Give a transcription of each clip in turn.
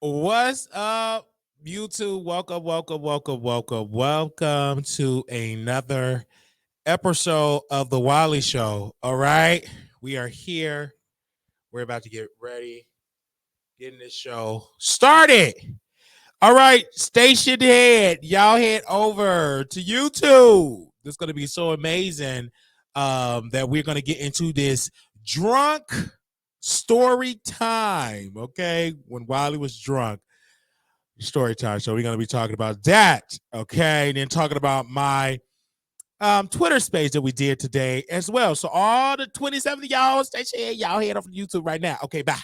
What's up, YouTube? Welcome to another episode of the Wiley Show. All right, we are here. We're about to get ready, getting this show started. All right, station head, y'all head over to YouTube. This is going to be so amazing that we're going to get into this drunk story time. Okay, when Wiley was drunk. Story time. So we're going to be talking about that. Okay. And then talking about my Twitter space that we did today as well. So all the 27 of y'all, y'all head off to YouTube right now. Okay, bye.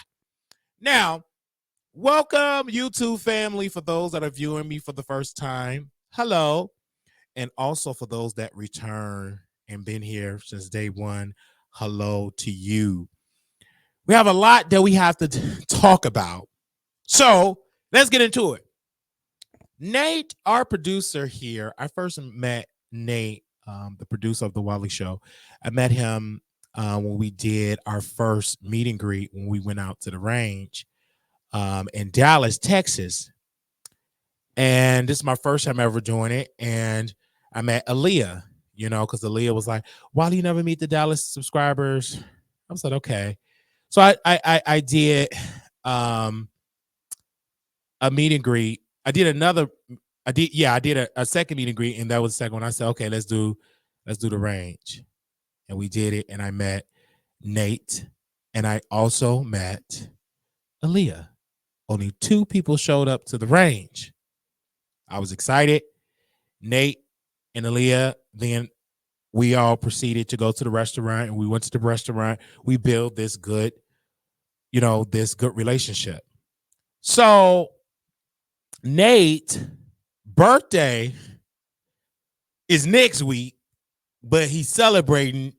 Now, welcome YouTube family for those that are viewing me for the first time. Hello. And also for those that return and been here since day one, hello to you. We have a lot that we have to talk about. So let's get into it. Nate, our producer here, I first met Nate, the producer of the Wiley Show. I met him when we did our first meet and greet when we went out to the range in Dallas, Texas. And this is my first time ever doing it. And I met Aaliyah, because Aaliyah was like, why do you never meet the Dallas subscribers? I was like, okay. So I did a meet and greet. I did a second meet and greet, and that was the second one. I said, okay, let's do the range. And we did it, and I met Nate, and I also met Aaliyah. Only 2 people showed up to the range. I was excited. Nate and Aaliyah, then we all proceeded to go to the restaurant, and we went to the restaurant. We built this good relationship. So Nate's birthday is next week, but he's celebrating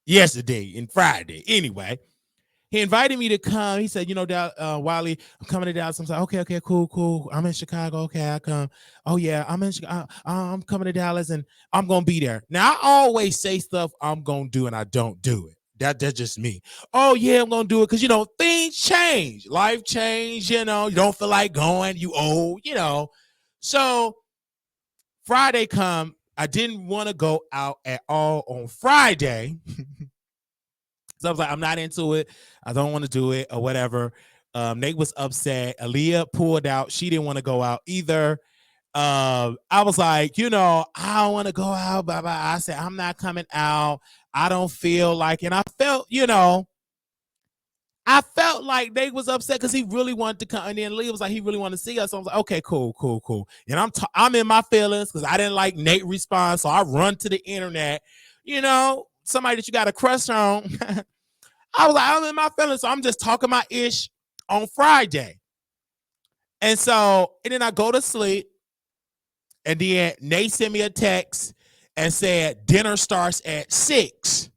yesterday and Friday. Anyway, he invited me to come. He said, Wiley, I'm coming to Dallas. I'm like, okay, cool. I'm in Chicago. Okay, I come. Oh, yeah, I'm in Chicago. I'm coming to Dallas, and I'm going to be there. Now, I always say stuff I'm going to do, and I don't do it. That's just me. Oh, yeah, I'm going to do it because, things change. Life change, you don't feel like going. You old, So Friday come. I didn't want to go out at all on Friday. So I was like, I'm not into it. I don't want to do it or whatever. Nate was upset. Aaliyah pulled out. She didn't want to go out either. I was like, I don't want to go out. Blah, blah. I said, I'm not coming out. I don't feel like, and I felt like Nate was upset because he really wanted to come. And then Lee was like, he really wanted to see us. So I was like, okay, cool. And I'm in my feelings because I didn't like Nate response. So I run to the internet, somebody that you got a crush on. I was like, I'm in my feelings. So I'm just talking my ish on Friday. And then I go to sleep. And then Nate sent me a text and said, dinner starts at 6.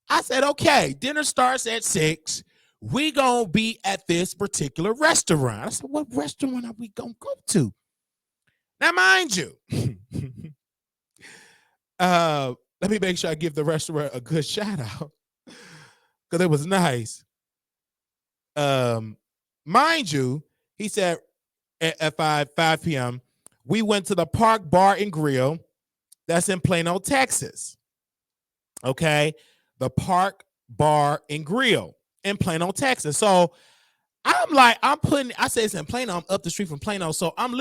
I said, okay, dinner starts at 6. We gonna be at this particular restaurant. I said, what restaurant are we gonna go to? Now, mind you, let me make sure I give the restaurant a good shout out because it was nice. Mind you, he said at 5 p.m., we went to the Park Bar and Grill that's in Plano, Texas. Okay, the Park Bar and Grill in Plano, Texas. So I say it's in Plano. I'm up the street from Plano. So I'm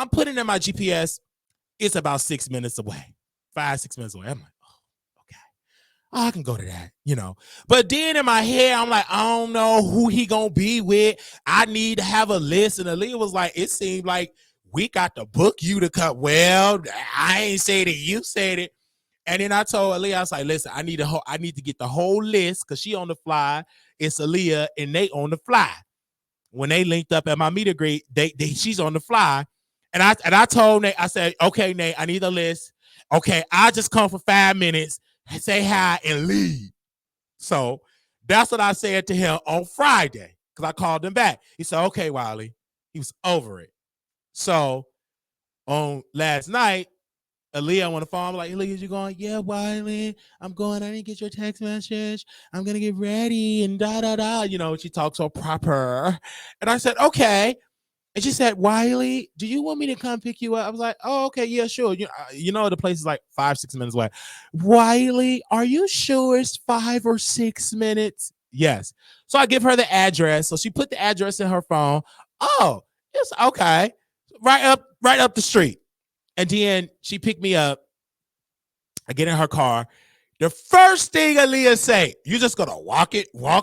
putting in my GPS. It's about 6 minutes away, 5-6 minutes away. I'm like, oh, okay. Oh, I can go to that, But then in my head, I'm like, I don't know who he gonna be with. I need to have a list. And Aaliyah was like, it seemed like we got to book you to come. Well, I ain't said it. You said it. And then I told Aaliyah, I was like, listen, I need to get the whole list because she on the fly. It's Aaliyah and Nate on the fly. When they linked up at my meet and greet, she's on the fly. And I told Nate, I said, okay, Nate, I need a list. Okay, I just come for 5 minutes, say hi, and leave. So that's what I said to him on Friday because I called him back. He said, okay, Wiley. He was over it. So on last night, Aaliyah on the phone. I'm like, Aaliyah, you going? Yeah, Wiley, I'm going. I didn't get your text message. I'm going to get ready and da, da, da. You know, she talks so proper. And I said, okay. And she said, Wiley, do you want me to come pick you up? I was like, oh, okay, yeah, sure. You know the place is like 5-6 minutes away. Wiley, are you sure it's 5 or 6 minutes? Yes. So I give her the address. So she put the address in her phone. Oh, it's okay. Right up the street. And then she picked me up. I get in her car. The first thing Aaliyah say, you just gonna walk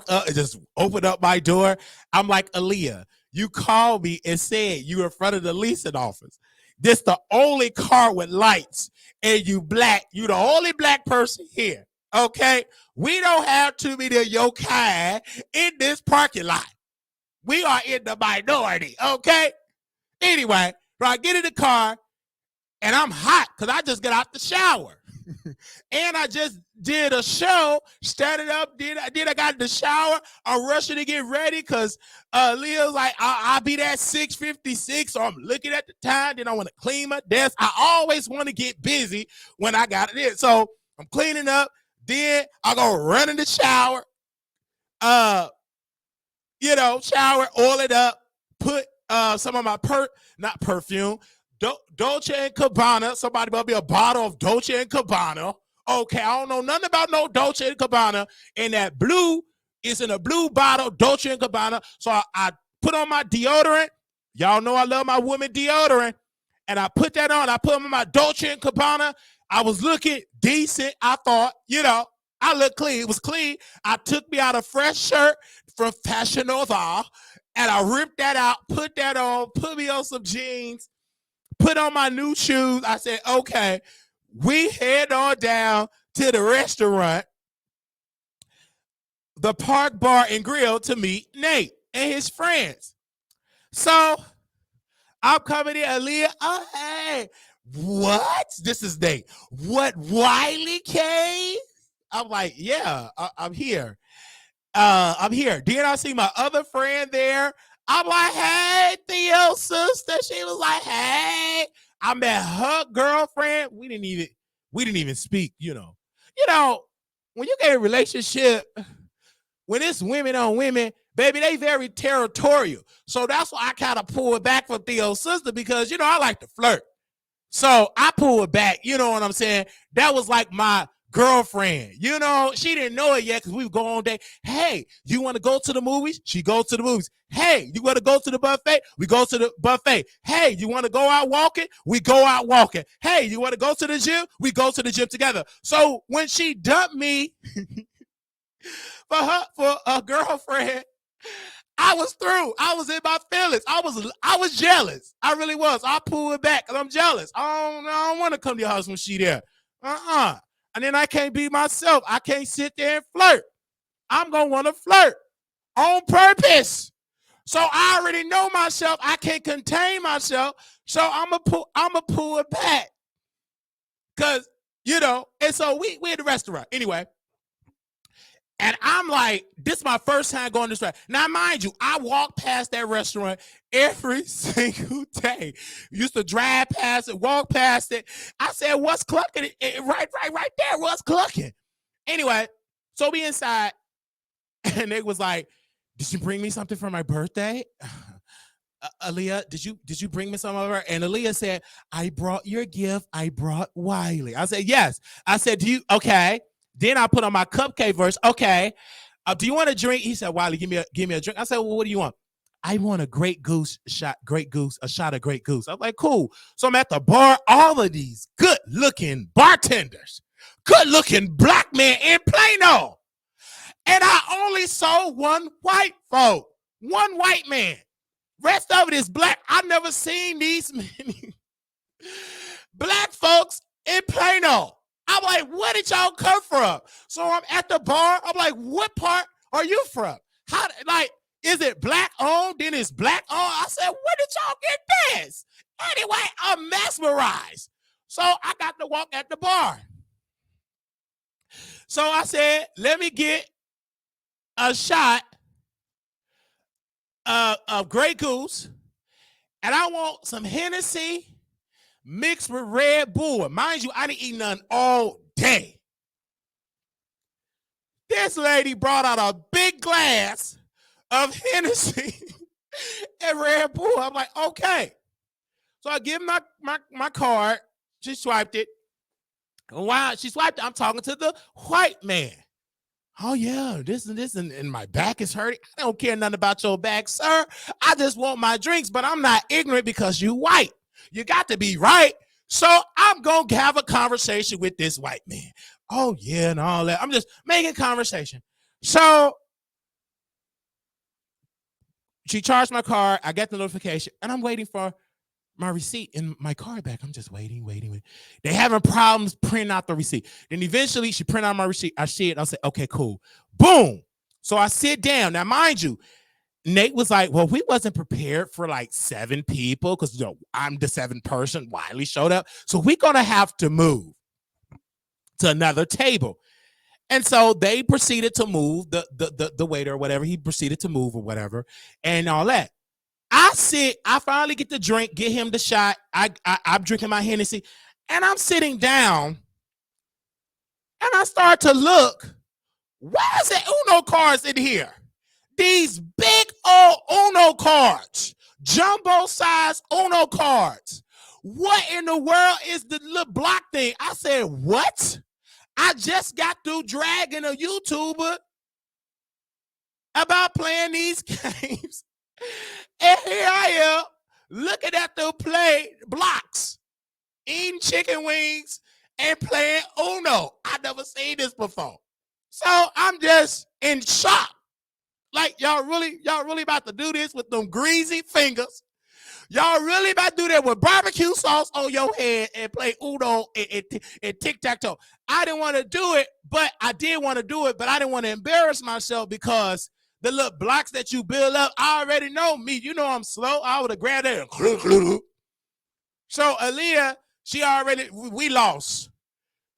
up and just open up my door? I'm like, Aaliyah, you called me and said you were in front of the leasing office. This the only car with lights, and you black. You the only black person here. Okay? We don't have too many of your kind in this parking lot. We are in the minority, okay? Anyway, so I get in the car, and I'm hot because I just got out the shower. And I just did a show, started up, I got in the shower. I'm rushing to get ready because Leah's like, I'll be there at 6:56, so I'm looking at the time. Then I want to clean my desk. I always want to get busy when I got it in. So I'm cleaning up. Then I go run in the shower, shower, oil it up, put some of my not perfume, Dolce and Gabbana. Somebody bought me a bottle of Dolce and Gabbana. Okay, I don't know nothing about no Dolce and Gabbana. And that blue is in a blue bottle, Dolce and Gabbana. So I put on my deodorant. Y'all know I love my woman deodorant. And I put that on. I put on my Dolce and Gabbana. I was looking decent. I thought, I look clean. It was clean. I took me out a fresh shirt from Fashion Nova, and I ripped that out, put that on, put me on some jeans, put on my new shoes. I said, okay, we head on down to the restaurant, the Park Bar and Grill, to meet Nate and his friends. So I'm coming in, Aaliyah. Oh, hey, what? This is Nate. What, Wiley came? I'm like, yeah, I'm here. I'm here. Then I see my other friend there. I'm like, hey, Theo, sister. She was like, hey. I met her girlfriend. We didn't even speak, when you get a relationship, when it's women on women, baby, they very territorial. So that's why I kind of pulled back from Theo's sister because, I like to flirt. So I pulled back, you know what I'm saying? That was like my girlfriend. She didn't know it yet because we would go on day. Hey, you want to go to the movies? She goes to the movies. Hey, you want to go to the buffet? We go to the buffet. Hey, you want to go out walking? We go out walking. Hey, you want to go to the gym? We go to the gym together. So when she dumped me for a girlfriend, I was through. I was in my feelings. I was jealous. I really was. I pulled it back because I'm jealous. I don't want to come to your house when she there. And then I can't be myself. I can't sit there and flirt. I'm going to want to flirt on purpose. So I already know myself. I can't contain myself. So I'm going to pull it back. Because, and so we at the restaurant. Anyway. And I'm like, this is my first time going to this restaurant. Now, mind you, I walk past that restaurant every single day. Used to drive past it, walk past it. I said, what's clucking? Right there, what's clucking? Anyway, so we inside, and they was like, did you bring me something for my birthday? Aaliyah, did you bring me something over? And Aaliyah said, I brought your gift. I brought Wiley. I said, yes. I said, okay. Then I put on my cupcake verse. Okay. Do you want a drink? He said, Wiley, give me a drink. I said, well, what do you want? I want a a shot of Grey Goose. I'm like, cool. So I'm at the bar, all of these good looking bartenders, good looking black men in Plano. And I only saw one white man. Rest of it is black. I've never seen these many black folks in Plano. I'm like, where did y'all come from? So I'm at the bar. I'm like, what part are you from? Is it black owned? Then it's black owned. I said, where did y'all get this? Anyway, I'm mesmerized. So I got to walk at the bar. So I said, let me get a shot of Grey Goose. And I want some Hennessy, mixed with Red Bull. Mind you, I didn't eat none all day. This lady brought out a big glass of Hennessy and Red Bull. I'm like, okay. So I give my card. She swiped it. And while she swiped it, I'm talking to the white man. Oh, yeah, this and this, and my back is hurting. I don't care nothing about your back, sir. I just want my drinks, but I'm not ignorant because you white. You got to be right. So I'm going to have a conversation with this white man. Oh, yeah, and all that. I'm just making conversation. So she charged my card. I get the notification, and I'm waiting for my receipt and my card back. I'm just waiting. They having problems printing out the receipt. Then eventually she print out my receipt. I see it. I say, okay, cool. Boom. So I sit down. Now, mind you, Nate was like, well, we wasn't prepared for like 7 people because I'm the 7th person. Wiley showed up. So we're going to have to move to another table. And so they proceeded to move, the waiter or whatever. He proceeded to move or whatever and all that. I finally get the drink, get him the shot. I'm drinking my Hennessy, and I'm sitting down, and I start to look. Why is there Uno cards in here? These big old Uno cards, jumbo size Uno cards. What in the world is the little block thing? I said, what? I just got through dragging a YouTuber about playing these games. And here I am looking at the play blocks, eating chicken wings and playing Uno. I never seen this before. So I'm just in shock. Like, y'all really about to do this with them greasy fingers? Y'all really about to do that with barbecue sauce on your head and play Uno and tic-tac-toe? I didn't want to do it, but I did want to do it, but I didn't want to embarrass myself because the little blocks that you build up, I already know me. You know I'm slow. I would have grabbed it. So Aaliyah, we lost.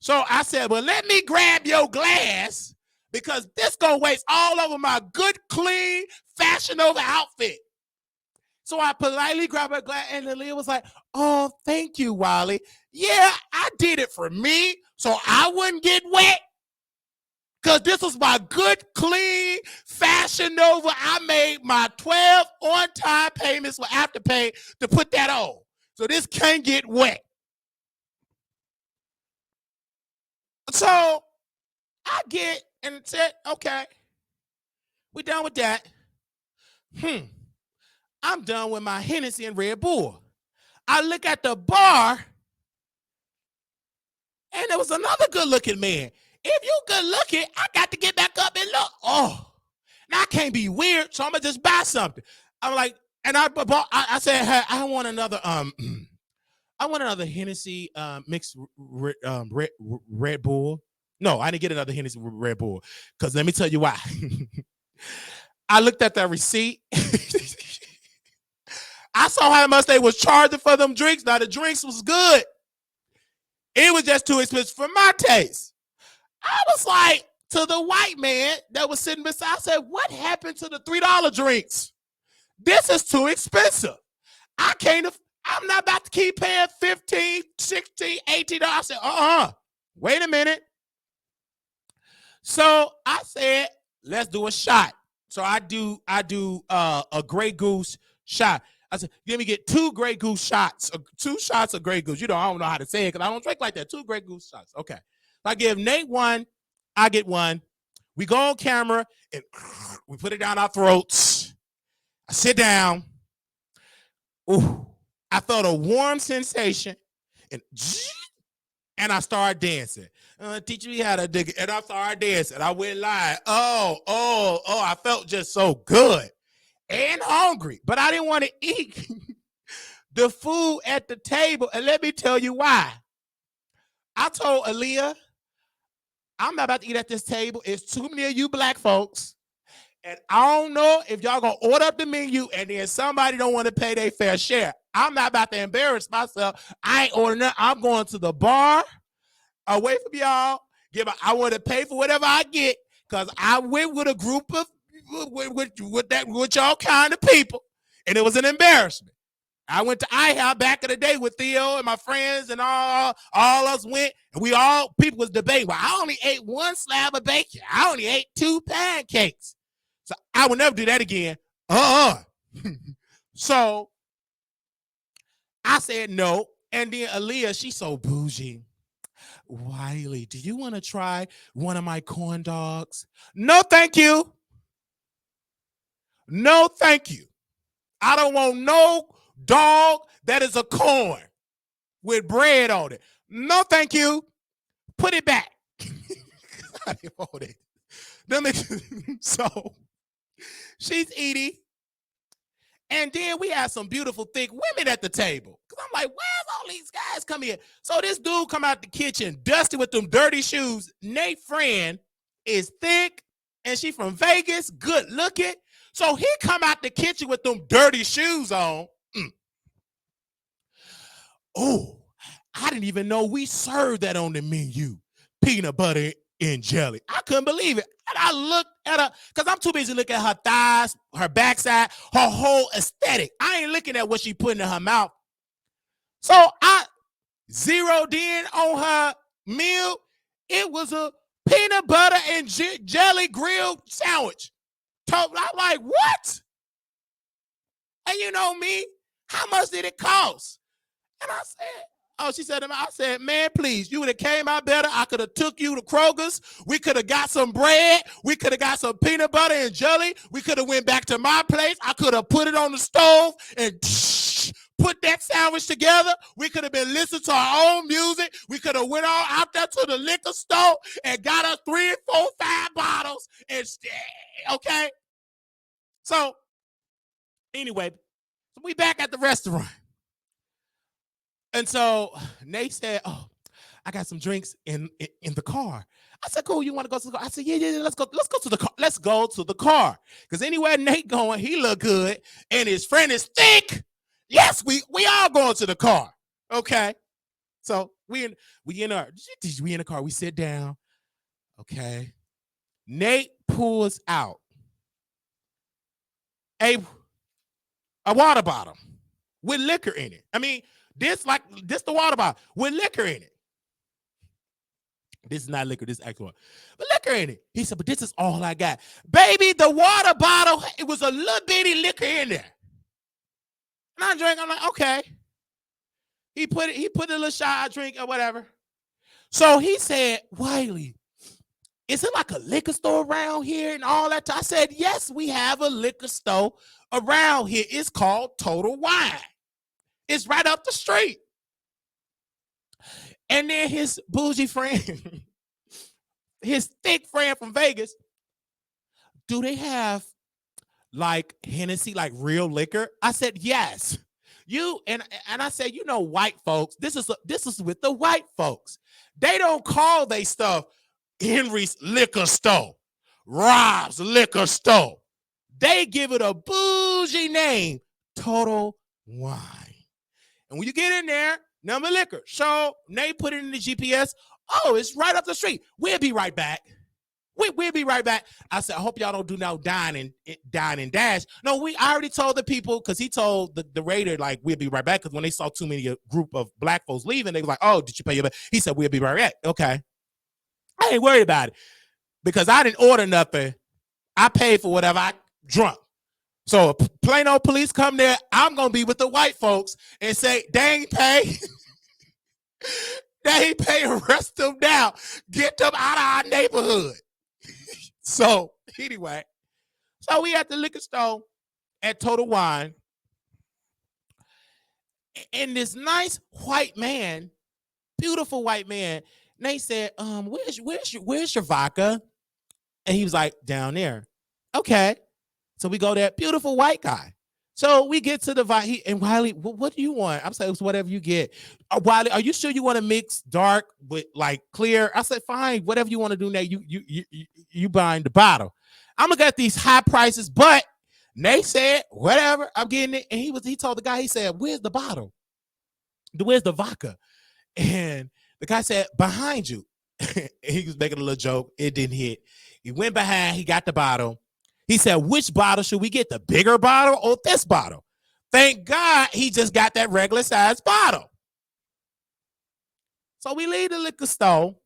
So I said, well, let me grab your glass because this gonna waste all over my good, clean, Fashion Nova outfit. So I politely grabbed her glass, and Aaliyah was like, oh, thank you, Wiley. Yeah, I did it for me so I wouldn't get wet. Because this was my good, clean Fashion Nova. I made my 12 on-time payments with Afterpay to put that on. So this can't get wet. So I get and said, okay, we done with that. I'm done with my Hennessy and Red Bull. I look at the bar, and there was another good-looking man. If you good looking, I got to get back up and look. Oh, now I can't be weird, so I'm gonna just buy something. I'm like, and I said, hey, I want another Hennessy mixed Red Bull. No, I didn't get another Hennessy Red Bull because let me tell you why. I looked at that receipt. I saw how much they was charging for them drinks. Now the drinks was good. It was just too expensive for my taste. I was like, to the white man that was sitting beside, I said, what happened to the $3 drinks? This is too expensive. I'm not about to keep paying $15, $16, $18. I said, wait a minute. So I said, let's do a shot. So I do a Grey Goose shot. I said, let me get 2 Grey Goose shots, 2 shots of Grey Goose. I don't know how to say it because I don't drink like that. 2 Grey Goose shots. Okay. I give Nate 1, I get 1. We go on camera and we put it down our throats. I sit down. Ooh, I felt a warm sensation and I started dancing. Teach me how to dig it. And I started dancing. I went live. Oh, I felt just so good and hungry, but I didn't want to eat the food at the table. And let me tell you why. I told Aaliyah, I'm not about to eat at this table. It's too many of you black folks. And I don't know if y'all going to order up the menu and then somebody don't want to pay their fair share. I'm not about to embarrass myself. I ain't ordering nothing. I'm going to the bar away from y'all. I want to pay for whatever I get because I went with a group of with y'all kind of people, and it was an embarrassment. I went to IHOP back in the day with Theo and my friends and all us went, and people was debating. Well, I only ate one slab of bacon. I only ate 2 pancakes. So I would never do that again. So I said no. And then Aaliyah, she's so bougie. Wiley, do you want to try one of my corn dogs? No, thank you. No, thank you. I don't want no dog that is a corn with bread on it. No, thank you. Put it back. I didn't want it. So she's eating. And then we had some beautiful, thick women at the table. Because I'm like, where's all these guys come here? So this dude come out the kitchen, dusty with them dirty shoes. Nate's friend is thick, and she from Vegas, good looking. So he come out the kitchen with them dirty shoes on. Oh, I didn't even know we served that on the menu. Peanut butter and jelly. I couldn't believe it. And I looked at her, because I'm too busy looking at her thighs, her backside, her whole aesthetic. I ain't looking at what she putting in her mouth. So I zeroed in on her meal. It was a peanut butter and jelly grilled sandwich. I'm like, what? And you know me, how much did it cost? And I said, oh, she said to me, I said, man, please, you would have came out better. I could have took you to Kroger's. We could have got some bread. We could have got some peanut butter and jelly. We could have went back to my place. I could have put it on the stove and put that sandwich together. We could have been listening to our own music. We could have went all out there to the liquor store and got us 3, 4, 5 bottles and okay. So anyway, we back at the restaurant. And so Nate said, oh, I got some drinks in the car. I said, cool, you want to go to the car? I said, yeah, let's go to the car. Let's go to the car. Because anywhere Nate going, he look good. And his friend is thick. Yes, we all going to the car. Okay. So we in the car. We sit down. Okay. Nate pulls out a water bottle with liquor in it. I mean, this the water bottle with liquor in it. This is not liquor, this is actual water. But liquor in it. He said, but this is all I got. Baby, the water bottle, it was a little bitty liquor in there. And I drank, I'm like, okay. He put a little shot, I drink or whatever. So he said, Wiley, is it like a liquor store around here and all that? I said, yes, we have a liquor store around here. It's called Total Wine. It's right up the street. And then his bougie friend, his thick friend from Vegas, do they have like Hennessy, like real liquor? I said, yes. And I said, you know, white folks, this is with the white folks. They don't call they stuff Henry's Liquor Store, Rob's Liquor Store. They give it a bougie name, Total Wine. And when you get in there, number liquor. So Nate put it in the GPS. Oh, it's right up the street. We'll be right back. We'll be right back. I said, I hope y'all don't do no dine and dash. No, I already told the people, because he told the raider, like, we'll be right back. Because when they saw too many a group of black folks leaving, they were like, oh, did you pay your bill? He said, we'll be right back. Okay. I ain't worried about it because I didn't order nothing. I paid for whatever I drunk. So if plain old police come there, I'm going to be with the white folks and say, they ain't pay. They ain't pay, arrest them down. Get them out of our neighborhood. So anyway, so we at the liquor store at Total Wine. And this nice white man, beautiful white man, Nate said, where's your vodka? And he was like, down there. Okay. So we go there, beautiful white guy. So we get to the vodka, and Wiley, what do you want? I'm saying, it's whatever you get. Wiley, are you sure you want to mix dark with like clear? I said, fine, whatever you want to do now, you buying the bottle. I'm gonna get these high prices, but Nate said, whatever, I'm getting it. And he told the guy, he said, where's the bottle? Where's the vodka? And the guy said, behind you. He was making a little joke. It didn't hit. He went behind. He got the bottle. He said, which bottle should we get? The bigger bottle or this bottle? Thank God he just got that regular size bottle. So we leave the liquor store.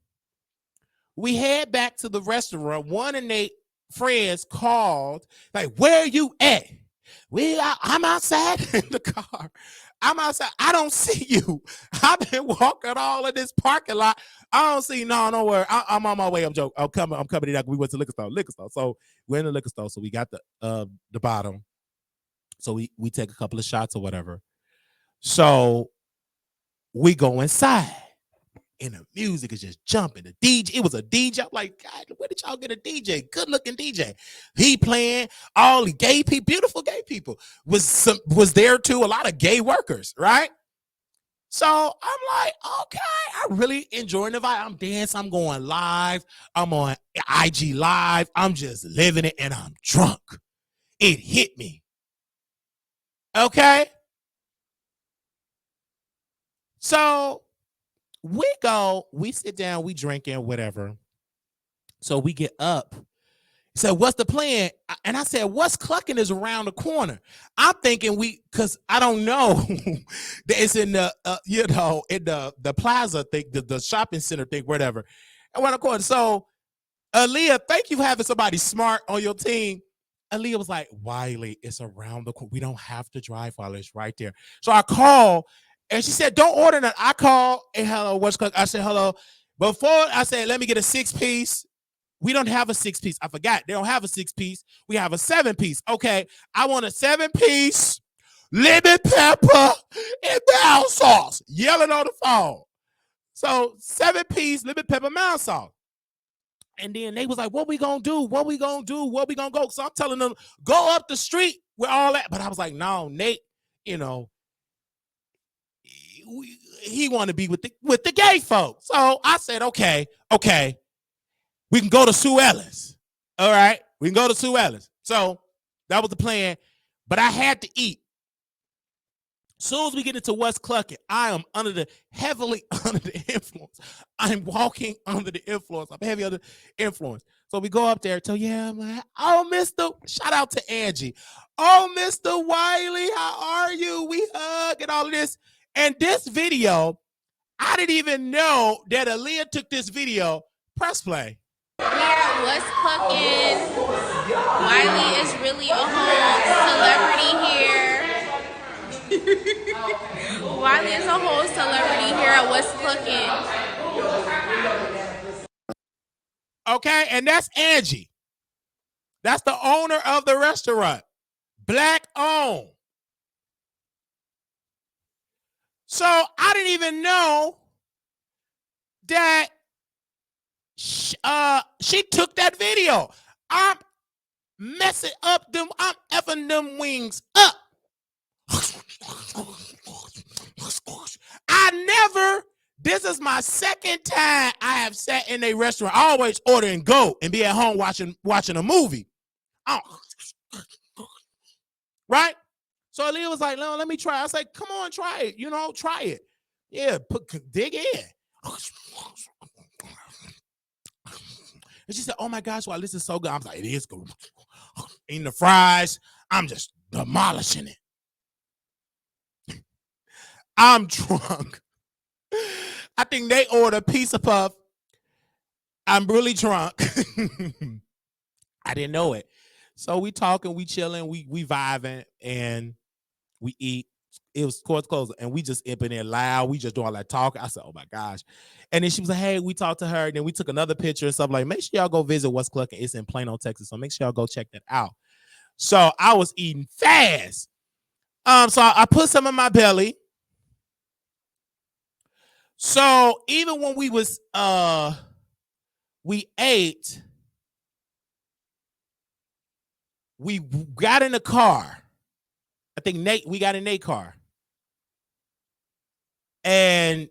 We head back to the restaurant. One of their friends called, like, where you at? I'm outside in the car. I'm outside. I don't see you. I've been walking all of this parking lot. I don't see. No, don't worry. I'm on my way. I'm joking. I'm coming. We went to liquor store. So we're in the liquor store. So we got the bottom. So we take a couple of shots or whatever. So we go inside. And the music is just jumping. The DJ, it was a DJ. I'm like, God, where did y'all get a DJ? Good looking DJ. He playing all the gay people, beautiful gay people. Was there too. A lot of gay workers, right? So I'm like, okay, I'm really enjoying the vibe. I'm dancing, I'm going live. I'm on IG Live. I'm just living it, and I'm drunk. It hit me. Okay. So we sit down, we drinking, whatever. So we get up. He said, what's the plan? And I said, what's clucking is around the corner. I'm thinking because I don't know. It's in the, in the plaza thing, the shopping center thing, whatever. Around the corner. So Aaliyah, thank you for having somebody smart on your team. Aaliyah was like, Wiley, it's around the corner. We don't have to drive while it's right there. So I call. And she said, don't order that. I called, and hello, what's cooking? I said, hello. Before I said, let me get a 6-piece. We don't have a 6-piece. I forgot. They don't have a 6-piece. We have a 7-piece. Okay. I want a 7-piece, lemon pepper, and mild sauce. Yelling on the phone. So 7-piece, lemon pepper, mild sauce. And then they was like, what we gonna do? What we gonna do? Where we gonna go? So I'm telling them, go up the street with all that. But I was like, no, Nate, he want to be with the gay folks. So I said, okay, we can go to Sue Ellis. All right, we can go to Sue Ellis. So that was the plan, but I had to eat. As soon as we get into West Clucking, I am heavily under the influence. I'm walking under the influence. I'm heavy under the influence. So we go up there. So yeah, man. Oh, shout out to Angie. Oh, Mr. Wiley, how are you? We hug and all of this. And this video, I didn't even know that Aaliyah took this video. Press play. We are at West Clucking. Wiley is really a whole celebrity here. Wiley is a whole celebrity here at West Clucking. Okay, and that's Angie. That's the owner of the restaurant. Black owned. So I didn't even know that she took that video. I'm messing up them. I'm effing them wings up. This is my second time I have sat in a restaurant. I always order and go and be at home watching a movie. Oh. Right? So Aaliyah was like, no, let me try. I was like, come on, try it. Try it. Yeah, dig in. And she said, oh my gosh, wow, this is so good. I was like, it is good. Eating the fries, I'm just demolishing it. I'm drunk. I think they ordered a pizza puff. I'm really drunk. I didn't know it. So we talking, we chilling, we vibing, and we eat. It was course closing, and we just up in there loud. We just doing all that talking. I said, oh my gosh. And then she was like, hey, we talked to her. And then we took another picture and stuff like, make sure y'all go visit West Clucking. It's in Plano, Texas. So make sure y'all go check that out. So I was eating fast. So I put some in my belly. So even when we ate, we got in the car. I think we got in Nate's car. And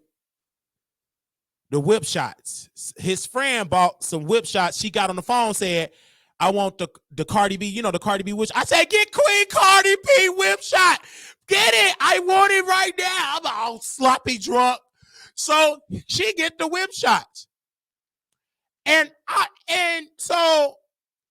the whip shots. His friend bought some whip shots. She got on the phone, said, I want the Cardi B, the Cardi B whip. I said, get Queen Cardi B whip shot. Get it. I want it right now. I'm all sloppy drunk. So she get the whip shots. And so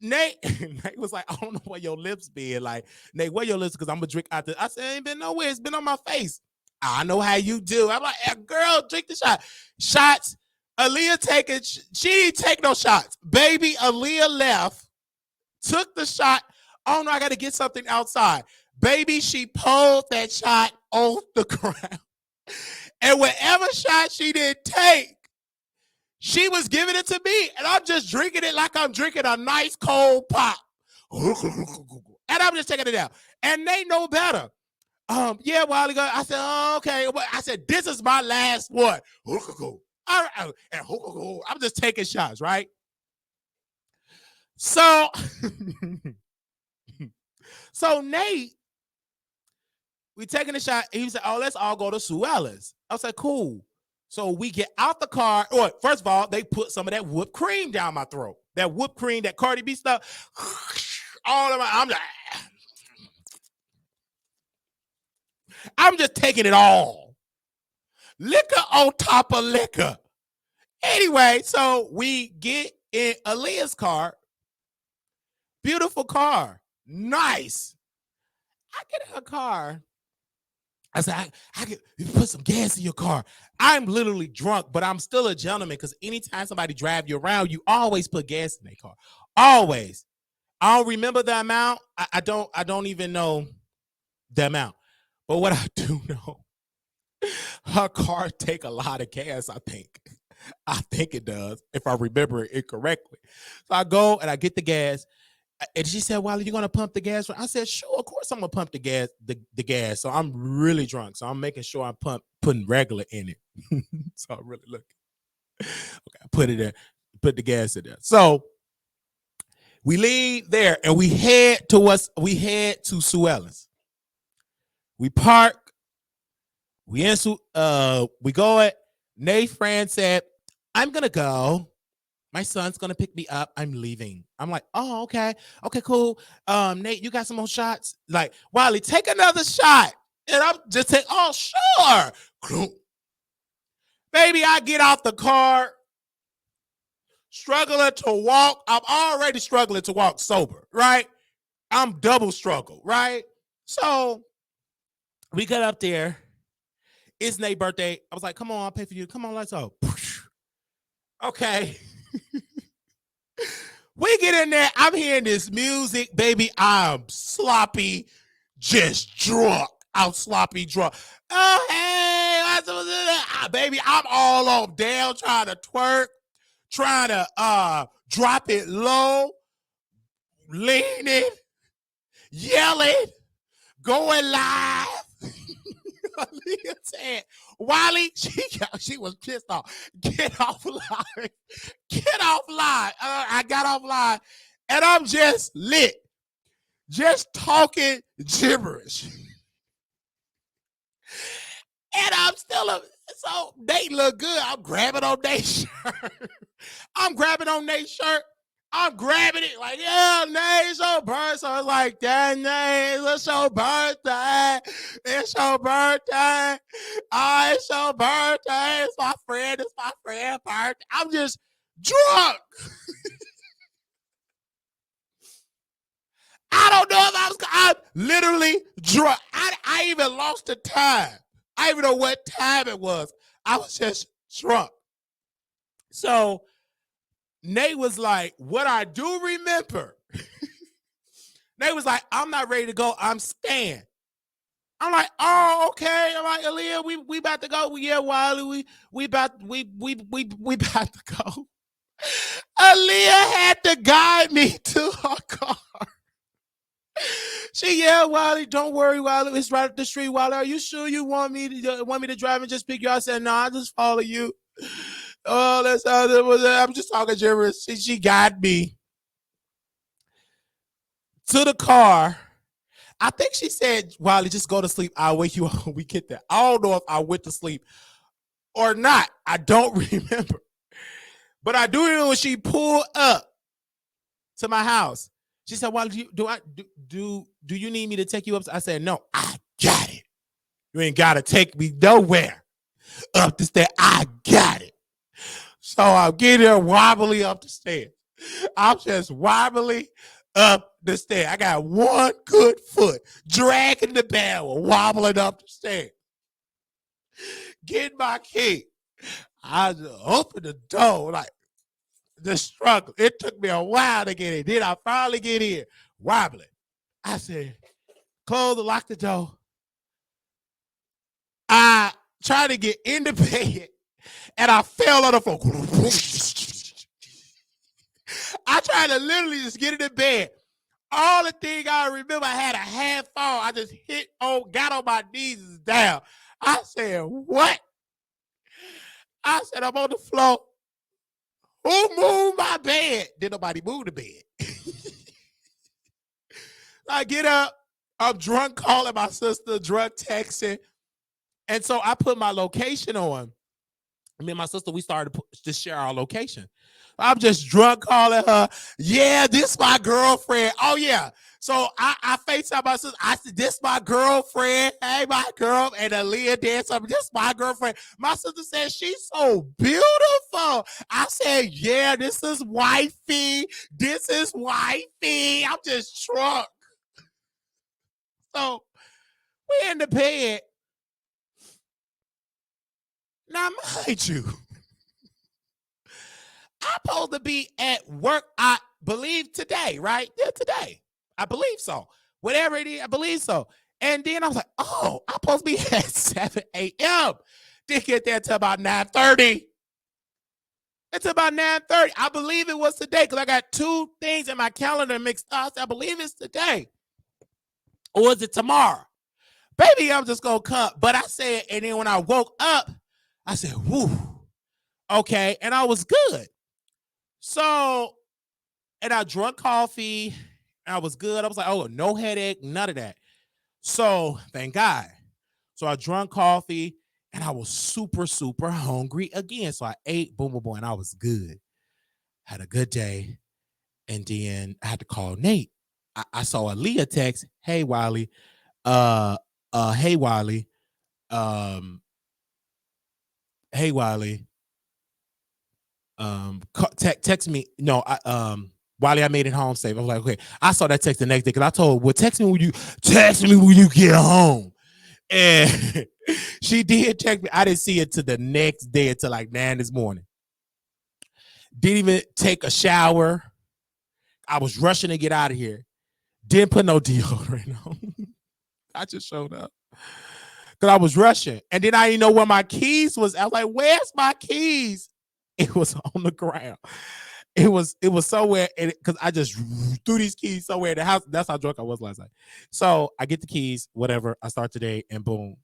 Nate, Nate was like, I don't know where your lips been. Like, Nate, where your lips? Because I'm gonna drink out the. I said, ain't been nowhere. It's been on my face. I know how you do. I'm like, hey, girl, drink the shot. Shots. Aaliyah taking. She didn't take no shots. Baby, Aaliyah left, took the shot. Oh no, I got to get something outside. Baby, she pulled that shot off the ground. And whatever shot she didn't take, she was giving it to me. And I'm just drinking it like I'm drinking a nice cold pop. And I'm just taking it out. And they know better. Yeah, Wiley, I said, oh, okay. I said, this is my last one. All right. And I'm just taking shots, right? So, so Nate, we taking a shot. He said, oh, let's all go to Sue Ellis. I was like, cool. So we get out the car. Or first of all, they put some of that whipped cream down my throat. That whipped cream, that Cardi B stuff. All of my, I'm just taking it all. Liquor on top of liquor. Anyway, so we get in Aaliyah's car. Beautiful car. Nice. I get in her car. I said, I can put some gas in your car. I'm literally drunk, but I'm still a gentleman because anytime somebody drive you around, you always put gas in their car. Always. I don't remember the amount. I don't even know the amount. But what I do know, her car take a lot of gas, I think. I think it does, if I remember it correctly. So I go and I get the gas. And she said, well, you going to pump the gas? I said, sure, of course I'm going to pump the gas. So I'm really drunk. So I'm making sure I'm putting regular in it. So I'm really looking. Okay, I put it in, put the gas in there. So we leave there and we head to Sue Ellis. We park. We go at Nate's friend said, I'm going to go. My son's going to pick me up. I'm leaving. I'm like, oh, okay. Okay, cool. Nate, you got some more shots? Like, Wiley, take another shot. And I'm just saying, oh, sure. Baby, I get out the car, struggling to walk. I'm already struggling to walk sober, right? I'm double struggle, right? So we got up there. It's Nate's birthday. I was like, come on, I'll pay for you. Come on, let's go. Okay. We get in there. I'm hearing this music, baby. I'm sloppy, just drunk. I'm sloppy drunk. Oh, hey, baby, I'm all on down, trying to twerk, trying to drop it low, leaning, yelling, going live. Aaliyah said, Wiley, she was pissed off. Get off live. Get off live. I got off live, and I'm just lit, just talking gibberish. And I'm still so they look good. I'm grabbing on Nate's shirt. I'm grabbing it like, yeah, Nate, it's your birthday. So it's like, that Nate, it's your birthday. It's your birthday. Oh, it's your birthday. It's my friend's birthday. I'm just drunk. I don't know if I'm literally drunk. I even lost the time. I even know what time it was. I was just drunk. So Nate was like, what I do remember, Nate was like, I'm not ready to go. I'm staying. I'm like, oh, okay. I'm like, Aaliyah, we about to go. Yeah, Wiley, we about to go. Aaliyah had to guide me to her car. She, yeah, Wiley, don't worry, Wiley. It's right up the street, Wiley. Are you sure you want me to drive and just pick you up? I said, no, I'll just follow you. Oh, I'm just talking gibberish. She got me to the car. I think she said, Wiley, just go to sleep. I'll wake you up when we get there. I don't know if I went to sleep or not. I don't remember. But I do remember when she pulled up to my house. She said, Wiley, do you need me to take you up? I said, no, I got it. You ain't got to take me nowhere up the stairs. I got it. So I'm getting her wobbly up the stairs. I'm just wobbling up the stairs. I got one good foot dragging the barrel, wobbling up the stairs. Get my key. I just opened the door, like the struggle. It took me a while to get in. Then I finally get in, wobbling. I said, close and lock the door. I tried to get in the bed and I fell on the floor. I tried to literally just get in the bed. All the thing I remember, I had a half fall. I just got on my knees and down. I said, what? I said, I'm on the floor. Who moved my bed? Did nobody move the bed? I get up. I'm drunk calling my sister, drunk texting. And so I put my location on. Me and my sister, we started to share our location. I'm just drunk calling her. Yeah, this my girlfriend. Oh, yeah. So I FaceTime my sister. I said, this my girlfriend. Hey, my girl. And Aaliyah did something. This my girlfriend. My sister said, she's so beautiful. I said, yeah, this is wifey. This is wifey. I'm just drunk. So we in the bed. Now, mind you, I'm supposed to be at work, I believe today, right? Yeah, today. I believe so. Whatever it is, I believe so. And then I was like, oh, I'm supposed to be at 7 a.m. Didn't get there until about 9:30. It's about 9:30. I believe it was today because I got two things in my calendar mixed up. I believe it's today. Or is it tomorrow? Baby, I'm just going to come. But I said, and then when I woke up, I said, whoo, okay. And I was good. So, and I drank coffee. I was good. I was like, oh, no headache, none of that. So, thank God. So I drank coffee and I was super, super hungry again. So I ate, boom, boom, boom, and I was good. Had a good day. And then I had to call Nate. I saw Aaliyah text, hey, Wiley. Hey, Wiley. Hey, Wiley. Text me. No, Wiley, I made it home safe. I was like, okay. I saw that text the next day because I told her, well, text me when you get home. And she did text me. I didn't see it till the next day until like 9 this morning. Didn't even take a shower. I was rushing to get out of here. Didn't put no deodorant on. I just showed up because I was rushing. And then I didn't know where my keys was. I was like, where's my keys? It was on the ground. It was somewhere because I just threw these keys somewhere in the house. That's how drunk I was last night. So I get the keys, whatever. I start today and boom.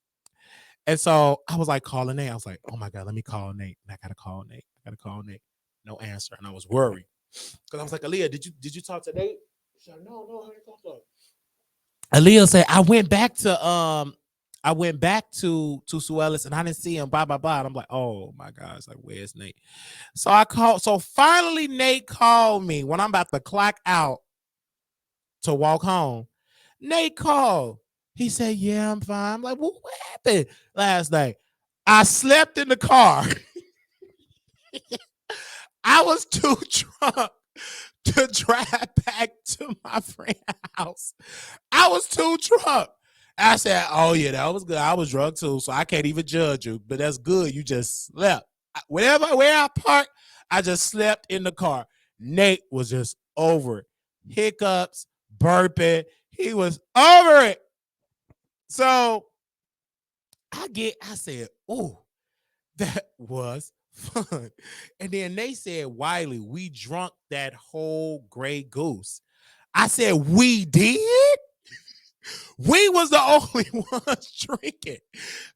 And so I was like calling Nate. I was like, oh my God, let me call Nate. And I gotta call Nate. No answer. And I was worried. Because I was like, Aaliyah, did you talk to Nate? She said, no, I didn't talk to him. Aaliyah said, I went back to Sue Ellis and I didn't see him, blah, blah, blah. And I'm like, oh my God. It's like, where's Nate? So I called. So finally Nate called me when I'm about to clock out to walk home. Nate called. He said, yeah, I'm fine. I'm like, well, what happened last night? I slept in the car. I was too drunk to drive back to my friend's house. I was too drunk. I said, oh, yeah, that was good. I was drunk, too, so I can't even judge you. But that's good. You just slept. Where I parked, I just slept in the car. Nate was just over it. Hiccups, burping. He was over it. So I said, oh, that was fun. And then they said, Wiley, we drunk that whole Grey Goose. I said, we did? We was the only ones drinking.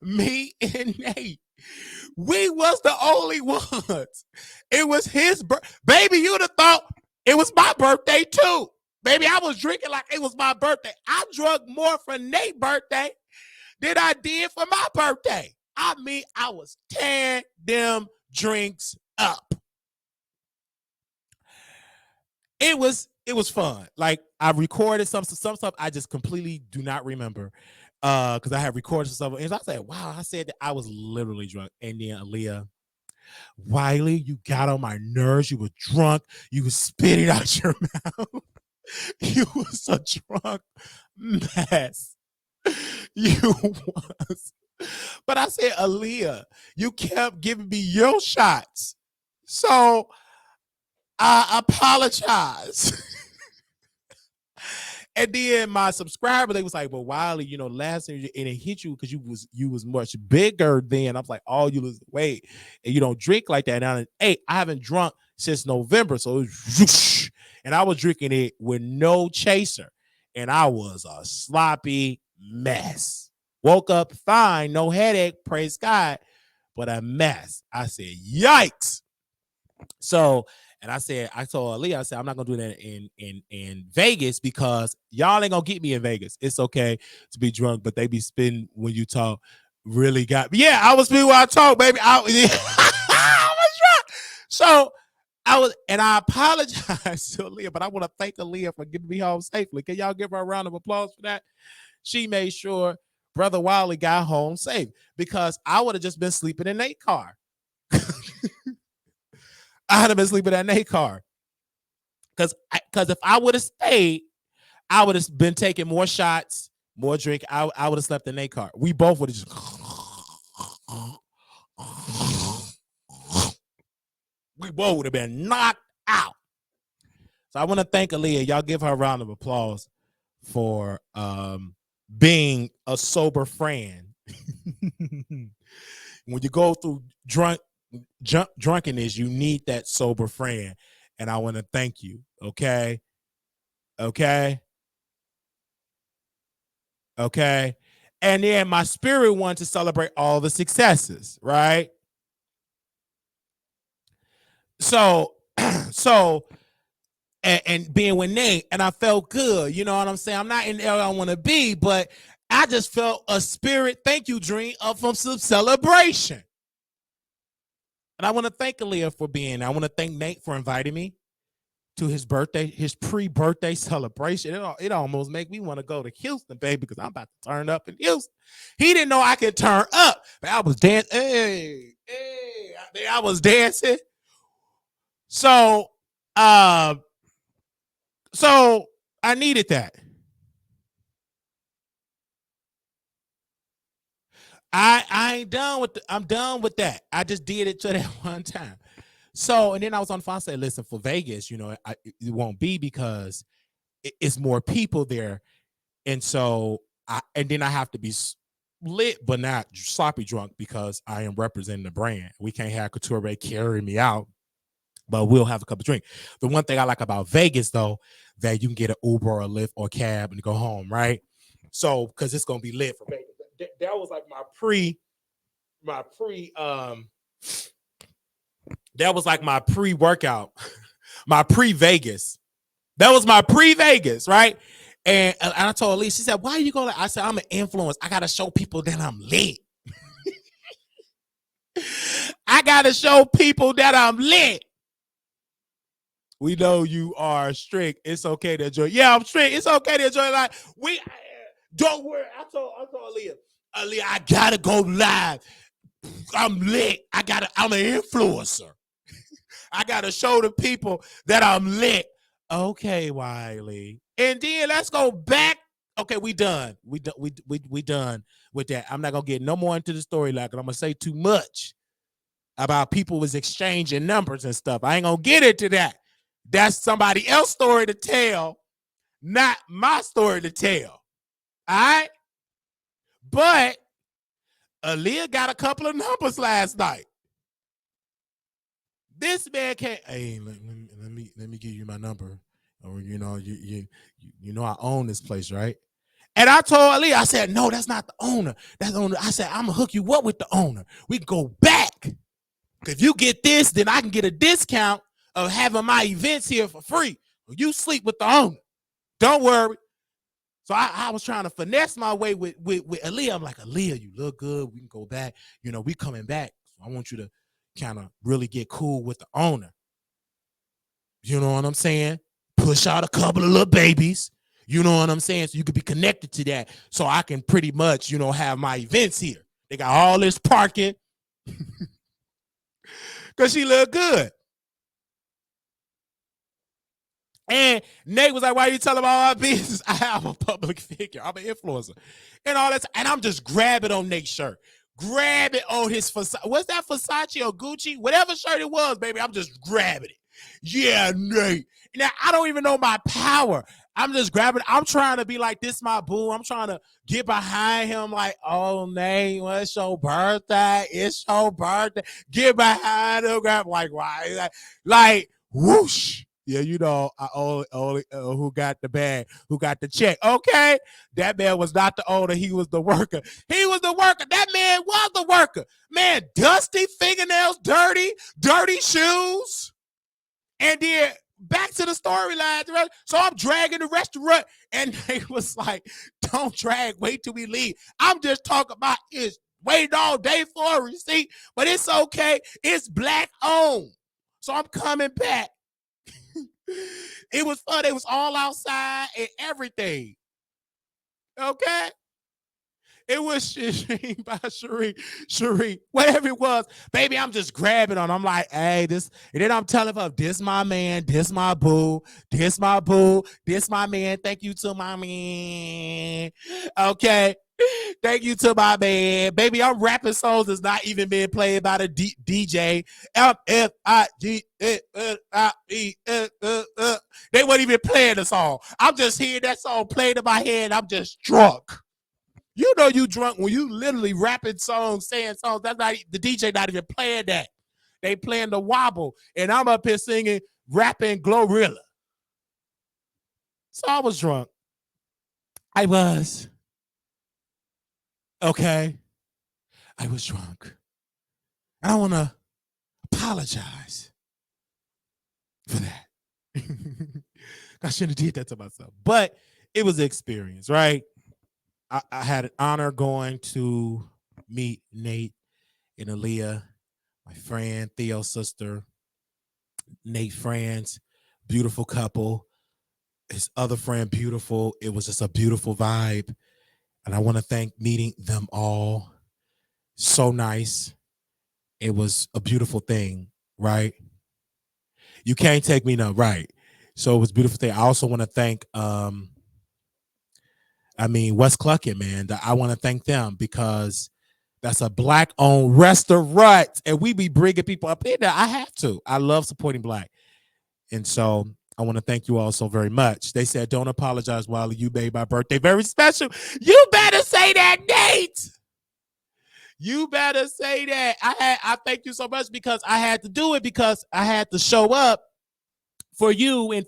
Me and Nate. We was the only ones. It was his birthday. Baby, you'd have thought it was my birthday too. Baby, I was drinking like it was my birthday. I drunk more for Nate's birthday than I did for my birthday. I mean, I was tearing them drinks up. It was fun. Like I recorded some stuff I just completely do not remember. Because I had recorded some stuff. And I said, wow, I said that I was literally drunk. And then Aaliyah, Wiley, you got on my nerves. You were drunk. You was spitting out your mouth. You was a drunk mess. You was. But I said, Aaliyah, you kept giving me your shots. So I apologize. And then my subscriber, they was like, "Well, Wiley, last year and it hit you because you was much bigger then." I was like, "Oh, you lose weight and you don't drink like that." Now, hey, I haven't drunk since November, so it was whoosh, and I was drinking it with no chaser, and I was a sloppy mess. Woke up fine, no headache, praise God, but a mess. I said, "Yikes!" So. And I told Aaliyah, I said, I'm not gonna do that in Vegas because y'all ain't gonna get me in Vegas. It's okay to be drunk, but they be spitting when you talk. Really got me. Yeah, I was spitting when I talk, baby. I was drunk. So I apologize to Aaliyah, but I want to thank Aaliyah for getting me home safely. Can y'all give her a round of applause for that? She made sure Brother Wiley got home safe because I would have just been sleeping in their car. I had been sleeping in that car. Because if I would have stayed, I would have been taking more shots, more drink. I would have slept in their car. We both would have just. We both would have been knocked out. So I want to thank Aaliyah. Y'all give her a round of applause for being a sober friend. When you go through drunkenness, you need that sober friend, and I want to thank you. Okay. And then my spirit wanted to celebrate all the successes, right? So and being with Nate, and I felt good. You know what I'm saying? I'm not in the area I want to be, but I just felt a spirit, thank you, Dream, from some celebration. And I want to thank Aaliyah for being there. I want to thank Nate for inviting me to his birthday, his pre-birthday celebration. It almost make me want to go to Houston, baby, because I'm about to turn up in Houston. He didn't know I could turn up. But I was dancing. Hey, I was dancing. So I needed that. I ain't done with I'm done with that. I just did it to that one time. So, and then I was on the phone. I said, listen, for Vegas, it won't be because it's more people there. And so then I have to be lit, but not sloppy drunk because I am representing the brand. We can't have Couture carry me out, but we'll have a couple of drinks. The one thing I like about Vegas, though, that you can get an Uber or a Lyft or a cab and go home, right? So, because it's going to be lit for Vegas. That was like that was like my pre-workout, my pre-Vegas. That was my pre-Vegas, right? And I told Elise, she said, why are you going to? I said, I'm an influence. I got to show people that I'm lit. I got to show people that I'm lit. We know you are strict. It's okay to enjoy. Yeah, I'm strict. It's okay to enjoy life. Don't worry. I told Aaliyah, I got to go live. I'm lit. I'm an influencer. I got to show the people that I'm lit. Okay, Wiley. And then let's go back. Okay, we done. We done with that. I'm not going to get no more into the story like I'm going to say too much about people was exchanging numbers and stuff. I ain't going to get into that. That's somebody else's story to tell, not my story to tell. All right? But Aaliyah got a couple of numbers last night. This man can't. Hey, let me give you my number. Or you know I own this place, right? And I told Aaliyah, I said, no, that's not the owner. That's the owner. I said, I'm gonna hook you up with the owner. We can go back. If you get this, then I can get a discount of having my events here for free. You sleep with the owner. Don't worry. So I was trying to finesse my way with Aaliyah. I'm like, Aaliyah, you look good. We can go back. We coming back. So I want you to kind of really get cool with the owner. You know what I'm saying? Push out a couple of little babies. You know what I'm saying? So you could be connected to that. So I can pretty much, have my events here. They got all this parking. because she looked good. And Nate was like, why are you telling all my business? I am a public figure. I'm an influencer. And all that. And I'm just grabbing on Nate's shirt. Grab it on his Versace. What's that, Versace or Gucci? Whatever shirt it was, baby, I'm just grabbing it. Yeah, Nate. Now, I don't even know my power. I'm just grabbing. I'm trying to be like, this my boo. I'm trying to get behind him like, oh, Nate, well, it's your birthday. It's your birthday. Get behind him. Grab like, why? Like, whoosh. Yeah, you know, I only who got the bag, who got the check. Okay, that man was not the owner. He was the worker. He was the worker. That man was the worker. Man, dusty fingernails, dirty shoes. And then back to the storyline. So I'm dragging the restaurant, and they was like, don't drag, wait till we leave. I'm just talking about it's waiting all day for a receipt, but it's okay. It's black owned. So I'm coming back. It was fun. It was all outside and everything. Okay? It was Shireen by Shireen, whatever it was. Baby, I'm just grabbing on. I'm like, hey, this. And then I'm telling her, this my man, this my boo, this my boo, this my man. Thank you to my man. Okay? Thank you to my man. Baby, I'm rapping songs that's not even being played by the DJ. MFIGNIE. They weren't even playing the song. I'm just hearing that song played in my head. I'm just drunk. You know you drunk when you literally rapping songs, saying songs. That's not the DJ not even playing that. They playing the wobble. And I'm up here singing, rapping Glorilla. So I was drunk. I was. Okay. I was drunk. I want to apologize for that. I shouldn't have did that to myself. But it was an experience, right? I had an honor going to meet Nate and Aaliyah, my friend, Theo's sister, Nate friends, beautiful couple. His other friend, beautiful. It was just a beautiful vibe. And I want to thank meeting them all. So nice. It was a beautiful thing, right? You can't take me no, right? So it was a beautiful thing. I also want to thank West Clucking, man. I want to thank them because that's a Black-owned restaurant, and we be bringing people up in there. I have to. I love supporting Black, and so I want to thank you all so very much. They said, "Don't apologize, Wiley. You made my birthday very special." You better say that, Nate. You better say that. I thank you so much because I had to do it because I had to show up for you and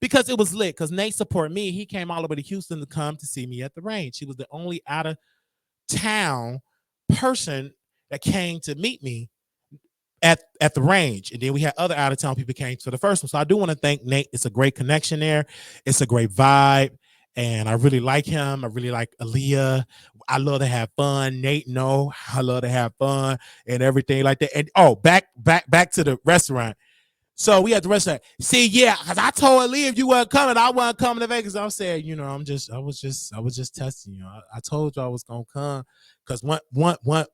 because it was lit. Because Nate supported me. He came all the way to Houston to come to see me at the range. He was the only out of town person that came to meet me at the range. And then we had other out of town people came to the first one. So I do want to thank Nate. It's a great connection there. It's a great vibe. And I really like him. I really like Aaliyah. I love to have fun. Nate, no, I love to have fun and everything like that. And back to the restaurant. So we at the restaurant. See, yeah, because I told Aaliyah if you weren't coming, I wasn't coming to Vegas. I'm saying, you know, I was just testing you. I told you I was gonna come because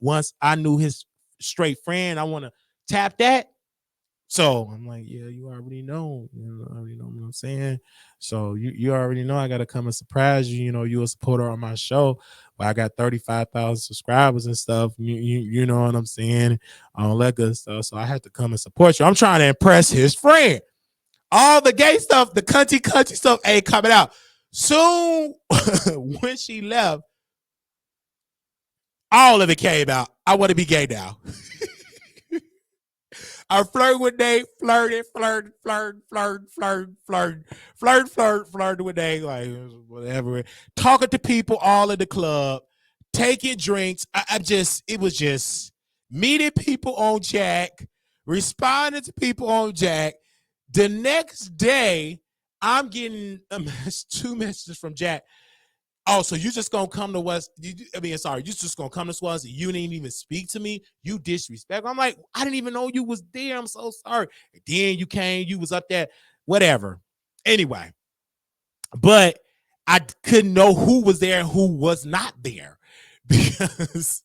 once I knew his straight friend, I want to tap that. So I'm like, yeah, you already know. You already know what I'm saying. So you already know I gotta come and surprise you. You know, you a supporter on my show. Well, I got 35,000 subscribers and stuff. You know what I'm saying? All that good stuff. So I had to come and support you. I'm trying to impress his friend. All the gay stuff, the country stuff ain't coming out. Soon when she left, all of it came out. I want to be gay now. I flirt with Nate, flirted with Nate, like whatever. Talking to people all in the club, taking drinks. It was just meeting people on Jack, responding to people on Jack. The next day, I'm getting two messages from Jack. Oh, so you just gonna come to West? You just gonna come to us? You didn't even speak to me. You disrespect. I'm like, I didn't even know you was there. I'm so sorry. And then you came. You was up there. Whatever. Anyway, but I couldn't know who was there and who was not there because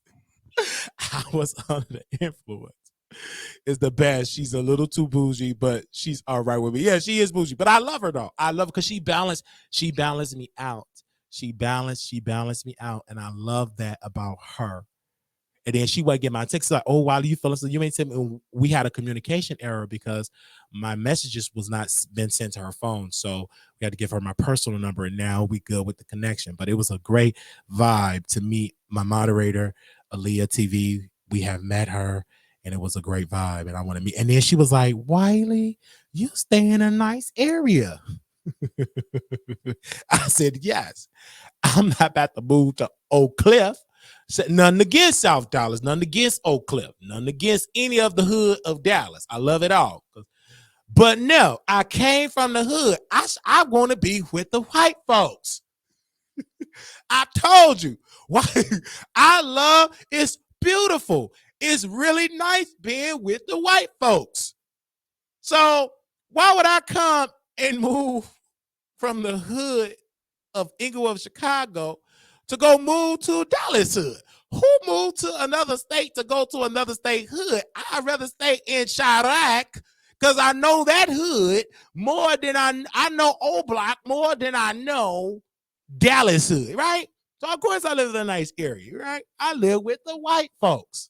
I was under the influence. is the best. She's a little too bougie, but she's all right with me. Yeah, she is bougie, but I love her though. I love her because she balanced me out. She balanced me out, and I love that about her. And then she would get my text like, "Oh, why do you feel so? You ain't sent me." We had a communication error because my messages was not been sent to her phone, so we had to give her my personal number, and now we good with the connection. But it was a great vibe to meet my moderator, Aaliyah TV. We have met her, and it was a great vibe, and I want to meet. And then she was like, "Wiley, you stay in a nice area." I said, "Yes, I'm not about to move to Oak Cliff." Nothing against South Dallas, nothing against Oak Cliff, nothing against any of the hood of Dallas. I love it all. But no, I came from the hood. I want to be with the white folks. I told you. Why I love it's beautiful. It's really nice being with the white folks. So why would I come and move from the hood of Inglewood, Chicago, to go move to Dallas hood? Who moved to another state to go to another state hood? I'd rather stay in Chirac because I know that hood more than I know Old Block more than I know Dallas hood, right? So of course I live in a nice area, right? I live with the white folks.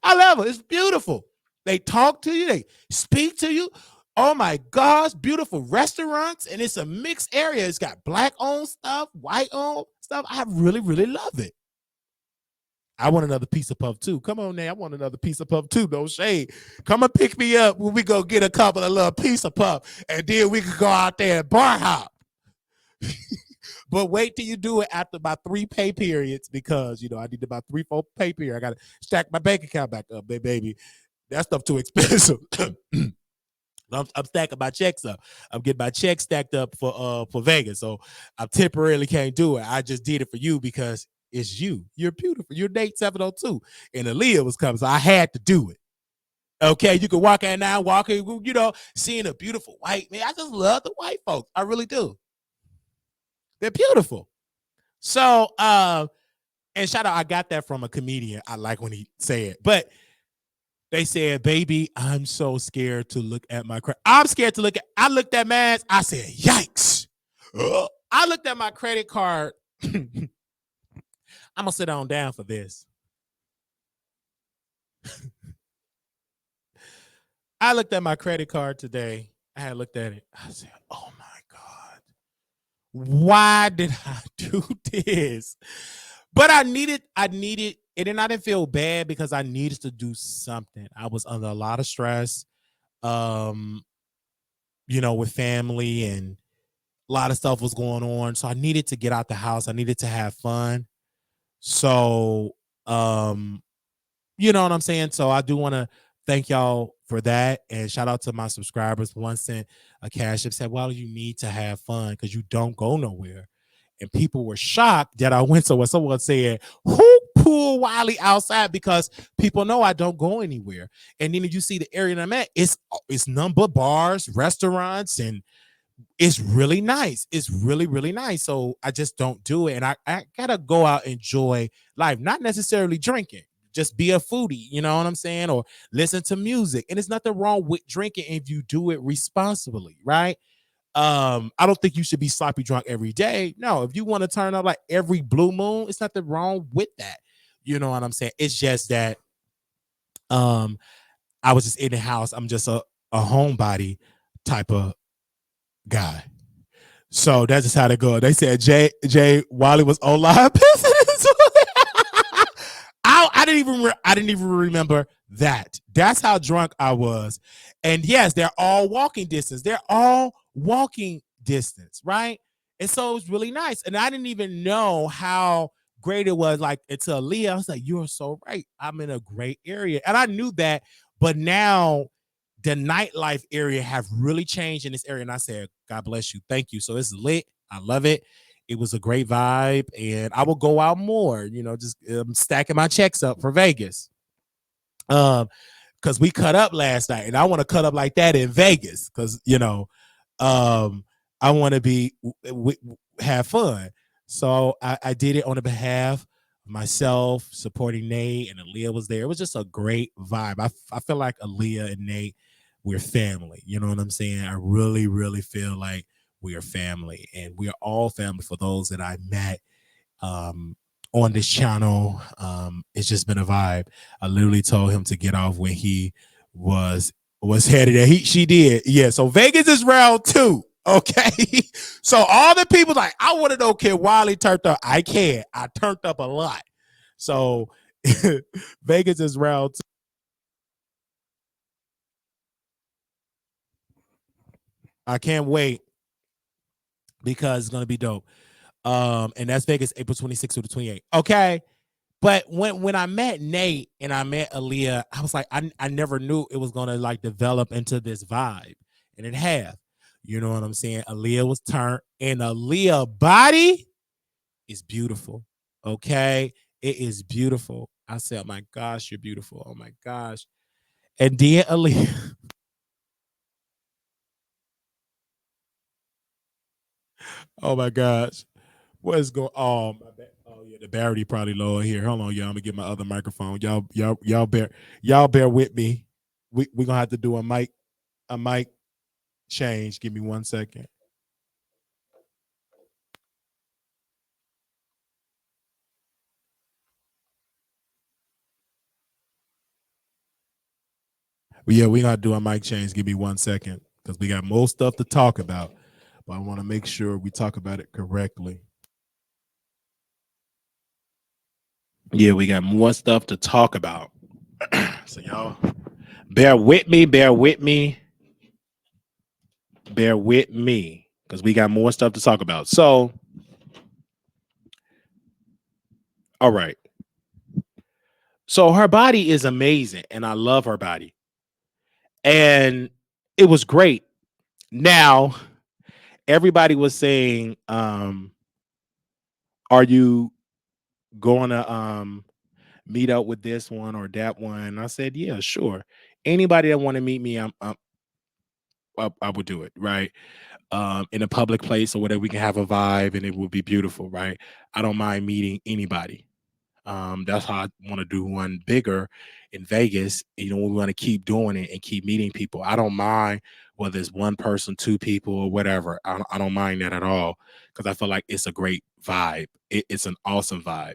I love it. It's beautiful. They talk to you, they speak to you. Oh my gosh, beautiful restaurants, and it's a mixed area. It's got black-owned stuff, white-owned stuff. I really, really love it. I want another piece of puff too. Come on now, I want another piece of puff too. No shade. Come and pick me up when we go get a couple of little piece of puff, and then we can go out there and bar hop. But wait till you do it after my 3 pay periods because I need about 3-4 pay periods. I gotta stack my bank account back up, baby. That stuff too expensive. I'm stacking my checks up. I'm getting my checks stacked up for Vegas. So I temporarily can't do it. I just did it for you because it's you. You're beautiful. You're Nate 702. And Aaliyah was coming. So I had to do it. Okay, you can walk in now, seeing a beautiful white man. I just love the white folks. I really do. They're beautiful. So and shout out, I got that from a comedian. I like when he say it. But they said, "Baby, I'm so scared to look at my credit. I'm scared to look at." I looked at mine. I said, "Yikes!" I looked at my credit card. I'm gonna sit on down for this. I looked at my credit card today. I had looked at it. I said, "Oh my God, why did I do this?" But I needed, and then I didn't feel bad because I needed to do something. I was under a lot of stress, with family and a lot of stuff was going on. So I needed to get out the house. I needed to have fun. So, you know what I'm saying? So I do want to thank y'all for that. And shout out to my subscribers. One sent a cash app, said, "Well, you need to have fun because you don't go nowhere." And people were shocked that I went somewhere. Someone said, "Who pulled Wiley outside?" Because people know I don't go anywhere. And then if you see the area that I'm at, it's number bars, restaurants, and it's really nice. It's really, really nice. So I just don't do it. And I gotta go out and enjoy life, not necessarily drinking. Just be a foodie, you know what I'm saying? Or listen to music. And there's nothing wrong with drinking if you do it responsibly, right? I don't think you should be sloppy drunk every day. No, if you want to turn up like every blue moon, it's nothing wrong with that. You know what I'm saying? It's just that I was just in the house. I'm just a homebody type of guy. So that's just how they go. They said Jay Wiley was online pissing. I didn't even remember that. That's how drunk I was. And yes, they're all walking distance. They're all walking distance, right? And so it was really nice. And I didn't even know how great it was. Like until Leah, I was like, "You're so right. I'm in a great area." And I knew that, but now the nightlife area have really changed in this area. And I said, "God bless you. Thank you." So it's lit. I love it. It was a great vibe, and I will go out more. Just stacking my checks up for Vegas. Because we cut up last night, and I want to cut up like that in Vegas. Because I want to have fun. So I did it on the behalf myself supporting Nate, and Aaliyah was there. It was just a great vibe. I feel like Aaliyah and Nate, we're family. You know what I'm saying? I really, really feel like we are family, and we are all family for those that I met um, on this channel. It's just been a vibe. I literally told him to get off when he was headed there. She did. Yeah. So Vegas is round two. Okay. So all the people like, I want to know, can Wiley turned up? I can't. I turned up a lot. So Vegas is round two. I can't wait because it's gonna be dope. And that's Vegas, April 26th to the 28th. Okay. But when I met Nate and I met Aaliyah, I was like, I never knew it was gonna like develop into this vibe, and it have. You know what I'm saying? Aaliyah was turned, and Aaliyah body is beautiful. Okay, it is beautiful. I said, oh my gosh, you're beautiful. Oh my gosh. And then Aaliyah, oh my gosh, what is going? Oh yeah, the battery probably low in here. Hold on, y'all. I'm gonna get my other microphone. Y'all bear with me. We gonna have to do a mic change. Give me 1 second. Yeah, we gotta do a mic change. Give me 1 second because we got more stuff to talk about, but I want to make sure we talk about it correctly. Yeah, we got more stuff to talk about. So y'all bear with me, because we got more stuff to talk about. So, all right. So her body is amazing, and I love her body. And it was great. Now, everybody was saying, are you going to meet up with this one or that one? And I said, yeah, sure. Anybody that want to meet me, I would do it, right? In a public place or whatever, we can have a vibe and it will be beautiful, right? I don't mind meeting anybody. That's how I want to do one bigger in Vegas. You know, we want to keep doing it and keep meeting people. I don't mind whether it's one person, two people, or whatever. I don't mind that at all because I feel like it's a great vibe. It's an awesome vibe.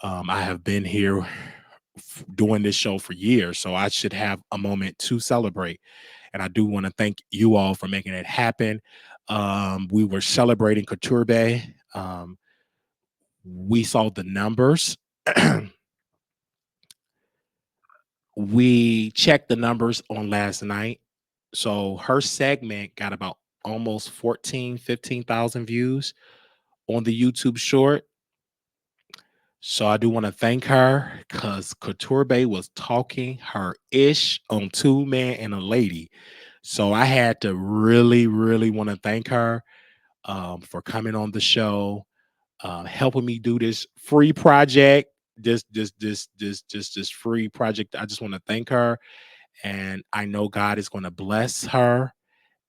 I have been here doing this show for years, so I should have a moment to celebrate. And I do want to thank you all for making it happen. We were celebrating Couture Bay. We saw the numbers. We checked the numbers on last night. So her segment got about almost 14, 15,000 views on the YouTube short. So I do want to thank her because Couture Bay was talking her ish on Two Man and a Lady. So I had to really, really want to thank her for coming on the show, helping me do this free project. This free project. I just want to thank her, and I know God is going to bless her,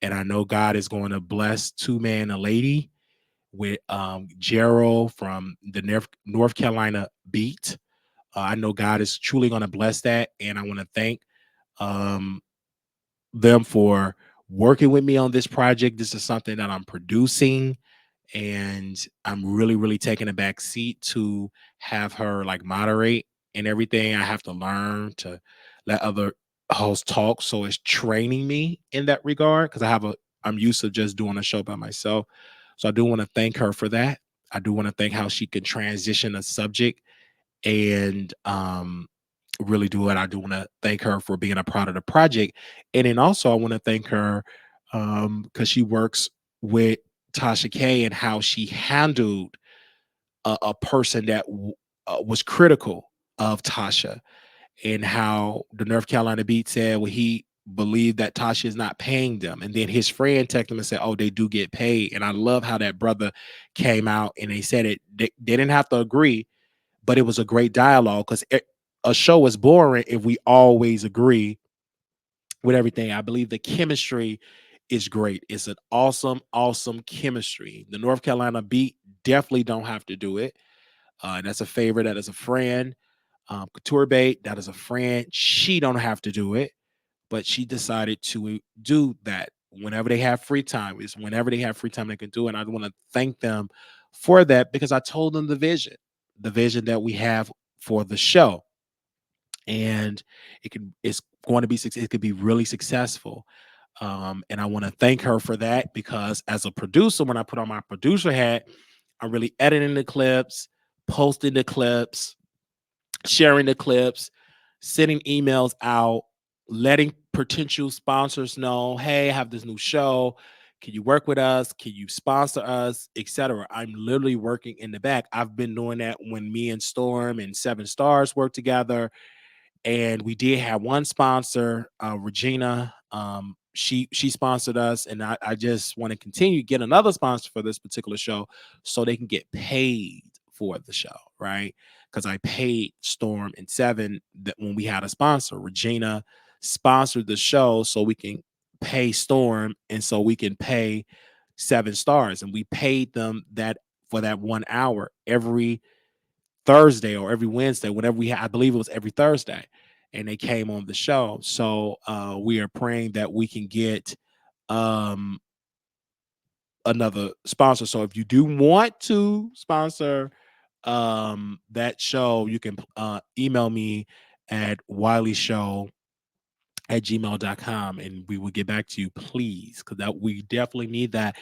and I know God is going to bless Two Man and a Lady with Gerald from the North Carolina Beat. I know God is truly going to bless that, and I want to thank um, them for working with me on this project. This is something that I'm producing, and I'm really, really taking a back seat to have her like moderate and everything. I have to learn to let other hosts talk, so it's training me in that regard because I'm used to just doing a show by myself. So I do want to thank her for that. I do want to thank how she can transition a subject and really do it. I do want to thank her for being a part of the project. And then also I want to thank her because she works with Tasha K and how she handled a person that was critical of Tasha, and how the North Carolina Beat said, well, he believed that Tasha is not paying them. And then his friend texted him and said, oh, they do get paid. And I love how that brother came out and they said it. They didn't have to agree, but it was a great dialogue because a show is boring if we always agree with everything. I believe the chemistry is great. It's an awesome, awesome chemistry. The North Carolina Beat definitely don't have to do it. That's a favorite. That is a friend. Couture Bait, that is a friend. She don't have to do it, but she decided to do that whenever they have free time. Is whenever they have free time they can do it. And I want to thank them for that because I told them the vision that we have for the show, and it's going to be it could be really successful. And I want to thank her for that because as a producer, when I put on my producer hat, I'm really editing the clips, posting the clips, sharing the clips, sending emails out, letting potential sponsors know, hey, I have this new show. Can you work with us? Can you sponsor us, etc.? I'm literally working in the back. I've been doing that when me and Storm and Seven Stars worked together, and we did have one sponsor, Regina. She sponsored us, and I just want to continue to get another sponsor for this particular show so they can get paid for the show, right? Because I paid Storm and Seven that when we had a sponsor. Regina sponsored the show so we can pay Storm and so we can pay Seven Stars, and we paid them that for that 1 hour every Thursday or every Wednesday, whenever we had, I believe it was every Thursday, and they came on the show. So we are praying that we can get um, another sponsor. So if you do want to sponsor that show, you can email me at Wiley Show at gmail.com and we will get back to you, please, because that we definitely need that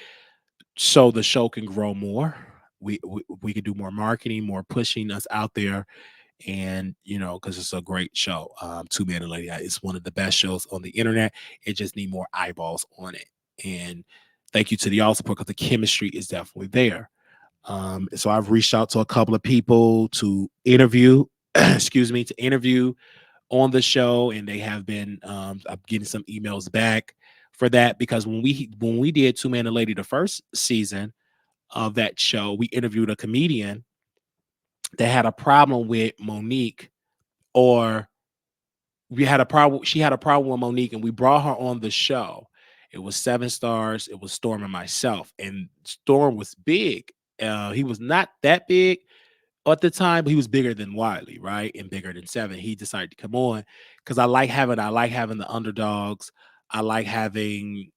so the show can grow more. We can do more marketing, more pushing us out there, and because it's a great show. Two Man and Lady, it's one of the best shows on the internet. It just need more eyeballs on it. And thank you to the all support because the chemistry is definitely there. So I've reached out to a couple of people to interview, excuse me, to interview on the show, and they have been. I'm getting some emails back for that because when we did Two Man and Lady the first season of that show, we interviewed a comedian that had a problem with Monique, or we had a problem. She had a problem with Monique, and we brought her on the show. It was Seven Stars. It was Storm and myself, and Storm was big. He was not that big at the time, but he was bigger than Wiley, right, and bigger than Seven. He decided to come on because I like having the underdogs. I like having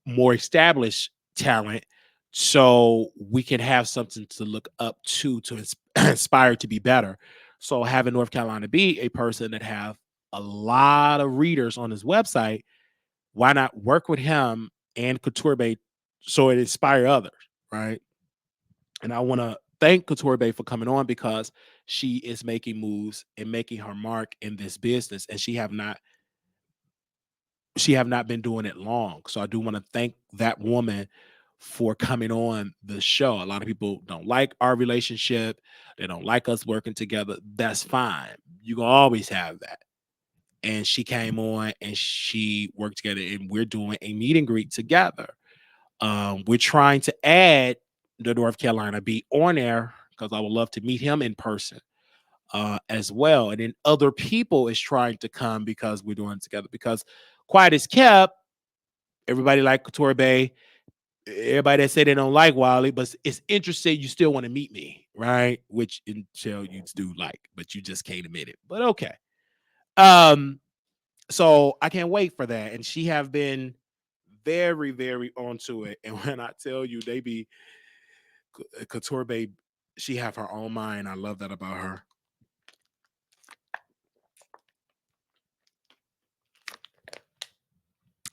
more established talent, so we can have something to look up to inspire to be better. So having North Carolina be a person that have a lot of readers on his website, why not work with him and Couture Bay so it inspire others, right? And I want to thank Couture Bay for coming on because she is making moves and making her mark in this business, and she have not been doing it long. So I do want to thank that woman for coming on the show. A lot of people don't like our relationship. They don't like us working together. That's fine. You can always have that. And she came on and she worked together, and we're doing a meet and greet together. We're trying to add the North Carolina beat on there because I would love to meet him in person as well. And then other people is trying to come because we're doing it together. Because quiet is kept, everybody like Couture Bay, everybody that say they don't like Wiley, but it's interesting. You still want to meet me, right? Which until you do like, but you just can't admit it. But okay. Um, so I can't wait for that. And she have been very, very onto it. And when I tell you they be Couture Babe, she have her own mind. I love that about her.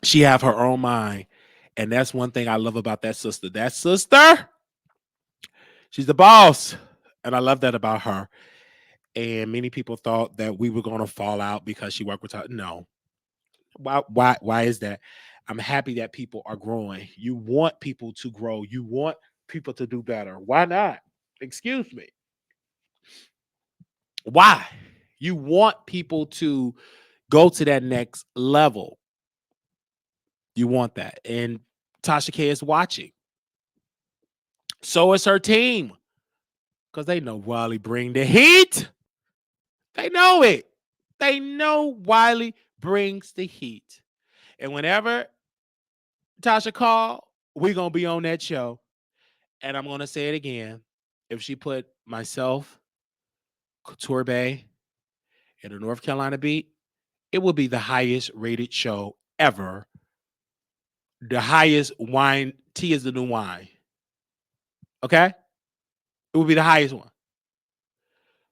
She have her own mind. And that's one thing I love about that sister. That sister, she's the boss. And I love that about her. And many people thought that we were going to fall out because she worked with her. No. Why is that? I'm happy that people are growing. You want people to grow. You want people to do better. Why not? Excuse me. Why? You want people to go to that next level. You want that. And Tasha K is watching. So is her team. Because they know Wiley bring the heat. They know it. They know Wiley brings the heat. And whenever Tasha call, we're going to be on that show. And I'm going to say it again. If she put myself, Couture Bay, and the North Carolina beat, it will be the highest rated show ever. The highest wine, tea is the new wine. Okay? It will be the highest one.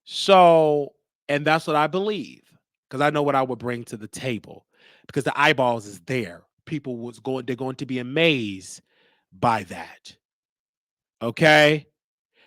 So, and that's what I believe. Because I know what I would bring to the table. Because the eyeballs is there. People they're going to be amazed by that. Okay.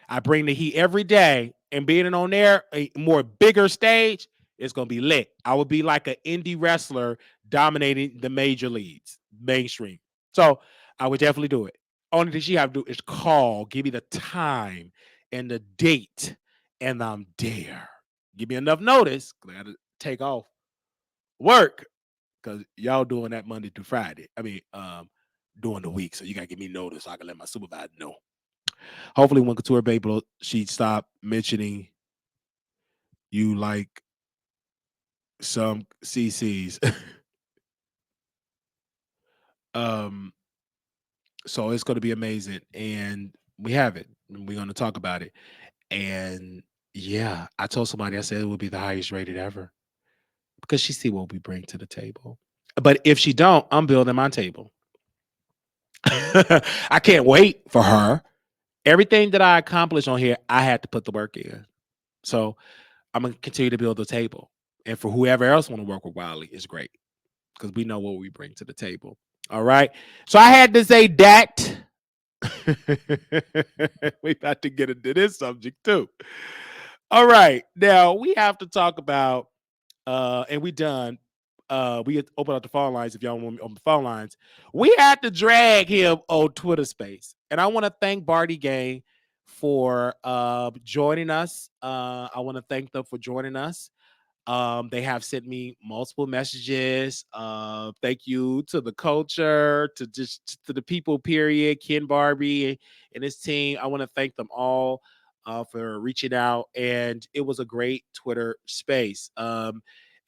I bring the heat every day, and being on there, a more bigger stage, it's gonna be lit. I would be like an indie wrestler dominating the major leagues, mainstream. So I would definitely do it. Only thing she have to do is call, give me the time and the date, and I'm there. Give me enough notice, 'cause I gotta take off work because y'all doing that Monday through Friday. I mean, during the week, so you gotta give me notice so I can let my supervisor know. Hopefully, when Couture Babe she stop mentioning you like some CCs. um, so it's going to be amazing, and we have it. And we're going to talk about it, and yeah, I told somebody I said it would be the highest rated ever because she see what we bring to the table. But if she don't, I'm building my table. I can't wait for her. Everything that I accomplished on here, I had to put the work in. So I'm gonna continue to build the table. And for whoever else want to work with Wiley, it's great because we know what we bring to the table. All right. So I had to say that. We about to get into this subject too. All right. Now we have to talk about and we done. We had open up the phone lines if y'all want me on the phone lines. We had to drag him on Twitter Space, and I want to thank Barty Gang for joining us. I want to thank them for joining us. They have sent me multiple messages. Thank you to the culture, to the people, period, Ken Barbie and his team. I want to thank them all for reaching out. And it was a great Twitter space.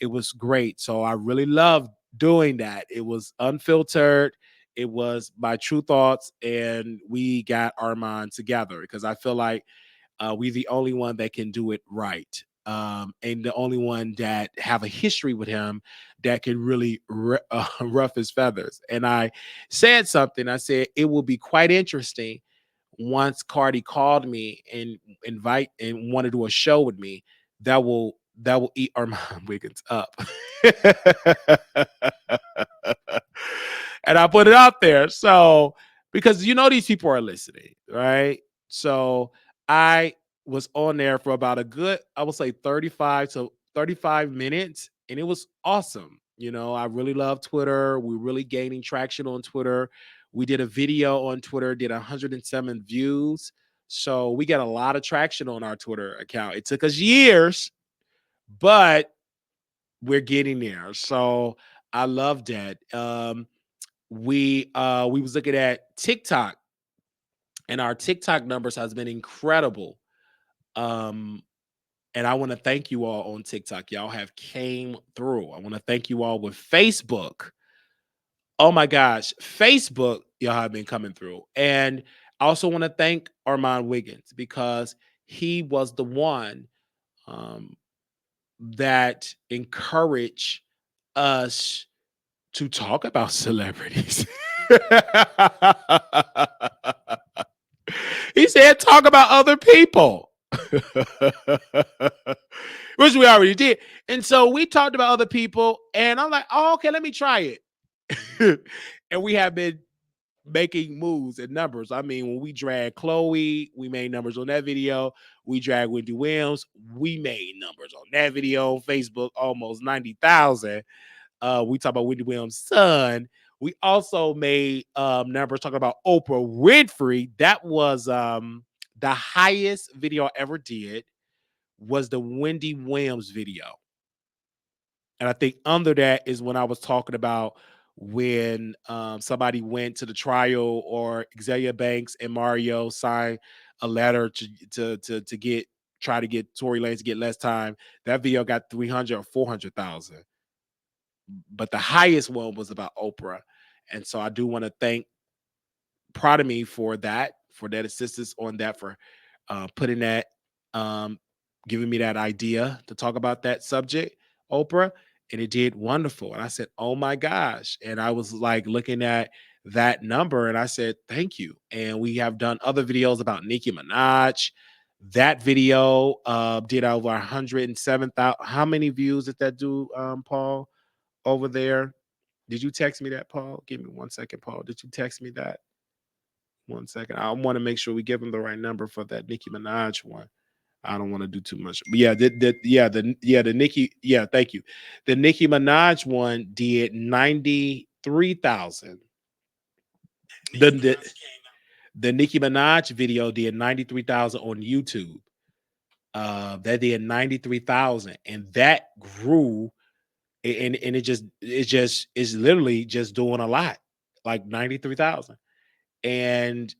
It was great. So I really loved doing that. It was unfiltered. It was my true thoughts, and we got Armon together because I feel like we the only one that can do it right. And the only one that have a history with him that can really rough his feathers. And I said something. I said it will be quite interesting once Cardi called me and invite and want to do a show with me. That will eat Armon Wiggins up. And I put it out there. So because these people are listening, right? So I was on there for about a good, I would say 35 to 35 minutes, and it was awesome. I really love Twitter. We're really gaining traction on Twitter. We did a video on Twitter, did 107 views. So we got a lot of traction on our Twitter account. It took us years, but we're getting there. So I love that. We was looking at TikTok, and our TikTok numbers has been incredible. Um, and I want to thank you all on TikTok. Y'all have came through. I want to thank you all with Facebook. Oh my gosh, Facebook, y'all have been coming through. And I also want to thank Armon Wiggins because he was the one um, that encouraged us to talk about celebrities. He said, talk about other people, which we already did. And so we talked about other people, and I'm like, oh, okay, let me try it. And we have been making moves and numbers. I mean, when we drag Chloe, we made numbers on that video. We drag Wendy Williams, we made numbers on that video on Facebook, almost 90,000. We talk about Wendy Williams' son. We also made numbers talking about Oprah Winfrey. That was the highest video I ever did was the Wendy Williams video. And I think under that is when I was talking about when somebody went to the trial or Xavier Banks and Mario signed a letter to get try to get Tory Lanez to get less time. That video got 300 or 400,000. But the highest one was about Oprah. And so I do want to thank Proud of Me for that assistance on that, for putting that giving me that idea to talk about that subject, Oprah, and it did wonderful. And I said, "Oh my gosh!" And I was like looking at that number, and I said, "Thank you." And we have done other videos about Nicki Minaj. That video did over 107,000. How many views did that do, Paul, over there? Did you text me that, Paul? Give me 1 second, Paul. Did you text me that? 1 second. I want to make sure we give him the right number for that Nicki Minaj one. I don't want to do too much. But yeah, the Nicki, yeah, thank you. The Nicki Minaj one did 93,000. The Nicki Minaj video did 93,000 on YouTube. That did 93,000, and that grew, and it's literally just doing a lot, like 93,000, and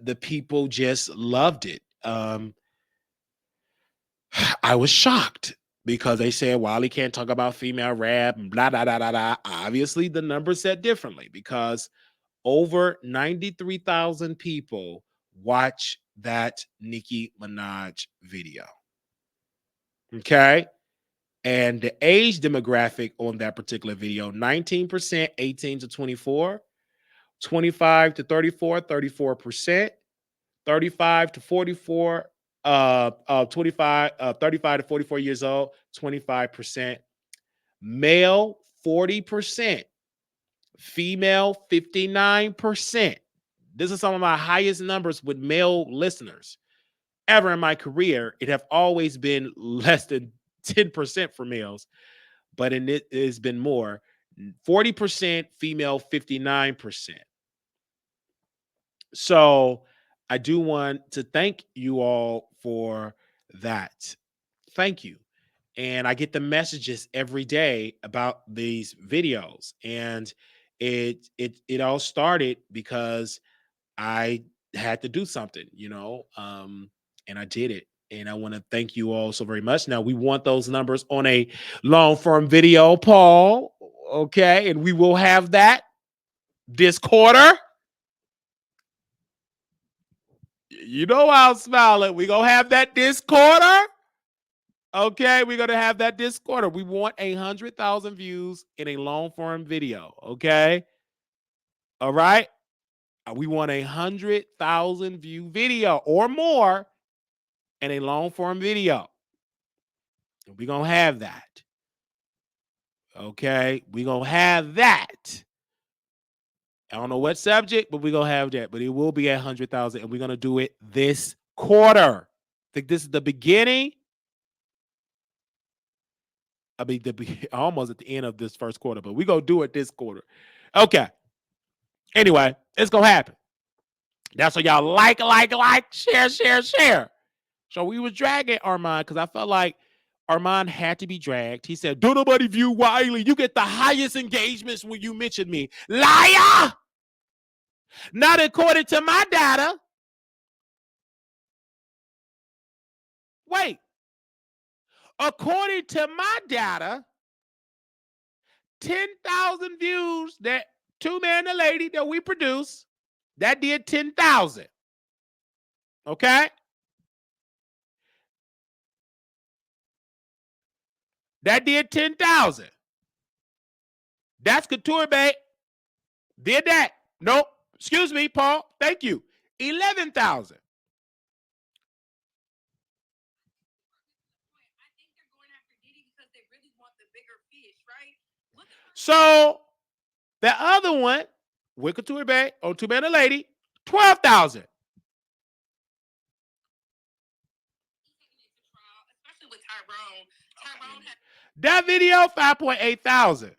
the people just loved it. I was shocked because they said Wiley can't talk about female rap and blah blah blah blah blah. Obviously, the numbers said differently because over 93,000 people watch that Nicki Minaj video. Okay. And the age demographic on that particular video, 19% 18 to 24, 25 to 34, 34%, 35 to 44, 35 to 44 years old, 25%, male 40%, female 59%. This is some of my highest numbers with male listeners ever in my career. It have always been less than 10% for males, but it has been more. 40% female, 59%. So I do want to thank you all for that. Thank you. And I get the messages every day about these videos. And it all started because I had to do something, and I did it. And I want to thank you all so very much. Now we want those numbers on a long form video, Paul. Okay. And we will have that this quarter. You know I'm smiling. We're going to have that this quarter. Okay. We're going to have that this quarter. We want 100,000 views in a long form video. Okay. All right. We want 100,000 view video or more in a long form video. We're going to have that. Okay. We're going to have that. I don't know what subject, but we're going to have that. But it will be 100,000, and we're going to do it this quarter. I think this is the beginning. I mean, almost at the end of this first quarter, but we're going to do it this quarter. Okay. Anyway, it's going to happen. That's what y'all like, share. So we was dragging Armon because I felt like Armon had to be dragged. He said, "Don't nobody view Wiley. You get the highest engagements when you mention me." Liar! Not according to my data. Wait. According to my data, 10,000 views, that Two Man and a Lady that we produce, that did 10,000. Okay? That did 10,000. That's Couture Bay. Did that. Nope. Excuse me, Paul. Thank you. 11,000. So the other one, with Couture Bay on Two Man and a Lady, 12,000. That video, 5.8 thousand.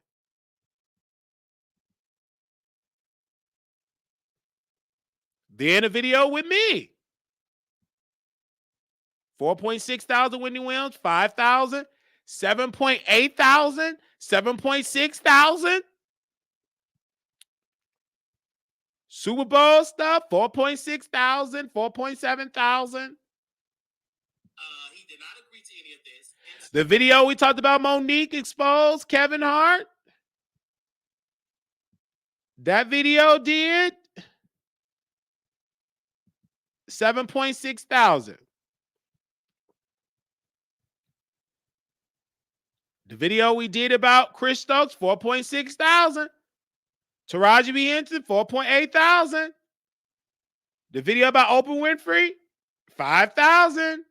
Then a video with me, 4.6 thousand. Whitney Williams, 5,000, 7.8 thousand, 7.6 thousand. Super Bowl stuff, 4.6 thousand, 4.7 thousand. He did not agree to any of this. The video we talked about, Monique exposed Kevin Hart. That video did 7.6 thousand. The video we did about Chris Stokes, 4.6 thousand. Taraji B. Henson, 4.8 thousand. The video about Oprah Winfrey, 5,000.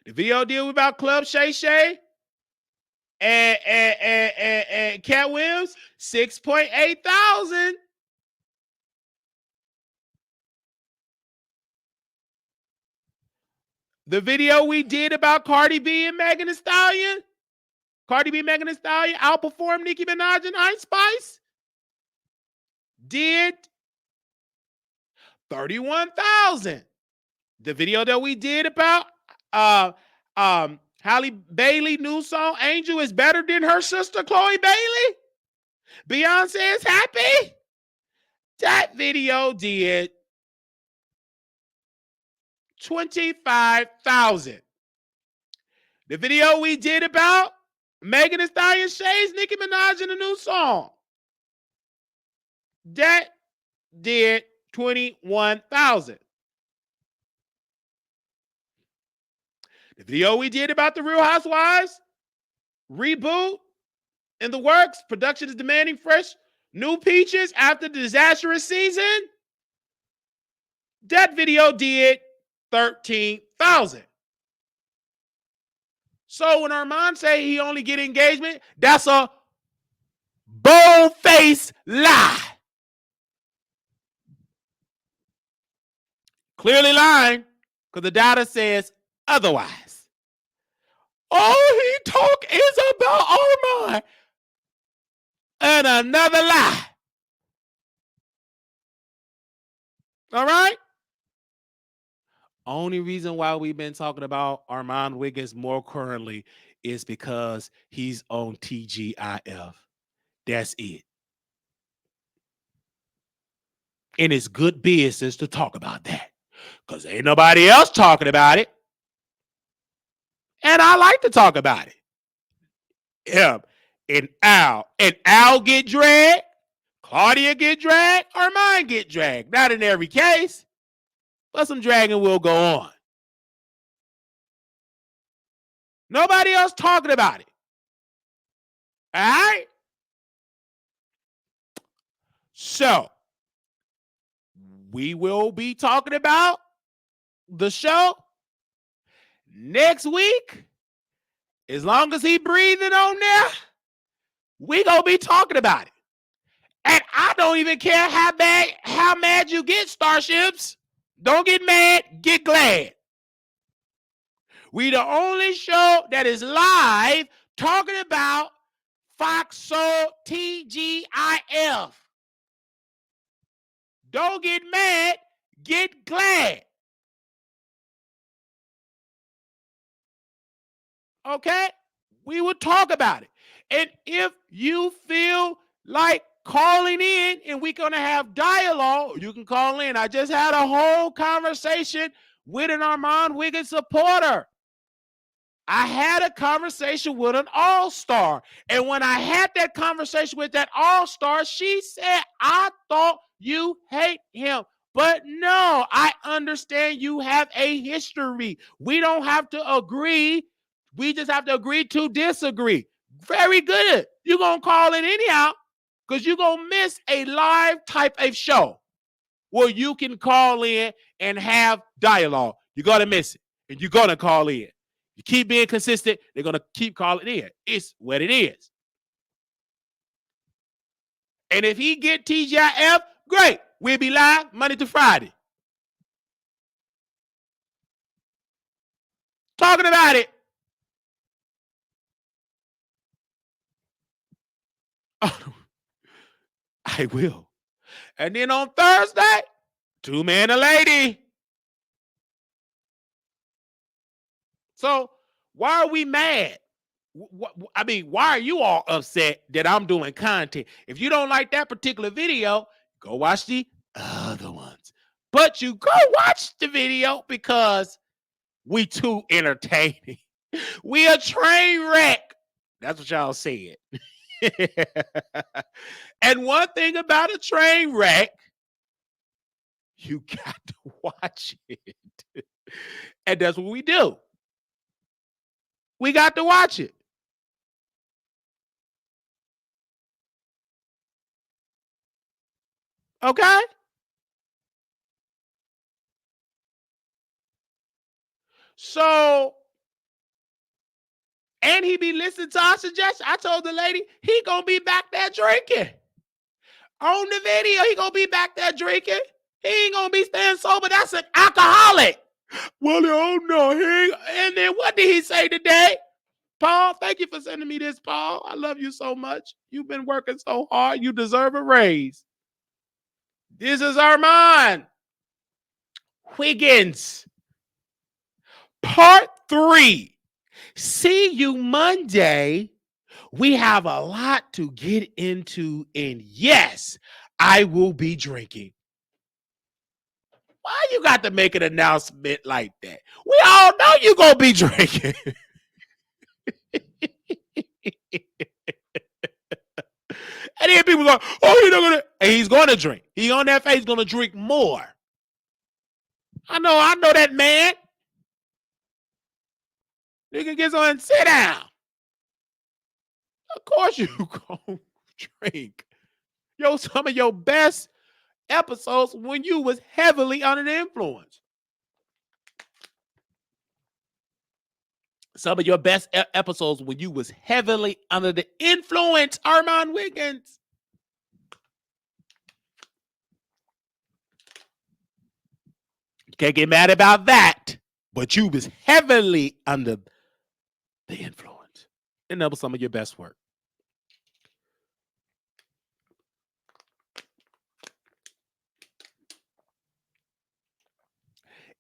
The video deal about Club Shay Shay and Cat Williams, 6.8 thousand. The video we did about Cardi B and Megan Thee Stallion, outperformed Nicki Minaj and Ice Spice, did 31,000. The video that we did about Halle Bailey new song Angel is better than her sister Chloe Bailey. Beyonce is happy. That video did 25,000. The video we did about Megan Thee Stallion Shay's Nicki Minaj in a new song, that did 21,000. The video we did about the Real Housewives reboot in the works, production is demanding fresh new peaches after the disastrous season, that video did 13,000. So when Armon say he only get engagement, that's a bold-faced lie. Clearly lying, because the data says otherwise. All he talk is about Armon. And another lie. All right? Only reason why we've been talking about Armon Wiggins more currently is because he's on TGIF. That's it. And it's good business to talk about that, because ain't nobody else talking about it. And I like to talk about it. Yeah. And Al get dragged, Claudia get dragged, Armon get dragged. Not in every case, but some dragging will go on. Nobody else talking about it. All right? So, we will be talking about the show next week. As long as he breathing on there, we gonna be talking about it. And I don't even care how mad you get, Starships. Don't get mad, get glad. We the only show that is live talking about Fox Soul TGIF. Don't get mad, get glad. Okay? We will talk about it. And if you feel like calling in and we're going to have dialogue, you can call in. I just had a whole conversation with an Armon Wiggins supporter. I had a conversation with an all-star. And when I had that conversation with that all-star, she said, I thought you hate him. But no, I understand you have a history. We don't have to agree. We just have to agree to disagree. Very good. You're going to call in anyhow, because you're going to miss a live type of show where you can call in and have dialogue. You're going to miss it, and you're going to call in. You keep being consistent, they're going to keep calling in. It's what it is. And if he get TGIF, great. We'll be live Monday to Friday. Talking about it. Oh, I will. And then on Thursday, 2 Man a Lady. So why are we mad? I mean, why are you all upset that I'm doing content? If you don't like that particular video, go watch the other ones. But you go watch the video because we too entertaining. We a train wreck. That's what y'all said. And one thing about a train wreck, You got to watch it. And that's what we do. We got to watch it. Okay? So, and he be listening to our suggestions. I told the lady, he gonna be back there drinking. On the video, he gonna be back there drinking. He ain't gonna be staying sober. That's an alcoholic. Well, oh no, and then what did he say today? Paul, thank you for sending me this, Paul. I love you so much. You've been working so hard. You deserve a raise. This is Armon Wiggins. Part 3. See you Monday. We have a lot to get into, and yes, I will be drinking. Why you got to make an announcement like that? We all know you're going to be drinking. And then people go, oh, he's not gonna, and he's going to drink. He on that face going to drink more. I know that man. Nigga gets on and sit down. Of course you gonna drink. Yo, some of your best episodes when you was heavily under the influence. Some of your best episodes when you was heavily under the influence, Armon Wiggins. You can't get mad about that, but you was heavily under the influence. And that was some of your best work.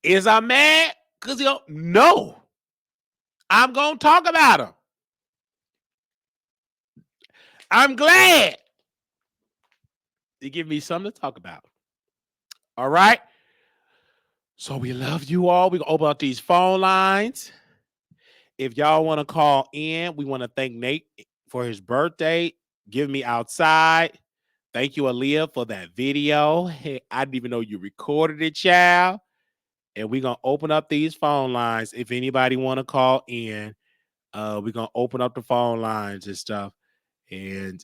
Is I mad? Because he don't know. I'm going to talk about him. I'm glad you give me something to talk about. All right. So we love you all. We're going to open up these phone lines. If y'all want to call in, we want to thank Nate for his birthday. Give me outside. Thank you, Aaliyah, for that video. Hey, I didn't even know you recorded it, child. And we're going to open up these phone lines. If anybody want to call in, we're going to open up the phone lines and stuff. And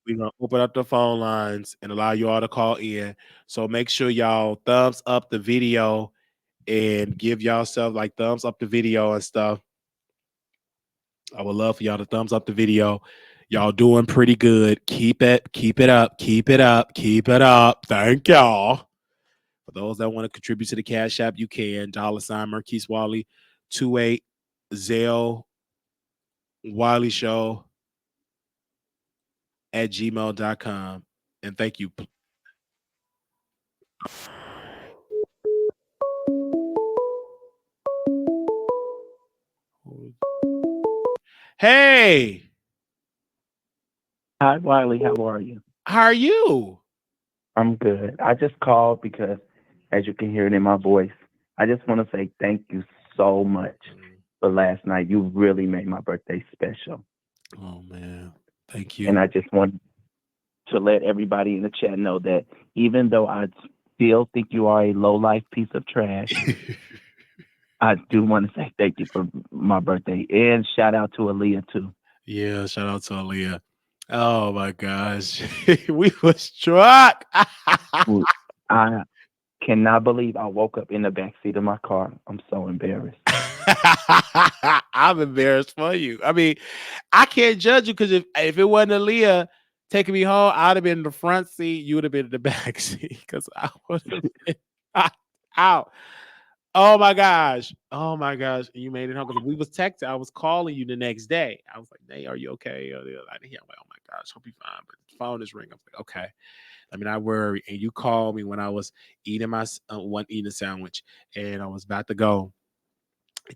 we're going to open up the phone lines and allow you all to call in. So make sure y'all thumbs up the video and give yourself like thumbs up the video and stuff. I would love for y'all to thumbs up the video. Y'all doing pretty good. Keep it up. Keep it up. Thank y'all. For those that want to contribute to the Cash App, you can. $ Marquise Wiley 28 Zelle Wiley Show at gmail.com. And thank you. Hey. Hi, Wiley. How are you? How are you? I'm good. I just called because, as you can hear it in my voice, I just want to say thank you so much for last night. You really made my birthday special. Oh, man. Thank you. And I just want to let everybody in the chat know that even though I still think you are a low-life piece of trash, I do want to say thank you for my birthday. And shout out to Aaliyah, too. Yeah, shout out to Aaliyah. Oh, my gosh. We was struck. I cannot believe I woke up in the backseat of my car. I'm so embarrassed. I'm embarrassed for you. I mean, I can't judge you because if it wasn't Aaliyah taking me home, I'd have been in the front seat. You would have been in the back seat because I would have been out. Oh my gosh. Oh my gosh. You made it home because we was texting. I was calling you the next day. I was like, hey, are you okay? I didn't hear. I'm like, oh my gosh, hope you're fine. But the phone is ringing. I'm like, okay. I mean, I worry. And you called me when I was eating my eating a sandwich and I was about to go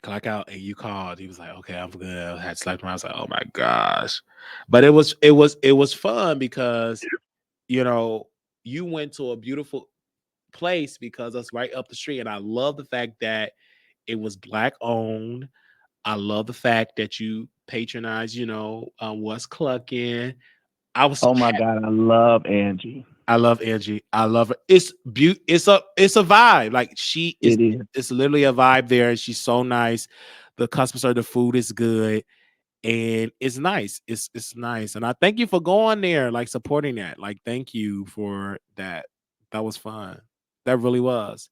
clock out and you called. He was like, okay, I'm good. I had slept around. I was like, oh my gosh. But it was fun because, you know, you went to a beautiful place because that's right up the street. And I love the fact that it was Black owned. I love the fact that you patronize, what's clucking. I was Oh my God, I love Angie. I love Angie. I love her. It's it's a vibe. Like she is. It is. It's literally a vibe there. She's so nice. The customer service, the food is good, and it's nice. It's nice. And I thank you for going there, like supporting that. Like thank you for that. That was fun. That really was.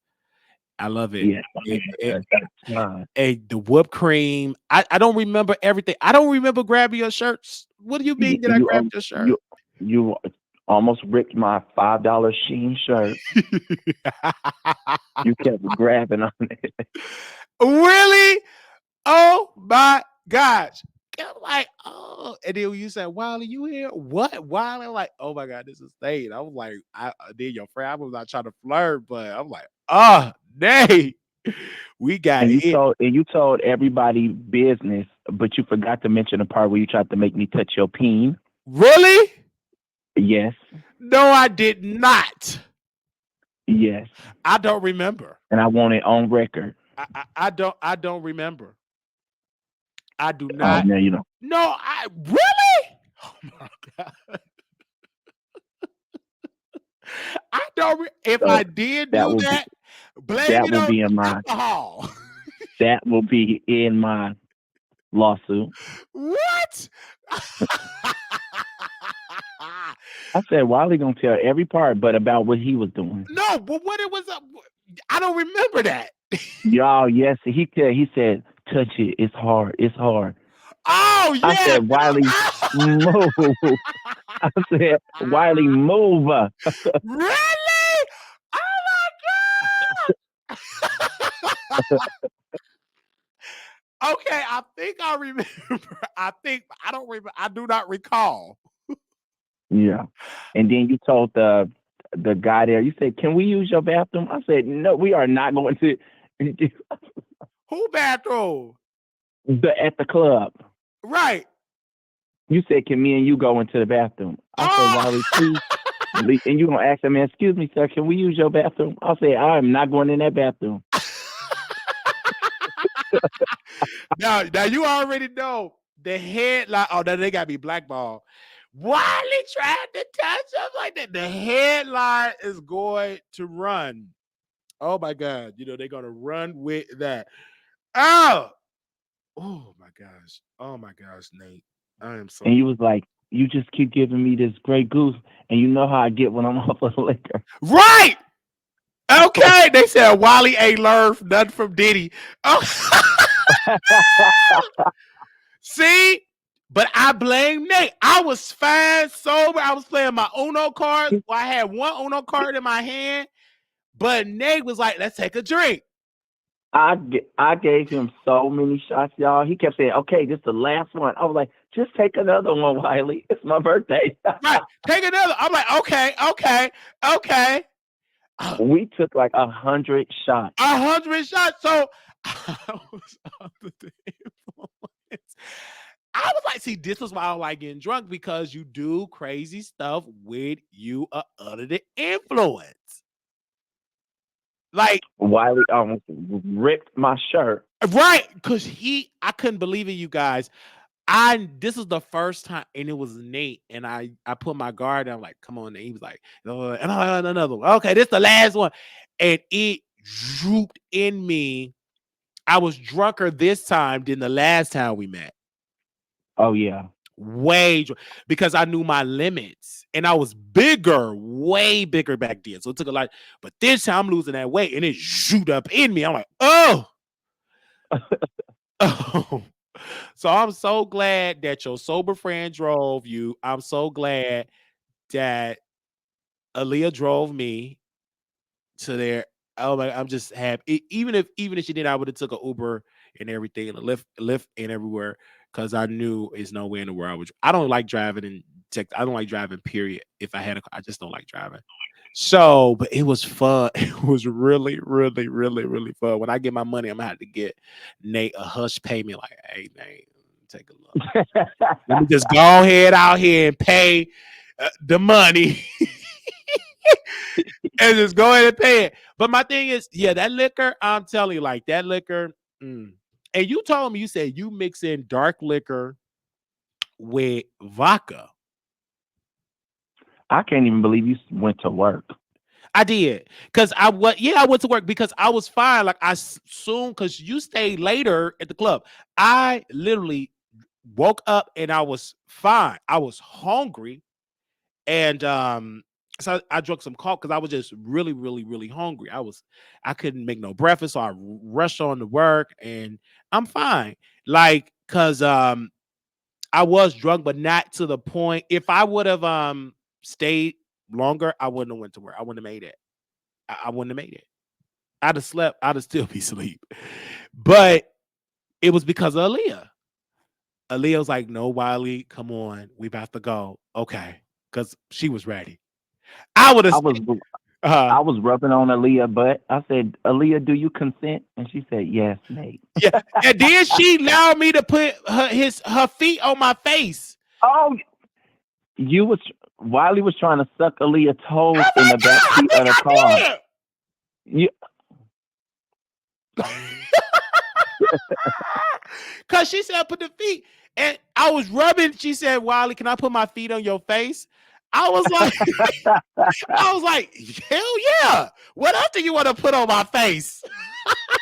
I love it. Yes, I mean, that's fine. The whipped cream. I don't remember everything. I don't remember grabbing your shirts. What do you You mean? Did I you grab um, your shirt? you almost ripped my $5 Sheen shirt. You kept grabbing on it. Really? Oh my gosh. I'm like, oh, and then you said, Wiley, you here? What? Wiley? I'm like, oh my God, this is Nate. I was like, I did your friend. I was not trying to flirt, but I'm like, oh, Nate, we got And it. you told everybody business, but you forgot to mention the part where you tried to make me touch your peen. Really? Yes, No, I did not. yes. I don't remember. And I want it on record. I don't remember. I do Oh, not. no, you know. No, I really. Oh my God. I don't. If So I did that do will be that, blame it on in the my alcohol. that will be in my lawsuit. What? I said Wiley gonna tell every part, but about what he was doing. No, but what it was, I don't remember that. Y'all, yes, he said, touch it. It's hard. It's hard. Oh I yeah. said, Wiley, move. I said, Wiley, move. Really? Oh my God. Okay, I think I remember. I don't remember. I do not recall. Yeah. And then you told the guy there, you said, can we use your bathroom? I said, no, we are not going to Who bathroom? at the club. Right. You said, can me and you go into the bathroom? I said, Oh. Wiley, please. And you gonna ask that man, excuse me, sir, can we use your bathroom? I say, I'm not going in that bathroom. now you already know the headline. Oh, now they got me blackballed. Wiley tried to touch him like that. The headline is going to run. Oh my God. You know, they're gonna run with that. Oh my gosh. Oh my gosh, Nate. I am so And you was like, you just keep giving me this Grey Goose, and you know how I get when I'm off of the liquor. right. Okay. They said Wiley ain't learned nothing from Diddy. Oh. See? But I blame Nate. I was fine, sober. I was playing my Uno cards. Well, I had one Uno card in my hand, but Nate was like, let's take a drink. I gave him so many shots, y'all. He kept saying, okay, this is the last one. I was like, just take another one, Wiley. It's my birthday. Right. Take another. I'm like, okay. We took like 100 shots. 100 shots. So I was under the influence. I was like, see, this is why I don't like getting drunk, because you do crazy stuff when you are under the influence. Like, Wiley almost ripped my shirt. right, because I couldn't believe it, you guys. This is the first time, and it was Nate, and I put my guard down, like, come on, Nate. He was like, oh, and I had another one. Okay, this is the last one. And it drooped in me. I was drunker this time than the last time we met. Oh, yeah. Because I knew my limits, and I was bigger, way bigger back then. So it took a lot, but this time I'm losing that weight, and it shoot up in me. I'm like, oh. Oh. So I'm so glad that your sober friend drove you. I'm so glad that Aaliyah drove me to there. Oh my, I'm just happy. Even if she did, I would have took an Uber and everything, and a Lyft and everywhere, because I knew it's nowhere in the world. I don't like driving in Texas. I don't like driving, period. If I had a car, I just don't like driving. So, but it was fun. It was really, really, really, really fun. When I get my money, I'm gonna have to get Nate a hush payment. Like, hey, Nate, take a look. Let me just go ahead out here and pay the money. And just go ahead and pay it. But my thing is, yeah, that liquor, I'm telling you, like that liquor. And you told me, you said you mix in dark liquor with vodka. I can't even believe you went to work. I did because I went to work because I was fine. Like I soon because you stayed later at the club. I literally woke up and I was fine. I was hungry and so I drank some coffee because I was just really, really, really hungry. I couldn't make no breakfast, so I rushed on to work and I'm fine. Like because I was drunk, but not to the point. If I would have stayed longer, I wouldn't have went to work. I wouldn't have made it. I wouldn't have made it. I'd have slept. I'd have still be asleep. But it was because of Aaliyah. Aaliyah was like, "No, Wiley, come on, we about to go." Okay, because she was ready. I would have. I was rubbing on Aaliyah butt. I said, "Aaliyah, do you consent?" And she said, "Yes, Nate." Yeah, and then she allowed me to put her feet on my face. Oh, Wiley was trying to suck Aaliyah's toes in the back seat of the car. You, Cause she said put the feet, and I was rubbing. She said, "Wiley, can I put my feet on your face?" I was like, hell yeah! What else do you want to put on my face?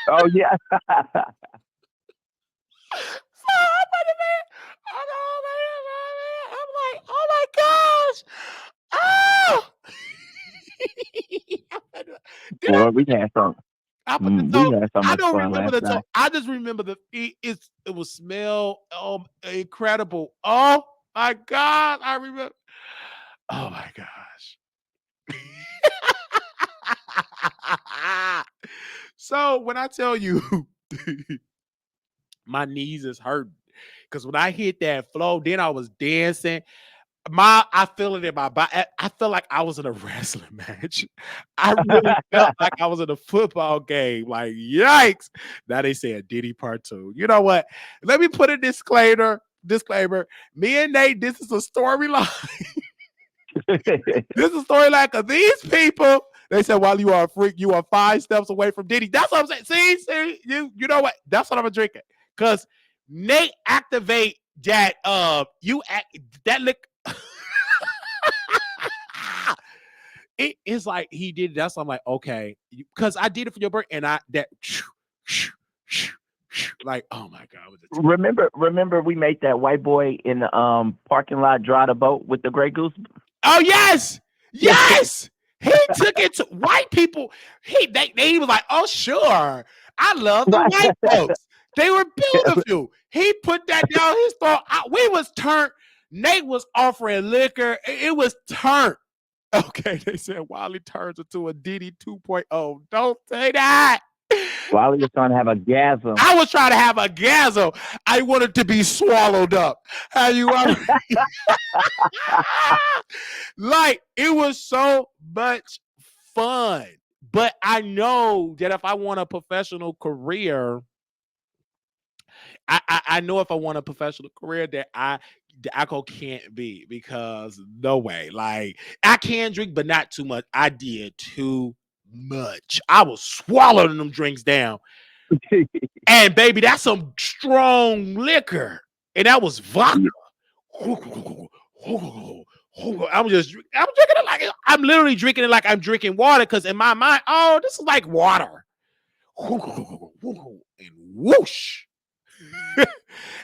Oh yeah. I'm like, oh my gosh! Oh! Boy, we had some. I put the We had so I much don't fun remember last the toe. night. I just remember the feet. It was smell incredible. Oh my god! I remember. Oh my gosh. So when I tell you my knees is hurting because when I hit that flow, then I was dancing. I feel it in my body. I felt like I was in a wrestling match. I really felt like I was in a football game. Like, yikes. Now they say a Diddy part 2. You know what? Let me put a disclaimer. Me and Nate, this is a storyline. This is a storyline of these people. They said, while you are a freak, you are 5 steps away from Diddy. That's what I'm saying. See, you know what? That's what I'm drinking. Because Nate activate that that lick. It is like he did. That's I'm like, okay, because I did it for your birthday, and like, oh my god. Remember we made that white boy in the parking lot draw the boat with the Grey Goose. Oh yes. He took it to white people. They was like, oh sure, I love the white folks. They were beautiful. He put that down his throat. We was turned. Nate was offering liquor. It was turned. Okay, they said Wiley turns into a Diddy 2.0. Don't say that. Wiley was trying to have a gasm. I was trying to have a gasm. I wanted to be swallowed up. Have you ever? Like, it was so much fun. But I know that if I want a professional career, I know if I want a professional career that the alcohol can't be, because no way. Like, I can drink, but not too much. I did too much. I was swallowing them drinks down. And baby, that's some strong liquor. And that was vodka. I'm drinking it like I'm literally drinking it like I'm drinking water, because in my mind, oh, this is like water. And whoosh.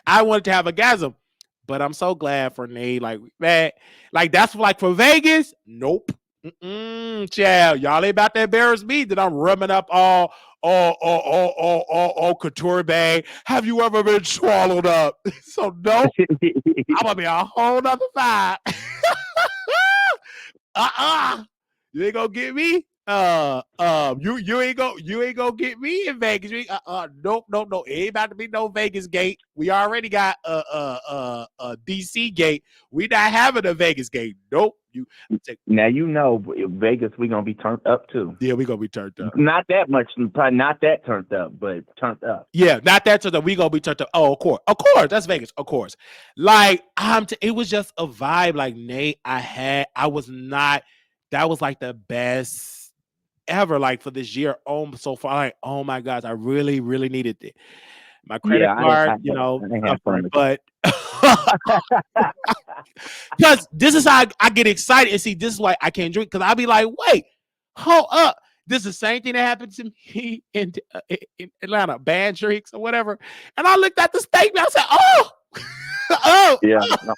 I wanted to have a gasm, but I'm so glad for Nate. Like that, like that's like for Vegas. Nope. Child, y'all ain't about to embarrass me that I'm rubbing up all couture bag. Have you ever been swallowed up? So no, I'm gonna be a whole nother vibe. You ain't gonna get me. You ain't gonna get me in Vegas. Nope. It ain't about to be no Vegas gate. We already got a DC gate. We not having a Vegas gate. Nope. Now you know Vegas, we gonna be turned up too. Yeah, we gonna be turned up. Not that much, probably not that turned up, but turned up. Yeah, not that turned up. We gonna be turned up. Oh, of course, that's Vegas, of course. Like it was just a vibe. Like Nate, that was like the best ever, like for this year. So far, like, oh my gosh, I really, really needed it. My credit card, but Because this is how I get excited and see this is why I can't drink. Because I'll be like, wait, hold up. This is the same thing that happened to me in Atlanta, bad drinks or whatever. And I looked at the statement. I said, oh, oh. Yeah, no,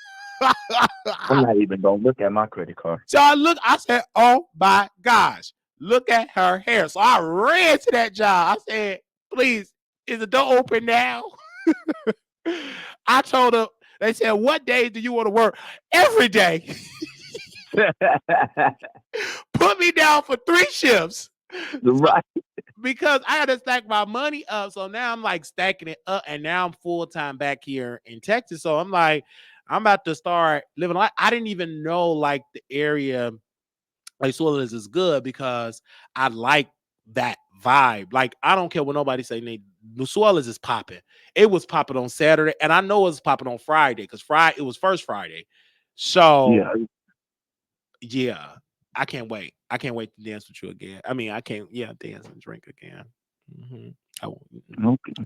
I'm not even gonna look at my credit card. So I said, oh my gosh, look at her hair. So I ran to that job. I said, please, is the door open now? I told her, they said, what days do you want to work? Every day. Put me down for 3 shifts. Right. Because I had to stack my money up. So now I'm like stacking it up. And now I'm full-time back here in Texas. So I'm like, I'm about to start living life. I didn't even know like the area like Swillers is good because I like that vibe. Like I don't care what nobody say. New Swillers is popping. It was popping on Saturday, and I know it was popping on Friday because Friday it was first Friday. So yeah, I can't wait. I can't wait to dance with you again. I mean, I can't. Yeah, dance and drink again. Mm-hmm. I won't. Okay.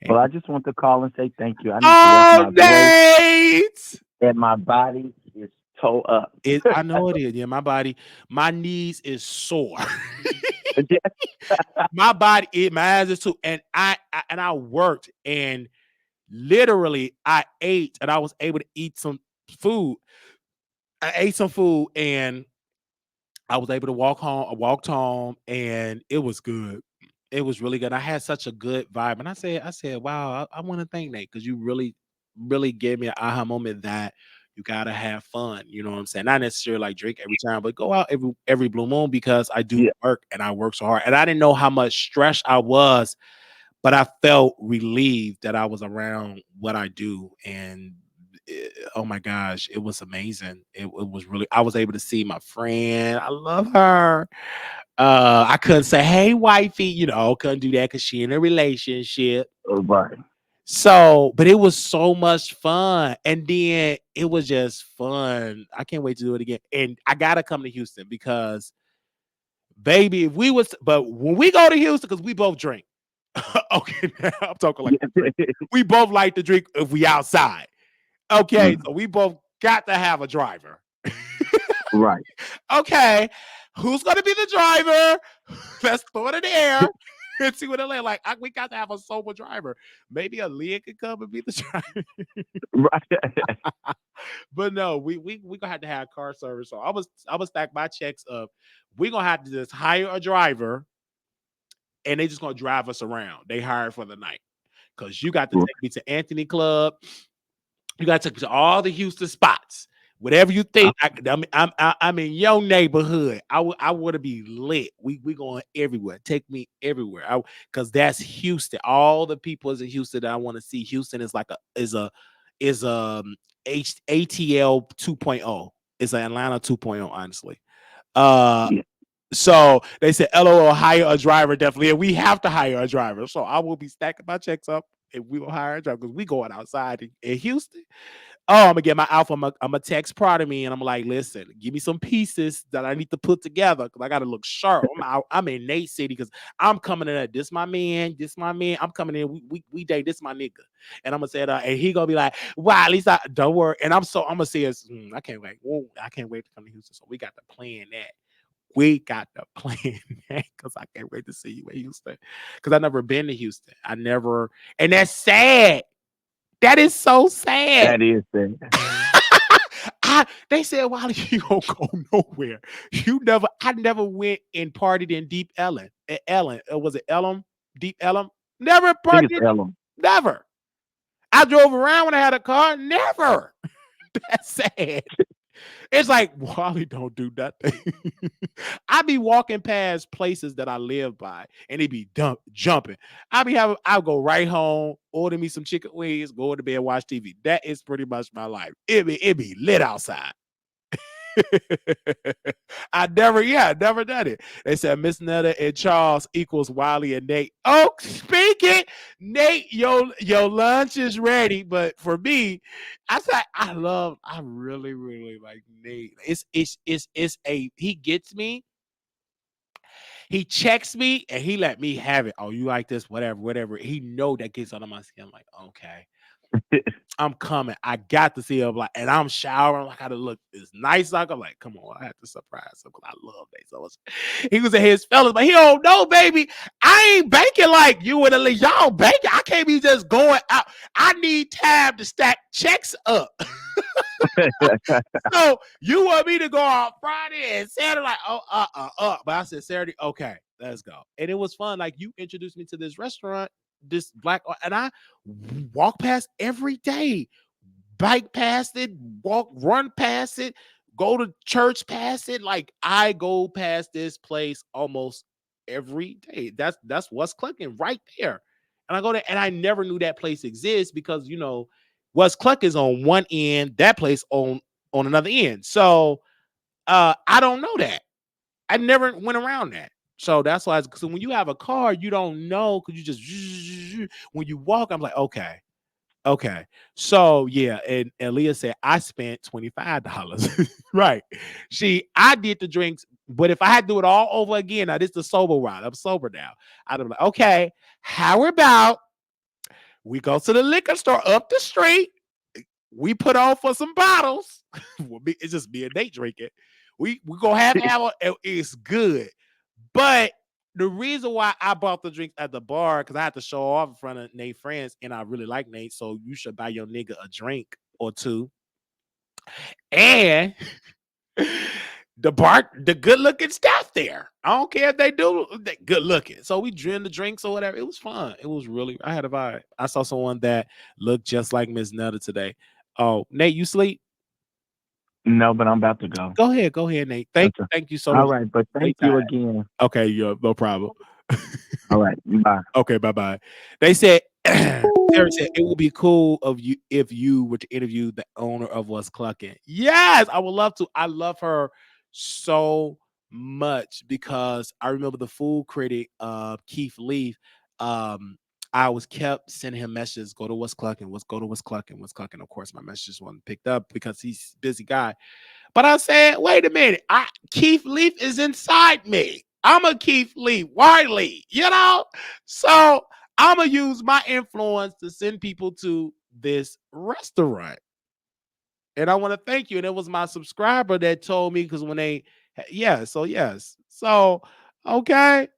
Well, I just want to call and say thank you. I need Oh, to work my Nate! and my body is toe up. I know it is. Yeah, my knees is sore. My body, my ass is too. And I worked and literally I ate and I was able to eat some food. I ate some food and I was able to walk home. I walked home and it was good. It was really good. I had such a good vibe. And I said, wow, I want to thank Nate because you really, really gave me an aha moment that you gotta have fun. You know what I'm saying? Not necessarily like drink every time, but go out every blue moon because I do work and I work so hard. And I didn't know how much stress I was, but I felt relieved that I was around what I do. And oh my gosh, it was amazing. It was really, I was able to see my friend. I love her. I couldn't say, hey, wifey, you know, couldn't do that because she in a relationship. Right. So, but it was so much fun. And then it was just fun. I can't wait to do it again. And I gotta come to Houston because baby, if we was, but when we go to Houston, because we both drink. Okay, now I'm talking like we both like to drink if we outside. Okay, so we both got to have a driver. Right. Okay, who's gonna be the driver? Let's throw it in the air and see what it like. We got to have a sober driver. Maybe Aaliyah could come and be the driver. Right. But no, we gonna have to have car service. So I was stack my checks up. We gonna have to just hire a driver, and they just gonna drive us around. They hired for the night because you got to take me to Anthony Club. You got to take me to all the Houston spots. Whatever you think, I'm in your neighborhood. I want to be lit. We going everywhere. Take me everywhere. Because that's Houston. All the people is in Houston that I want to see. Houston is like ATL 2.0. It's an Atlanta 2.0, honestly. So they said, LOL, hire a driver, definitely. And we have to hire a driver. So I will be stacking my checks up and we will hire a driver because we going outside in Houston. Oh, I'm gonna get my alpha. I'm gonna text part of me and I'm like, listen, give me some pieces that I need to put together because I gotta look sharp. I'm in Nate City because I'm coming in. This my man. I'm coming in. We date. This my nigga. And I'm gonna say that, and he gonna be like, wow, at least I don't worry. And I'm gonna say I can't wait. Whoa, I can't wait to come to Houston. So we got to plan that. We got to plan that because I can't wait to see you in Houston. Because I've never been to Houston. And that's sad. That is so sad. That is sad. They said, Wiley, you don't go nowhere. I never went and partied in Deep Ellum. Was it Ellum? Deep Ellum? Never partied. Ellum. Never. I drove around when I had a car. Never. That's sad. It's like, Wally don't do nothing. I be walking past places that I live by and it be jumping. I'll go right home, order me some chicken wings, go to bed, watch TV. That is pretty much my life. It be lit outside. I never done it. They said Miss Netta and Charles equals Wiley and Nate. Oh, speaking, Nate, your lunch is ready. But for me, I said I really, really like Nate. He gets me. He checks me and he let me have it. Oh, you like this? Whatever. He know that gets under my skin. I'm like, okay. I'm coming. I got to see him. Like, and I'm showering. Like, how to look as nice. Like, I'm like, come on, I have to surprise him because I love Nate so much. He was in his fellas, but he don't know, baby. I ain't banking like you and Aaliyah. Y'all banking. I can't be just going out. I need time to stack checks up. So you want me to go on Friday and Saturday? Like, but I said Saturday, okay, let's go. And it was fun. Like, you introduced me to this restaurant, this black, and I walk past every day, bike past it, run past it, go to church past it. Like, I go past this place almost every day. That's what's clicking right there. And I go there, and I never knew that place exists because What's Cluck is on one end, that place on another end. So I don't know that. I never went around that. So that's why. So when you have a car, you don't know because you just when you walk. I'm like, okay. So yeah, and Leah said I spent $25. Right. I did the drinks, but if I had to do it all over again, now this is the sober ride. I'm sober now. I'd be like, okay, how about we go to the liquor store up the street? We put on for some bottles. It's just me and Nate drinking. We gonna have it's good. But the reason why I bought the drinks at the bar, because I had to show off in front of Nate's friends, and I really like Nate, so you should buy your nigga a drink or two. And the good looking staff there. I don't care if they do good looking. So we drew the drinks or whatever. It was fun. It was really, I had a vibe. I saw someone that looked just like Miss Nutter today. Oh, Nate, you sleep? No, but I'm about to go. Go ahead, Nate. Thank you so much. All right, but thank you again. Okay, yeah, no problem. All right, bye. Okay, bye. They said, Terry said it would be cool of you if you were to interview the owner of What's Clucking. Yes, I would love to. I love her so much because I remember the food critic, Keith Leaf. I was kept sending him messages, go to What's Clucking, go to What's Clucking. Of course, my messages wasn't picked up because he's a busy guy. But I said, wait a minute, Keith Leaf is inside me. I'm a Keith Leaf, Wiley, So I'm going to use my influence to send people to this restaurant. And I want to thank you. And it was my subscriber that told me because yes. So, okay.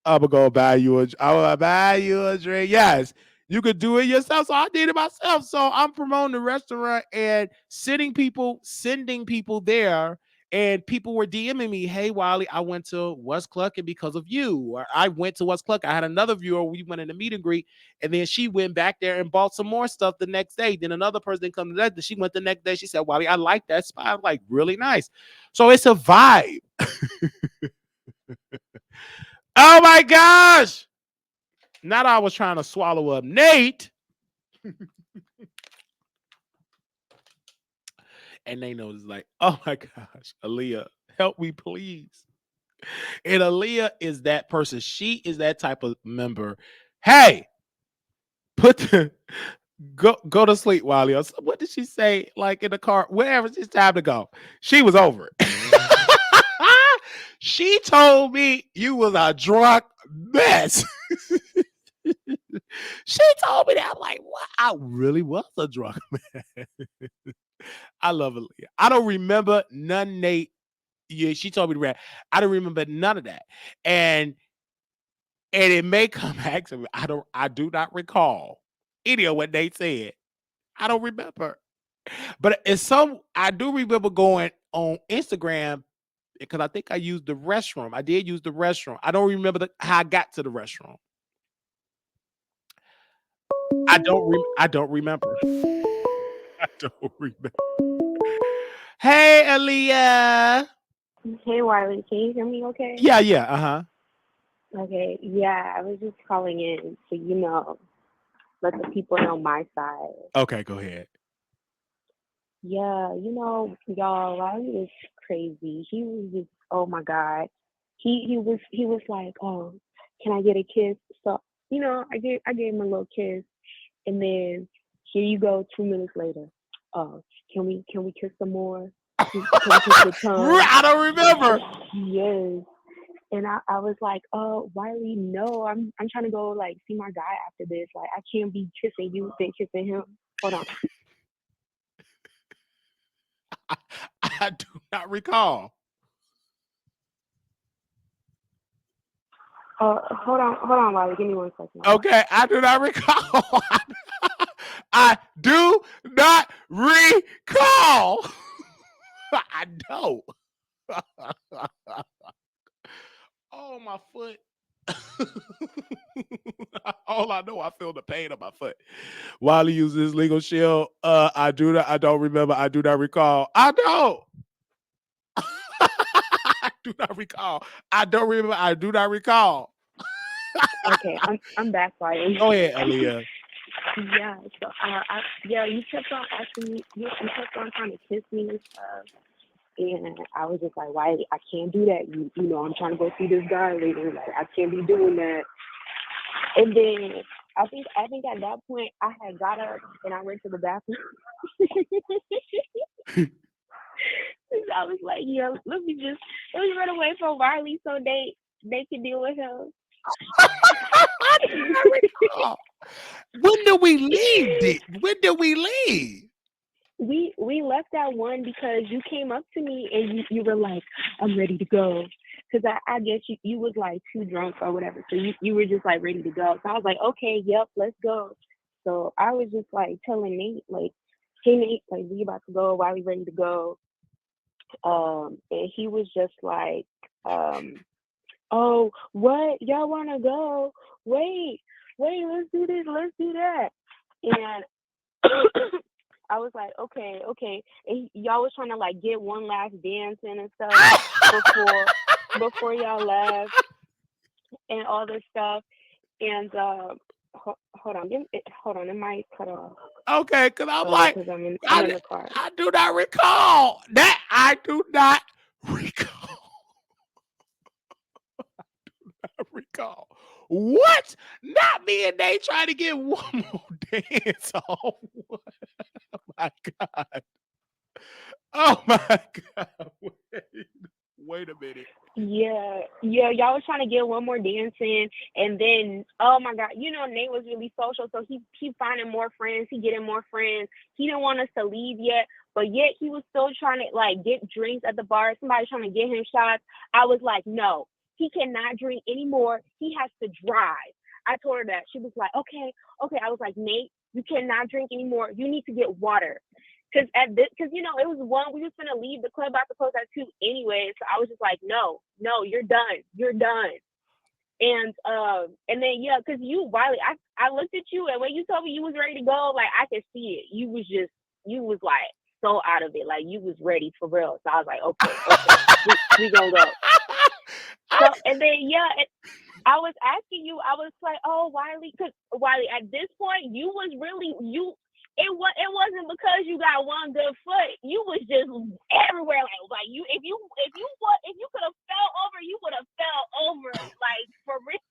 I'm going to buy you a drink. Yes. You could do it yourself. So I did it myself. So I'm promoting the restaurant and sending people there. And people were DMing me, hey, Wiley, I went to What's Clucking because of you. Or I went to What's Clucking. I had another viewer. We went in the meet and greet. And then she went back there and bought some more stuff the next day. Then another person come to that. She went the next day. She said, Wiley, I like that spot. I'm like, really nice. So it's a vibe. Oh, my gosh. Not I was trying to swallow up Nate. And they know it's like, oh my gosh, Aaliyah, help me, please. And Aaliyah is that person. She is that type of member. Hey, go to sleep, Wiley. What did she say? Like in the car, wherever it's time to go. She was over it. She told me you was a drunk mess. She told me that. I'm like, what? I really was a drunk man. I love Aaliyah. I don't remember none, Nate. Yeah, she told me to rap. I don't remember none of that. And it may come back to me. I do not recall any of what Nate said. I don't remember. But I do remember going on Instagram because I think I used the restroom. I did use the restroom. I don't remember how I got to the restroom. I don't remember. I don't remember. Hey, Aaliyah. Hey, Wiley, can you hear me okay? Yeah, uh-huh. Okay, yeah, I was just calling in to, let the people know my side. Okay, go ahead. Yeah, y'all, Wiley is crazy. He was just, oh my God. He was like, oh, can I get a kiss? So, I gave him a little kiss, and then here you go 2 minutes later. Oh, can we kiss some more? Can we kiss the tongue? I don't remember. Yes. And I was like, Wiley, no, I'm trying to go like see my guy after this. Like I can't be kissing you then kissing him. Hold on. I do not recall. Hold on, Wiley. Give me 1 second. Okay, I do not recall. I do not recall. I don't. Oh, my foot. All I know, I feel the pain of my foot. Wiley uses his legal shield. I don't remember. I do not recall. I don't. I do not recall. I don't remember. I do not recall. Okay, I'm back, Wiley. Go ahead, Aaliyah. Yeah. So you kept on asking me. You kept on trying to kiss me and stuff. And I was just like, Wiley, I can't do that. You know, I'm trying to go see this guy later. Like, I can't be doing that. And then I think at that point I had got up and I went to the bathroom. I was like, yeah, let me run away from Wiley so they can deal with him. I do not recall. When did we leave? When did we leave? We left at 1 because you came up to me and you were like, I'm ready to go. Because I guess you was like too drunk or whatever. So you were just like ready to go. So I was like, okay, yep, let's go. So I was just like telling Nate, like, hey Nate, like, we about to go, Wiley ready to go. And he was just like, oh, what? Y'all wanna go? Wait, let's do this, let's do that. And I was like, okay. And y'all was trying to like get one last dance in and stuff before y'all left and all this stuff. And hold on, it might cut off. Okay, because I'm like, because I'm in the car. I do not recall that. I do not recall. Recall. What? Not me and they trying to get one more dance off. Oh my God. Oh my God. Wait a minute. Yeah, y'all was trying to get one more dance in, and then, oh my God, you know, Nate was really social, so he finding more friends, he getting more friends. He didn't want us to leave yet, but yet he was still trying to like get drinks at the bar. Somebody trying to get him shots. I was like, no, he cannot drink anymore. He has to drive. I told her that. She was like, okay. I was like, Nate, you cannot drink anymore. You need to get water. Because you know, it was 1, we was gonna leave the club out the close at 2 anyway. So I was just like, no, you're done. And then yeah, because you, Wiley, I looked at you, and when you told me you was ready to go, like I could see it. You was like so out of it, like you was ready for real. So I was like, okay, we gonna go. So and then yeah. I was asking you, I was like, oh, Wiley, because Wiley, at this point, you was really, it wasn't because you got one good foot. You was just everywhere, like you, if you could have fell over, you would have fell over, like for real.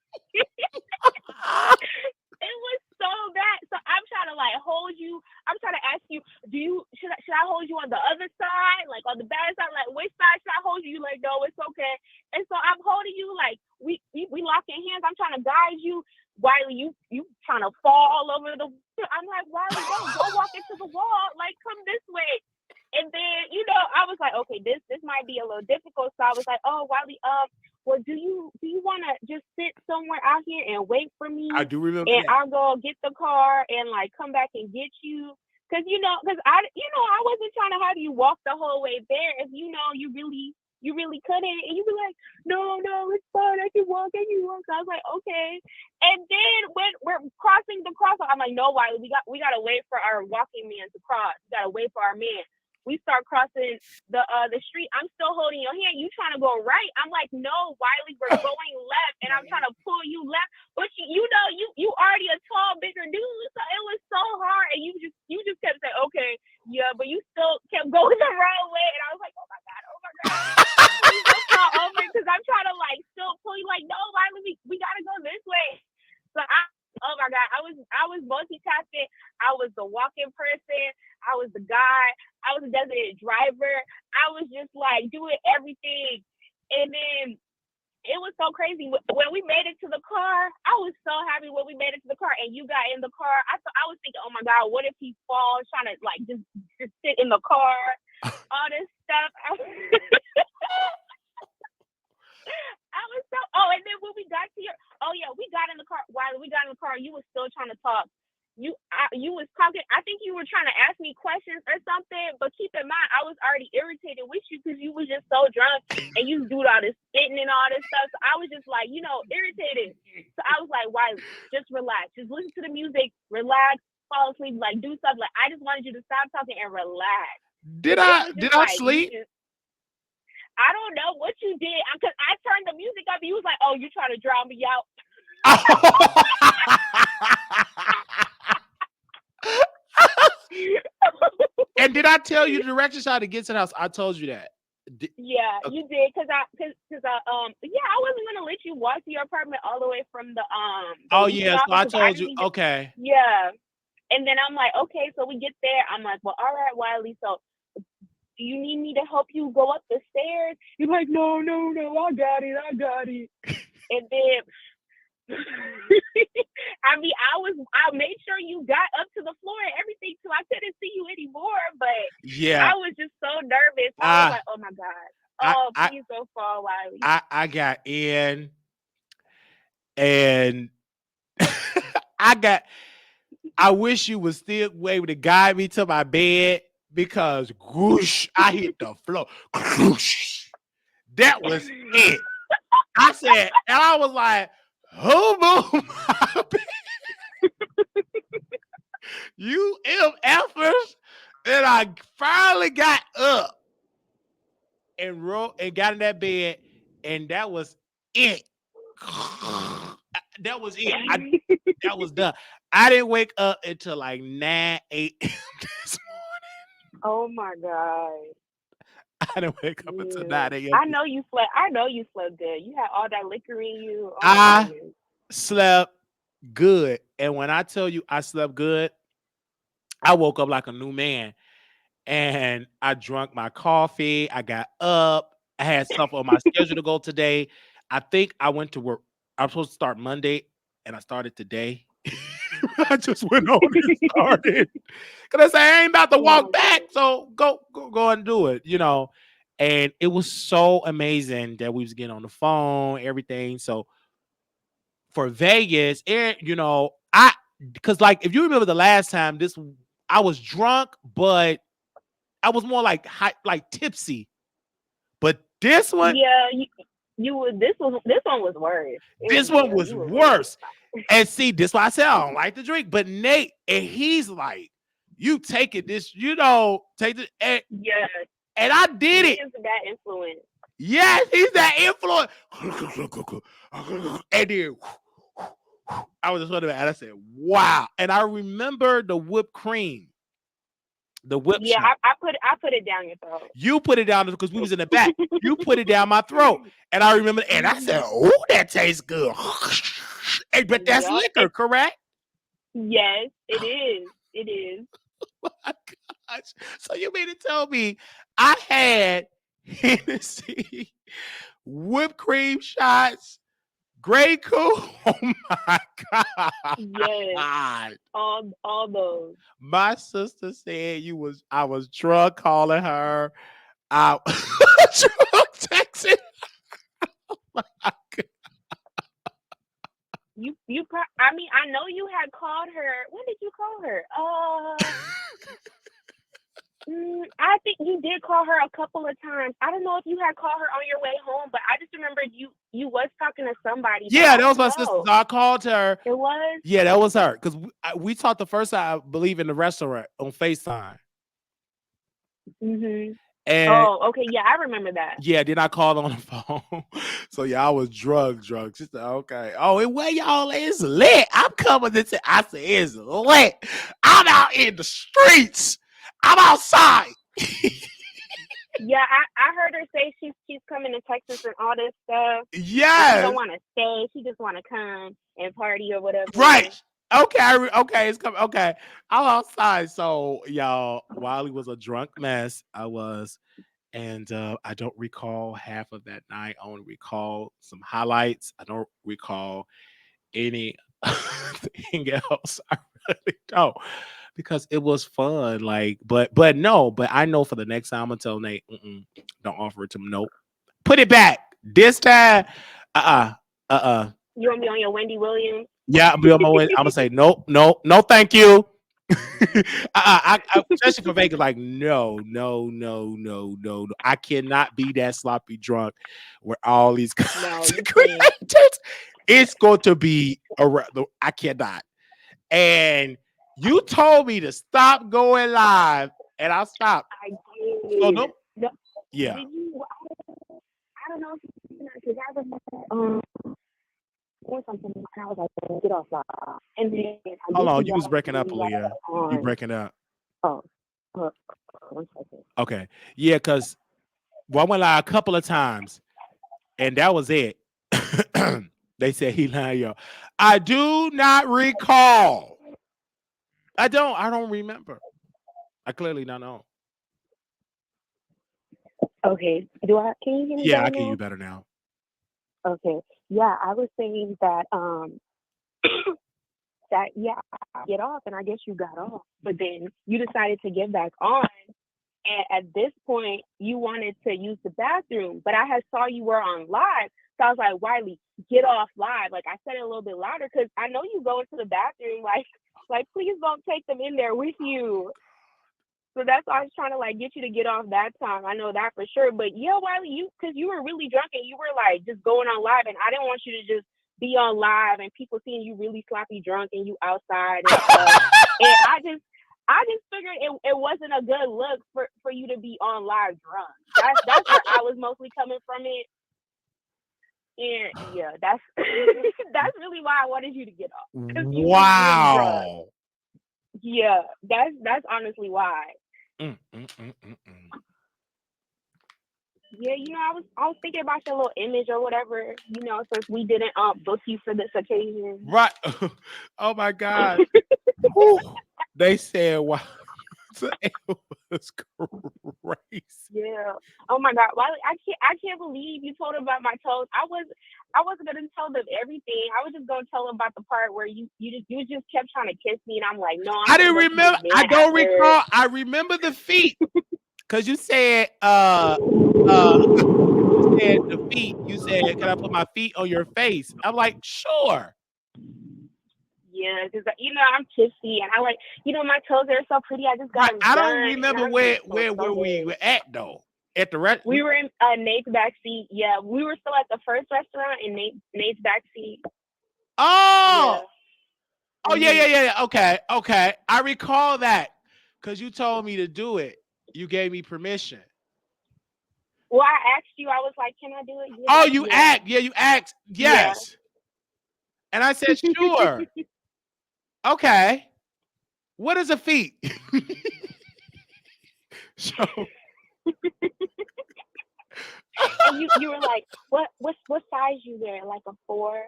It was so bad. So I'm trying to like hold you. I'm trying to ask you, should I hold you on the other side, like on the bad side, like which side should I hold you? Like, no, it's okay. And so I'm holding you, like we locking hands. I'm trying to guide you. Wiley, you trying to fall all over the. I'm like, Wiley, go walk into the wall. Like, come this way. And then, you know, I was like, okay, this might be a little difficult. So I was like, oh, Wiley, well, do you want to just sit somewhere out here and wait for me? I do remember and that. I'll go get the car and like come back and get you. Because I wasn't trying to have you walk the whole way there if you really couldn't. And you be like, no, it's fine. I can walk. So I was like, okay. And then when we're crossing the crosswalk, I'm like, no, Wiley, we gotta wait for our walking man to cross. We gotta wait for our man. We start crossing the street. I'm still holding your hand. You trying to go right? I'm like, no, Wiley, we're going left, and I'm trying to pull you left. But you already a tall, bigger dude, so it was so hard. And you just kept saying, okay, yeah, but you still kept going the wrong way. And I was like, oh my God. Please don't fall over, because I'm trying to like still pull you. Like, no, Wiley, we gotta go this way. So oh my God, I was multitasking. I was the walking person. I was the guy. I was a designated driver. I was just like doing everything. And then it was so crazy when we made it to the car. I was so happy when we made it to the car and you got in the car. I was thinking, oh my God, what if he falls trying to like just sit in the car, all this stuff. I was so. Oh, and then when we got to we got in the car. While we got in the car, you was still trying to talk. You was talking. I think you were trying to ask me questions or something. But keep in mind, I was already irritated with you because you was just so drunk and you do all this spitting and all this stuff. So I was just like, irritated. So I was like, why? Just relax. Just listen to the music. Relax. Fall asleep. Like do something. Like I just wanted you to stop talking and relax. Did I sleep? I don't know what you did because I turned the music up and you was like, oh, you trying to drown me out. And did I tell you the directions how to get to the house? I told you that. Yeah, okay. You did because I wasn't gonna let you walk to your apartment all the way from the oh yeah, so I told you. Okay. Yeah, and then I'm like, okay, so we get there. I'm like, well, all right, Wiley. So do you need me to help you go up the stairs? You're like, no, I got it. And then, I made sure you got up to the floor and everything so I couldn't see you anymore. But yeah, I was just so nervous. I was like, oh my God. Please don't fall, Wiley. I got in and I wish you was still able to guide me to my bed. Because whoosh, I hit the floor. Whoosh. That was it. I said, and I was like, who moved my bed? You MFers. And I finally got up and got in that bed, and that was it. That was it. That was done. I didn't wake up until like 9, 8 this morning. Oh my God. I didn't wake up until 9 a.m. I know you slept good. You had all that liquor in you. I slept good. And when I tell you I slept good, I woke up like a new man. And I drank my coffee. I got up. I had stuff on my schedule to go today. I think I went to work. I was supposed to start Monday, and I started today. I just went on and started. Because I said, I ain't about to walk back, so go and do it, And it was so amazing that we was getting on the phone, everything. So for Vegas, because like if you remember the last time, I was drunk, but I was more like tipsy. But this one, this one was worse. This one was worse. And see, this is why I said I don't like to drink. But Nate, and he's like, you take it, take it. Yeah. And I did it. He's that influence. Yes, he's that influence. And then I was just wondering, and I said, wow. And I remember the whipped cream. The whip. Yeah, I put it down your throat. You put it down because we was in the back. You put it down my throat, and I remember. And I said, "Oh, that tastes good." But that's liquor, correct? Yes, it is. It is. Oh my gosh! So you mean to tell me I had Hennessy, whipped cream shots, Grey Cool? Oh my God! Yes, all those. My sister said I was drunk calling her. I was drunk texting. Oh my God. I know you had called her. When did you call her? I think you did call her a couple of times. I don't know if you had called her on your way home, but I just remembered you was talking to somebody. Yeah, that was my sister. So I called her. It was? Yeah, that was her. Because we talked the first time, I believe, in the restaurant on FaceTime. Mm-hmm. And, okay. Yeah, I remember that. Yeah, then I called on the phone. So, yeah, I was drunk. She said, okay. Oh, and where y'all is lit. I'm coming to I said, it's lit. I'm out in the streets. I'm outside. Yeah, I heard her say she's coming to Texas and all this stuff. Yeah. She don't want to stay. She just want to come and party or whatever. Right. Okay, it's coming. Okay, I'm outside. So, y'all, Wiley was a drunk mess. I was. And I don't recall half of that night. I only recall some highlights. I don't recall any thing else. I really don't, because it was fun. Like, but I know for the next time I'm gonna tell Nate, don't offer it to him. Nope. Put it back. This time, You want me on your Wendy Williams? Yeah, I'll be on my way. I'm gonna say no, thank you. Especially for Vegas, like no. I cannot be that sloppy drunk where all these No, you creators. can't. It's going to be I cannot. And you told me to stop going live, and I'll stop. I did. So no, No, yeah. did you? I don't know because I remember doing something and I was like, get off live. And then Hold on, you was breaking up, Aaliyah. You breaking up. Oh, 1 second. Okay, yeah, because I went live a couple of times, and that was it. They said he lied, yo. I do not recall. I don't remember. I clearly don't know. Okay. Can you hear me? Yeah, I can hear you better now. Okay. Yeah, I was saying that I get off, and I guess you got off, but then you decided to get back on, and at this point you wanted to use the bathroom, but I had saw you were on live, so I was like, Wiley, get off live. Like, I said it a little bit louder because I know you go into the bathroom, like please don't take them in there with you. So that's why I was trying to like get you to get off that time. I know that for sure. But yeah, Wiley, because you were really drunk and you were like just going on live, and I didn't want you to just be on live and people seeing you really sloppy drunk and you outside and stuff. And I just figured it wasn't a good look for you to be on live drunk. That's where I was mostly coming from it. And yeah, that's that's really why I wanted you to get off. Wow. Really, yeah, that's honestly why. Yeah, I was thinking about your little image or whatever, since we didn't book you for this occasion. Right. Oh my God. They said, wow. It was crazy. Yeah. Oh my God. Wiley, I can't believe you told about my toes. I wasn't gonna tell them everything. I was just gonna tell them about the part where you just kept trying to kiss me, and I'm like, no. I didn't remember. I don't recall. I remember the feet because you said the feet. You said, can I put my feet on your face? I'm like, sure. Yeah, because I'm tipsy and I like, my toes are so pretty. I just got them I done, don't remember where we were at though. At the restaurant, we were in Nate's backseat. Yeah, we were still at the first restaurant in Nate's backseat. Oh, yeah. Oh yeah. Okay. I recall that because you told me to do it. You gave me permission. Well, I asked you. I was like, "Can I do it?" Oh, you asked. Yeah, you asked. Yes. Yeah. And I said, "Sure." Okay. What is a feet? So. And you were like, what size you wear? Like a 4?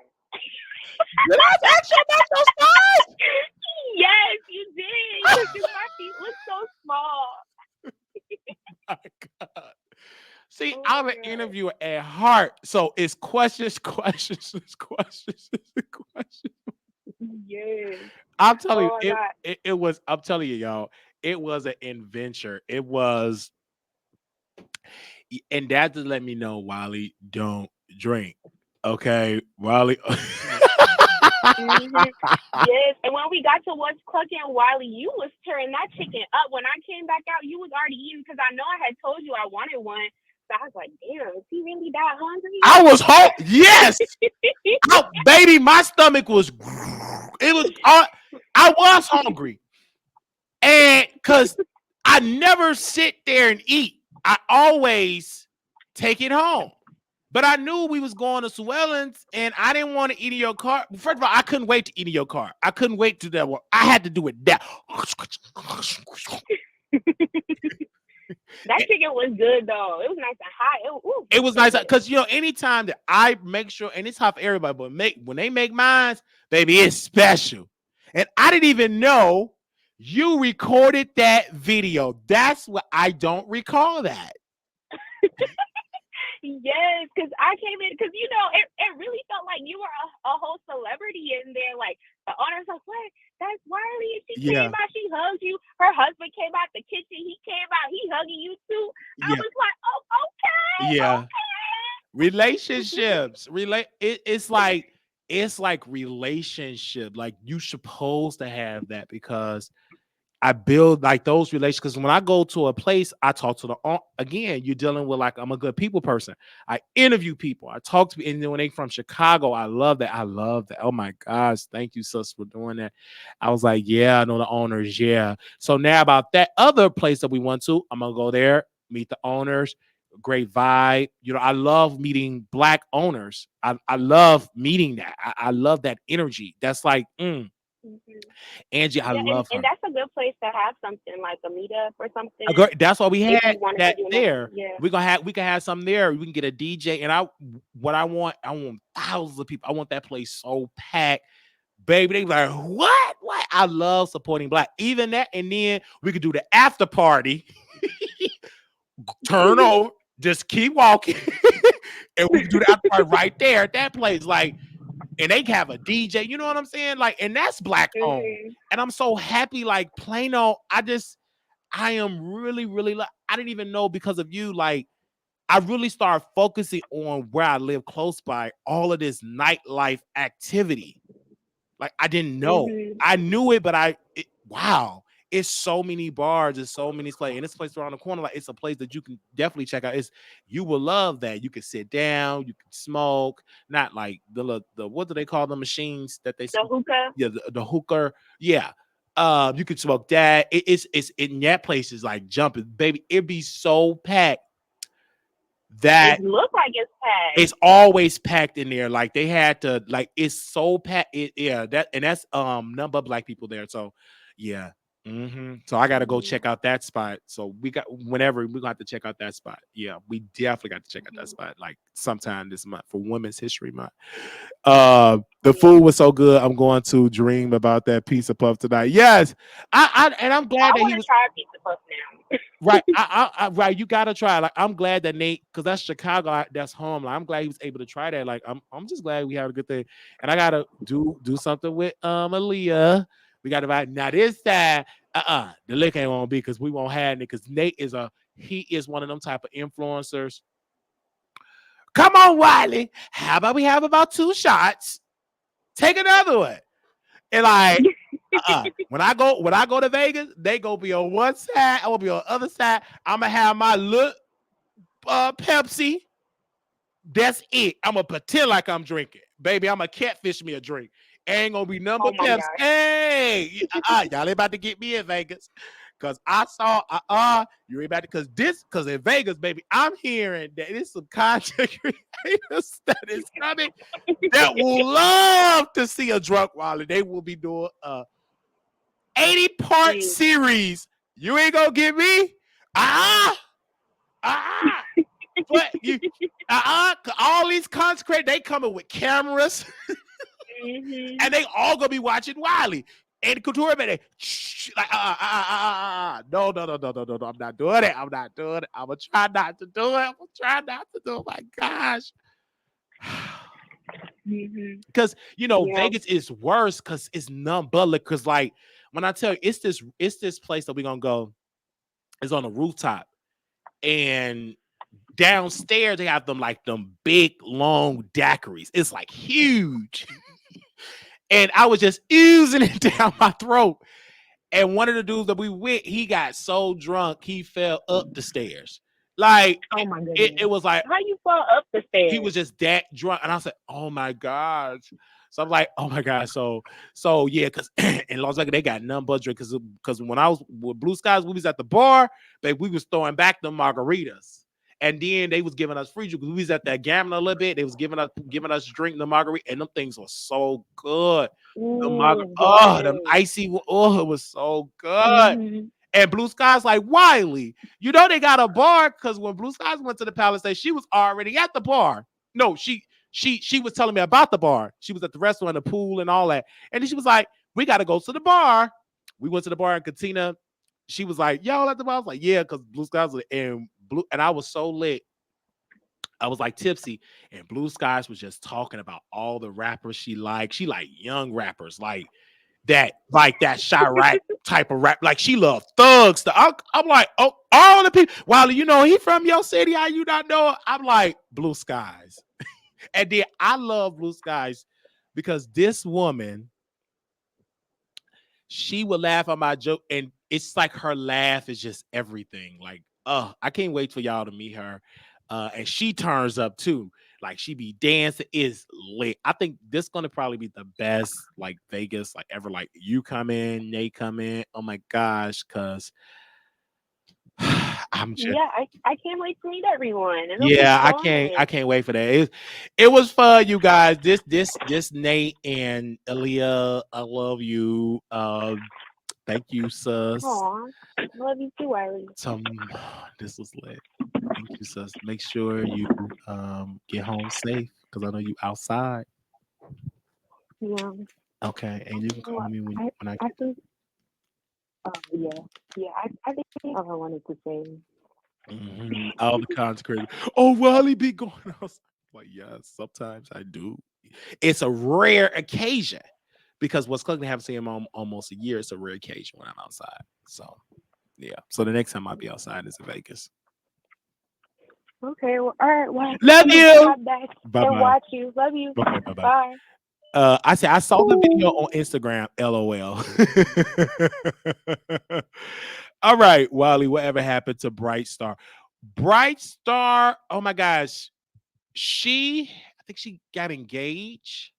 Did I ask you about those size? Yes, you did. Because my feet look so small. Oh my God. See, I'm an interviewer at heart, so it's questions. Yes. I'm telling you, it was. I'm telling you, y'all, it was an adventure. It was, and that just let me know, Wiley, don't drink. Okay, Wiley. Mm-hmm. Yes, and when we got to what's cooking, Wiley, you was tearing that chicken up. When I came back out, you was already eating because I know I had told you I wanted one. So I was like, damn, is he really that hungry? I was hungry. Yes. Baby, my stomach was, I was hungry. And because I never sit there and eat. I always take it home. But I knew we was going to Swellens, and I didn't want to eat in your car. First of all, I couldn't wait to eat in your car. I couldn't wait to that one. I had to do it that. That chicken was good though. It was nice and hot. It was nice because anytime that I make sure, and it's hot for everybody, but when they make mine, baby, it's special. And I didn't even know you recorded that video. That's what I don't recall that. Yes, because I came in because it really felt like you were a whole celebrity in there. Like the owner's like, "What? That's Wiley." And she came Yeah, out, she hugged you. Her husband came out the kitchen. He came out, he hugging you too. I yeah, was like, "Oh, okay, yeah. okay." Relationships, it's like relationship. Like you supposed to have that because I build like those relationships. Because when I go to a place, I talk to again. You're dealing with like I'm a good people person. I interview people. I talk to, and then when they from Chicago, I love that. I love that. Oh my gosh, thank you, sis, for doing that. I was like, yeah, I know the owners. Yeah. So now about that other place that we went to, I'm gonna go there, meet the owners. Great vibe. I love meeting Black owners. I love meeting that. I love that energy. That's like, Mhm. Angie, I Yeah, and love and her. that's a good place to have something like a meetup or something That's why we if had you wanted to that do another. there. Yeah. We can have something there. We can get a DJ, and I want thousands of people. I want that place so packed, baby. They be like, what? What? I love supporting Black. Even that, and then we could do the after party. Turn over, just keep walking, and we can do the after party right there at that place. Like, and they have a DJ. You know what I'm saying? Like, and that's Black owned. Mhm. And I'm so happy. Like Plano, I am really, really. I didn't even know because of you. Like, I really started focusing on where I live close by, all of this nightlife activity. Like, I didn't know. Mhm. I knew it, but wow. It's so many bars, it's so many places, and this place around the corner. Like, it's a place that you can definitely check out. You will love that. You can sit down, you can smoke, not like the what do they call the machines that they The smoke? hookah. Yeah, the hooker. Yeah. You could smoke that. It's in that place is like jumping, baby. It'd be so packed It that looked like it's packed. it's always packed in there. Like they had to, like it's so packed. Yeah, that's nothing but Black people there. So yeah. So I gotta go Mhm. check out that spot. So whenever we're gonna have to check out that spot. Yeah, we definitely got to check out that Mhm. spot like sometime this month for Women's History Month. The Yeah. food was so good. I'm going to dream about that pizza puff tonight. Yes, and I'm I glad that want he to was try pizza puff now. right. Right. You gotta try. Like, I'm glad that Nate, because that's Chicago. That's home. Like, I'm glad he was able to try that. Like, I'm just glad we had a good thing. And I gotta do something with Aaliyah. We gotta buy now this time. The lick ain't won't be because we won't have it because Nate he is one of them type of influencers. Come on, Wiley. How about we have about 2 shots? Take another one. And like, when I go to Vegas, they gonna be on one side, I will be on the other side. I'm gonna have my look Pepsi. That's it. I'm gonna pretend like I'm drinking, baby. I'm gonna catfish me a drink. Ain't gonna be number Oh my Pepsi. gosh. Hey, y'all ain't about to get me in Vegas, cause I saw you ain't about to, cause in Vegas, baby, I'm hearing that it's some content creators that is coming that will love to see a drunk Wiley. They will be doing a 80-part Mm. series. You ain't gonna get me. Uh uh But you, all these consecrated, they coming with cameras, Mhm. and they all gonna be watching Wiley and Couture, man. Like, no, no, no, no, no, no, no. I'm not doing it. I'm not doing it. I'm gonna try not to do it. I'm gonna try not to do it. My gosh. Mhm. Because Yeah. Vegas is worse because it's none but because like when I tell you it's this place that we're gonna go, it's on the rooftop, and downstairs they have them big long daiquiris. It's like huge. And I was just oozing it down my throat. And one of the dudes that we with, he got so drunk he fell up the stairs. Like Oh my it goodness. was like How you fall up the he stairs? was just that drunk. And I said, oh my gosh. So I'm like, oh my God. So yeah, because in Las Vegas, they got none but drink. Because when I was with Blue Skies, we was at the bar, babe, we was throwing back the margaritas. And then they was giving us free drink because we was at that gambling a little bit. They was giving us drink the margarita, and them things were so good. Ooh, Them yes. icy, oh, it was so good. Mhm. And Blue Skies like Wiley, they got a bar because when Blue Skies went to the Palisades, she was already at the bar. No, she was telling me about the bar. She was at the restaurant, the pool, and all that. And then she was like, "We got to go to the bar." We went to the bar, and Katina, she was like, "Y'all at the bar?" I was like, "Yeah," because Blue Skies and Blue, and I was so lit. I was like tipsy, and Blue Skies was just talking about all the rappers she liked. She like young rappers, like that Chirac type of rap. Like she loved thugs. I'm like, oh, all the people. Wiley, he from your city. How you not know? I'm like, Blue Skies. And then I love Blue Skies because this woman, she would laugh at my joke, and it's like her laugh is just everything. Like, I can't wait for y'all to meet her. And she turns up too. Like she be dancing, is lit. I think this gonna probably be the best like Vegas like ever. Like you come in, they come in. Oh my gosh, cause I'm just Yeah, I can't wait to meet everyone. It'll be yeah, I fun. can't wait for that. It was fun, you guys. This Nate and Aaliyah, I love you. Thank you, sus. Aw, love you too, Wiley. This was lit. Thank you, sus. Make sure you get home safe because I know you outside. Yeah. Okay, and you can call Well, me when I I get think. Oh yeah, yeah. I think all I wanted to say. all the consecrated. Oh, Wally be going outside. Like, yes, sometimes I do. It's a rare occasion because what's cooking happens to him almost a year. It's a rare occasion when I'm outside. So yeah. So the next time I'll be outside is in Vegas. Okay. Well, all right. Well, Love I'm gonna you. hop back Bye and bye. watch you. Love you. Okay, bye bye. Bye. I said I saw the video on Instagram. LOL. All right, Wally. Whatever happened to Bright Star? Bright Star. Oh my gosh. I think she got engaged.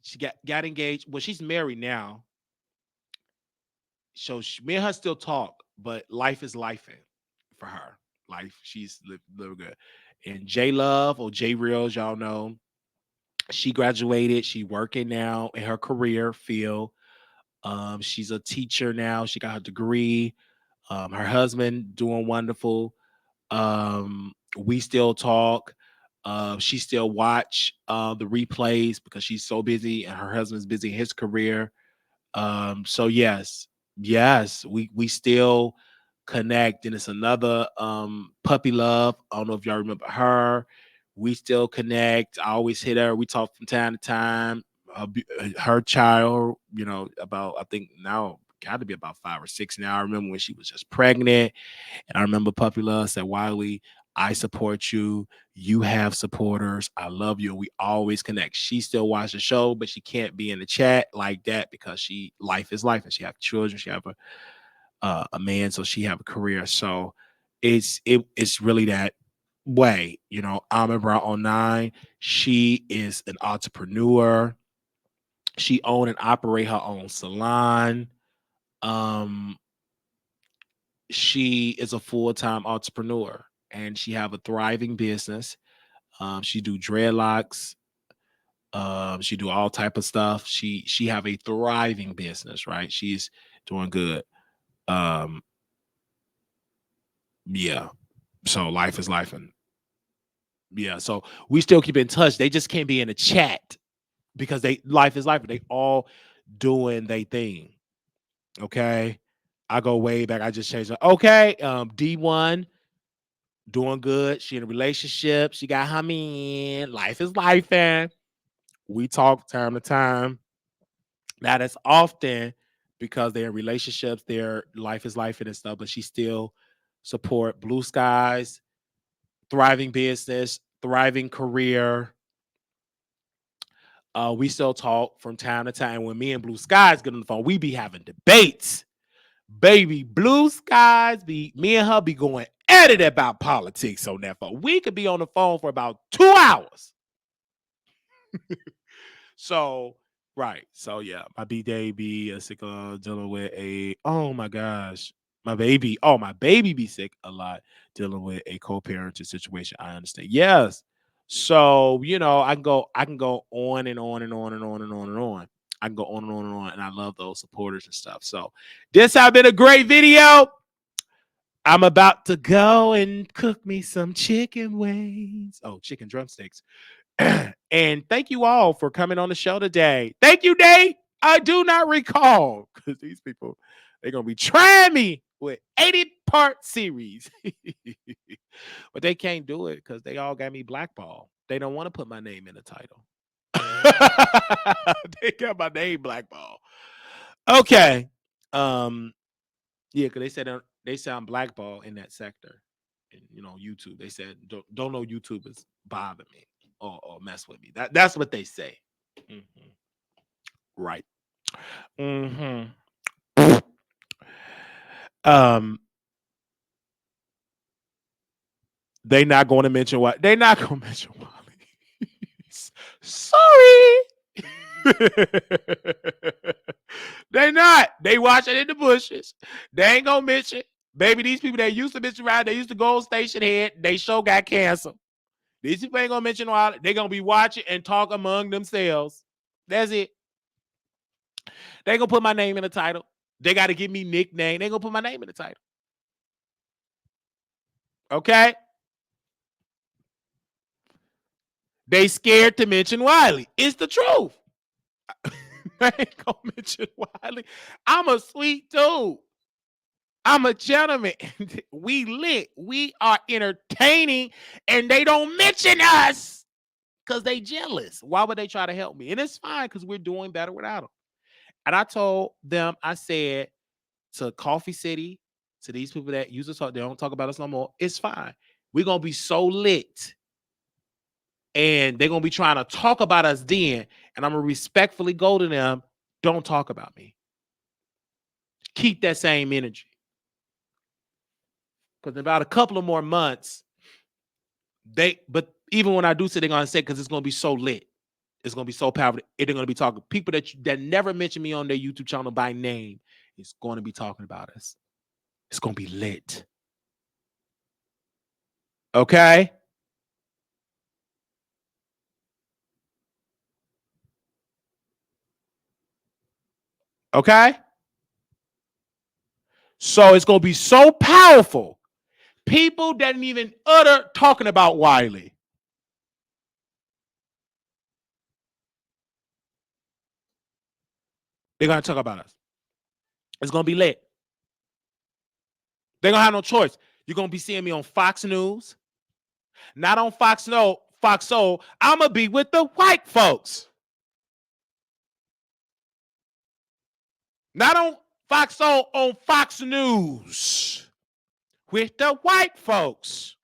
She got engaged. Well, she's married now. So me and her still talk, but life is life for her. Life, she's living good. And J Love or J Real, as y'all know, she graduated. She working now in her career field. She's a teacher now. She got her degree. Her husband doing wonderful. We still talk. She still watch the replays because she's so busy and her husband's busy in his career. So yes, we still connect, and it's another puppy love. I don't know if y'all remember her. We still connect. I always hit her. We talk from time to time. Her child, about I think now got to be about 5 or 6 now. I remember when she was just pregnant, and I remember Puppy Love said, Wiley, I support you. You have supporters. I love you. And we always connect. She still watches the show, but she can't be in the chat like that because life is life, and she have children. She have a man, so she have a career. So it's really that way. I'm in 09. She is an entrepreneur. She own and operate her own salon. Um, she is a full-time entrepreneur, and she have a thriving business. She do dreadlocks. She do all type of stuff. She have a thriving business, right? She's doing good. Um, yeah. So life is life, and yeah. So we still keep in touch. They just can't be in a chat because life is life. They all doing their thing. Okay. I go way back. I just changed it. Okay. D1 doing good. She in a relationship. She got her man. Life is life, and we talk time to time. Now that's often because they're in relationships, their life is life and stuff, but she still support Blue Skies, thriving business, thriving career. We still talk from time to time. When me and Blue Skies get on the phone, we be having debates. Baby, Blue Skies me and her be going at it about politics on that phone. We could be on the phone for about 2 hours. So, right. So yeah, my B-Day be sick dealing with oh my gosh. My baby be sick a lot dealing with a co-parenting situation. I understand. Yes. So, I can go on and on and on and on and on and on. I can go on and on and on. And I love those supporters and stuff. So this has been a great video. I'm about to go and cook me some chicken wings. Oh, chicken drumsticks. And thank you all for coming on the show today. Thank you, Nate. I do not recall because these people, they're going to be trying me with 80-part series. But they can't do it because they all got me blackballed. They don't want to put my name in the title. They got my name blackballed. Okay. Yeah, because they said they sound blackball in that sector. And YouTube. They said don't know YouTubers bother me or mess with me. That's what they say. Mm-hmm. Right. Mm-hmm. They not going to mention what they not going to mention Wiley. Sorry. They not. They watching in the bushes. They ain't gonna mention. Baby, these people that used to mention around, they used to go on station head. They show got canceled. These people ain't gonna mention Wiley. They gonna be watching and talk among themselves. That's it. They gonna put my name in the title. They got to give me nickname. They gonna put my name in the title. Okay. They scared to mention Wiley. It's the truth. I ain't gonna mention Wiley. I'm a sweet dude. I'm a gentleman. We lit. We are entertaining, and they don't mention us because they jealous. Why would they try to help me? And it's fine because we're doing better without them. And I told them, I said to Coffee City, to these people that use us, they don't talk about us no more. It's fine. We're gonna be so lit. And they're going to be trying to talk about us then. And I'm going to respectfully go to them. Don't talk about me. Keep that same energy. Because in about a couple of more months, but even when I do say they're going to say, because it's going to be so lit. It's going to be so powerful. They're going to be talking. People that never mention me on their YouTube channel by name is going to be talking about us. It's going to be lit. Okay? Okay? So it's going to be so powerful. People didn't even utter talking about Wiley. They're going to talk about us. It's going to be lit. They're going to have no choice. You're going to be seeing me on Fox News. Not on Fox Soul. I'm going to be with the white folks. Not on Fox Soul, on Fox News. With the white folks.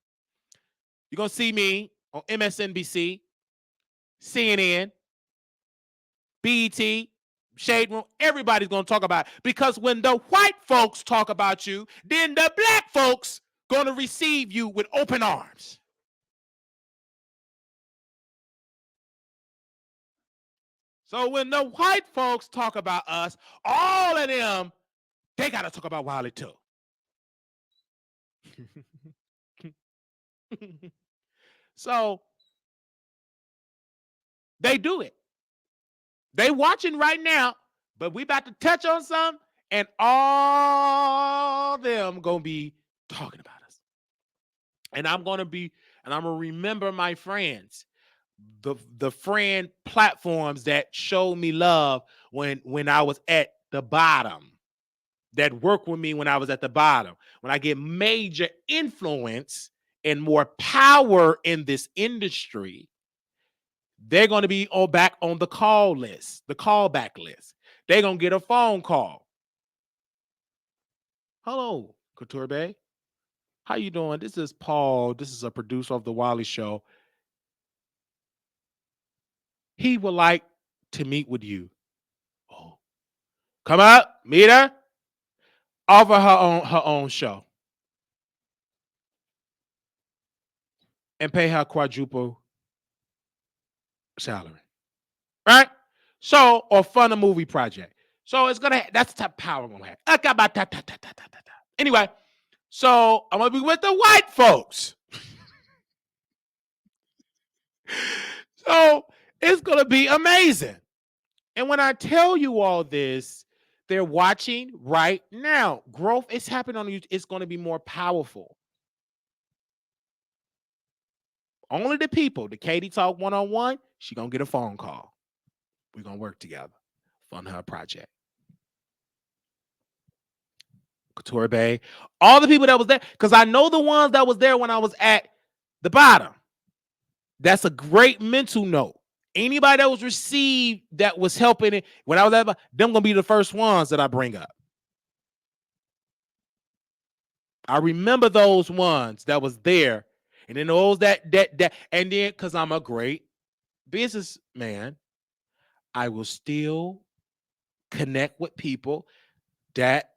You're going to see me on MSNBC, CNN, BET, Shade Room. Everybody's going to talk about it. Because when the white folks talk about you, then the black folks going to receive you with open arms. So when the white folks talk about us, all of them, they got to talk about Wiley too. So they do it. They watching right now, but we about to touch on something, and all them gonna be talking about us. And I'm gonna remember my friends, the friend platforms that showed me love when I was at the bottom, that worked with me when I was at the bottom. When I get major influence and more power in this industry, they're going to be back on the call list, the callback list. They're going to get a phone call. Hello, Couture Bay. How you doing? This is Paul. This is a producer of the Wiley Show. He would like to meet with you. Oh, come up, meet her. Offer her own show. And pay her quadruple salary. Right? So, or fund a movie project. So that's the type of power I'm gonna have. Anyway, so I'm gonna be with the white folks. So it's gonna be amazing. And when I tell you all this, they're watching right now. Growth is happening on YouTube. It's gonna be more powerful. Only the people, the Katie Talk one-on-one, she gonna get a phone call. We're gonna work together. Fund her project. Couture Bay, all the people that was there, because I know the ones that was there when I was at the bottom. That's a great mental note. Anybody that was received that was helping it when I was at, them gonna be the first ones that I bring up. I remember those ones that was there, and then those that, and then because I'm a great businessman, I will still connect with people that,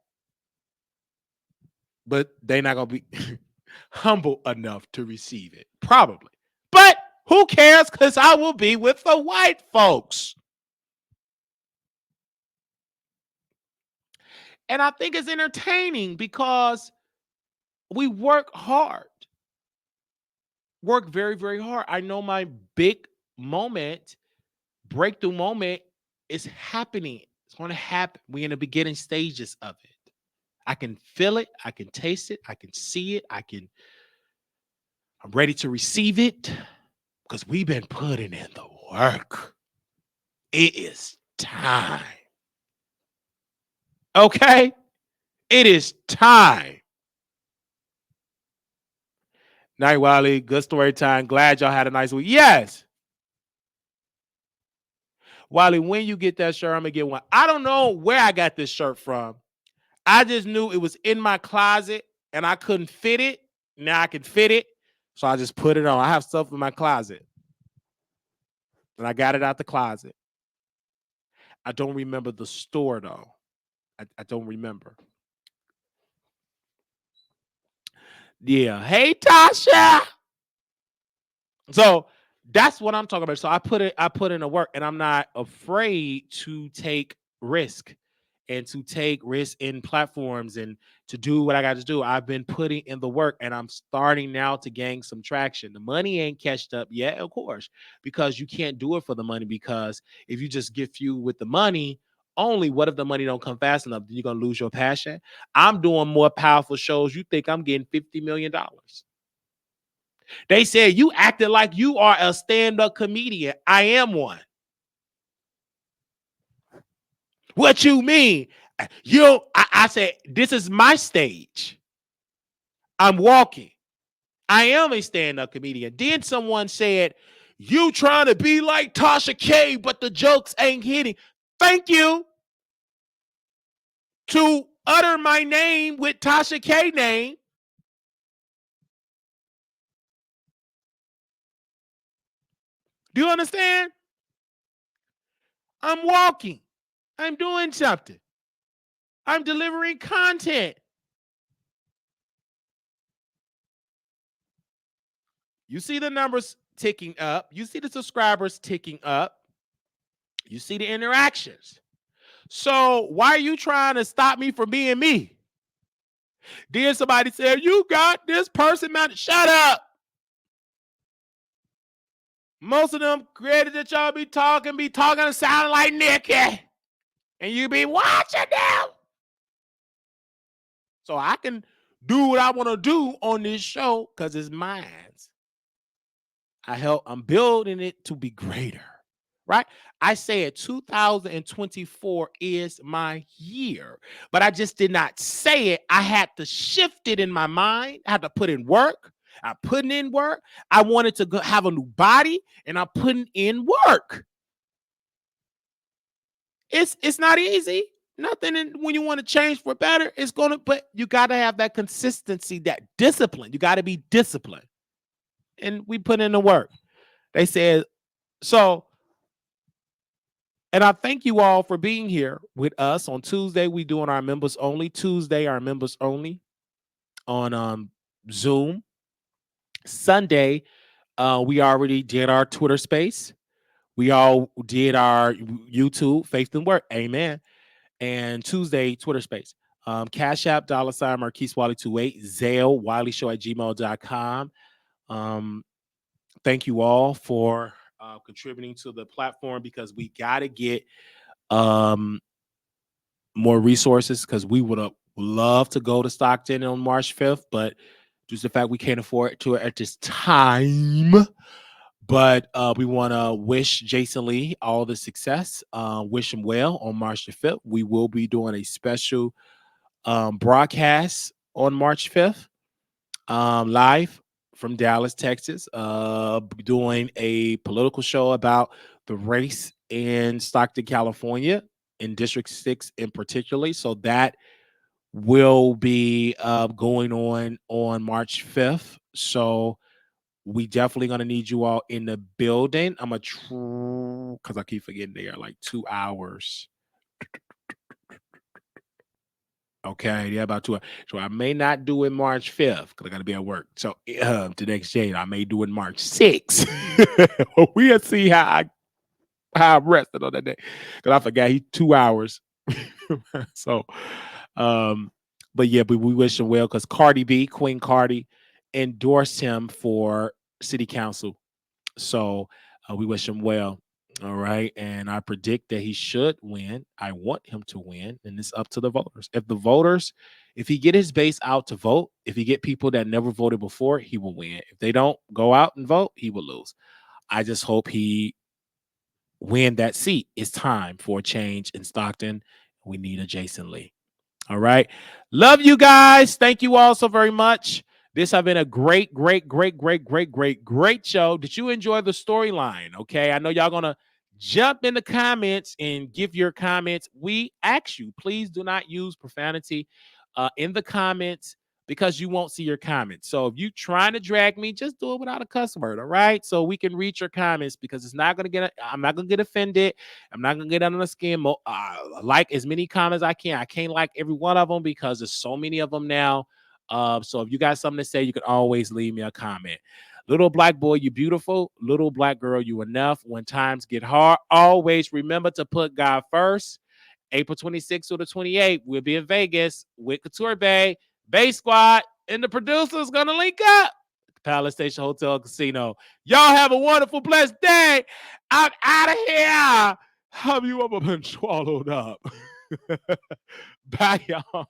but they're not gonna be humble enough to receive it, probably. But who cares? Because I will be with the white folks. And I think it's entertaining because we work hard, work very, very hard. I know my big moment, breakthrough moment is happening. It's going to happen. We're in the beginning stages of it. I can feel it. I can taste it. I can see it. I'm ready to receive it because we've been putting in the work. It is time. Okay? It is time. Night, Wiley. Good story time. Glad y'all had a nice week. Yes. Wiley, when you get that shirt, I'm going to get one. I don't know where I got this shirt from. I just knew it was in my closet and I couldn't fit it. Now I can fit it. So I just put it on. I have stuff in my closet. And I got it out the closet. I don't remember the store, though. I don't remember. Yeah. Hey, Tasha. So that's what I'm talking about. So I put in the work, and I'm not afraid to take risk and to take risk in platforms and to do what I got to do. I've been putting in the work, and I'm starting now to gain some traction. The money ain't catched up yet, of course, because you can't do it for the money, because if you just get fueled with the money only, what if the money don't come fast enough? Then you're going to lose your passion. I'm doing more powerful shows. You think I'm getting $50 million. They said you acted like you are a stand-up comedian. I am one. What you mean? I said, this is my stage. I'm walking. I am a stand-up comedian. Then someone said, you trying to be like Tasha K, but the jokes ain't hitting. Thank you. To utter my name with Tasha K name. Do you understand? I'm walking. I'm doing something. I'm delivering content. You see the numbers ticking up. You see the subscribers ticking up. You see the interactions. So why are you trying to stop me from being me? Then somebody said, you got this person, man. Shut up. Most of them created that y'all be talking and sounding like Nikki. And you be watching them. So I can do what I want to do on this show because it's mine. I'm building it to be greater, right? I said 2024 is my year, but I just did not say it. I had to shift it in my mind. I had to put in work. I'm putting in work. I wanted to have a new body, and I'm putting in work. It's not easy. Nothing when you want to change for better, but you got to have that consistency, that discipline. You got to be disciplined. And we put in the work. They said, so, and I thank you all for being here with us on Tuesday. We doing our members only Tuesday, our members only on Zoom. Sunday, we already did our Twitter space. We all did our YouTube, Faith and Work. Amen. And Tuesday, Twitter space. Cash App, $ Marquise Wiley 28, Zelle, WileyShow@gmail.com. Thank you all for contributing to the platform, because we got to get more resources, because we would have loved to go to Stockton on March 5th, but due to the fact we can't afford it at this time. But we want to wish Jason Lee all the success. Wish him well on March the 5th. We will be doing a special broadcast on March 5th, live from Dallas, Texas, doing a political show about the race in Stockton, California, in District 6 in particular. So that will be going on March 5th. So we definitely gonna need you all in the building. I'm gonna try because I keep forgetting they are like 2 hours. Okay, yeah, about 2 hours. So I may not do it March 5th because I gotta be at work. So the next day I may do it March 6th. We'll see how I'm rested on that day. Because I forgot he 2 hours. So but yeah, but we wish him well because Cardi B, Queen Cardi, endorsed him for city council. So we wish him well. All right. And I predict that he should win. I want him to win. And it's up to the voters. If he get his base out to vote, if he get people that never voted before, he will win. If they don't go out and vote, he will lose. I just hope he win that seat. It's time for a change in Stockton. We need a Jason Lee. All right. Love you guys. Thank you all so very much. This has been a great show. Did you enjoy the storyline? Okay. I know y'all going to jump in the comments and give your comments. We ask you, please do not use profanity in the comments because you won't see your comments. So if you trying to drag me, just do it without a cuss word. All right. So we can read your comments because I'm not going to get offended. I'm not going to get under the skin. Like as many comments I can. I can't like every one of them because there's so many of them now. So if you got something to say, you can always leave me a comment. Little black boy, you beautiful. Little black girl, you enough. When times get hard, always remember to put God first. April 26th through the 28th, we'll be in Vegas with Couture Bay Squad, and the producer's gonna link up. Palace Station Hotel Casino. Y'all have a wonderful, blessed day. I'm out of here. Have you ever been swallowed up? Bye, y'all.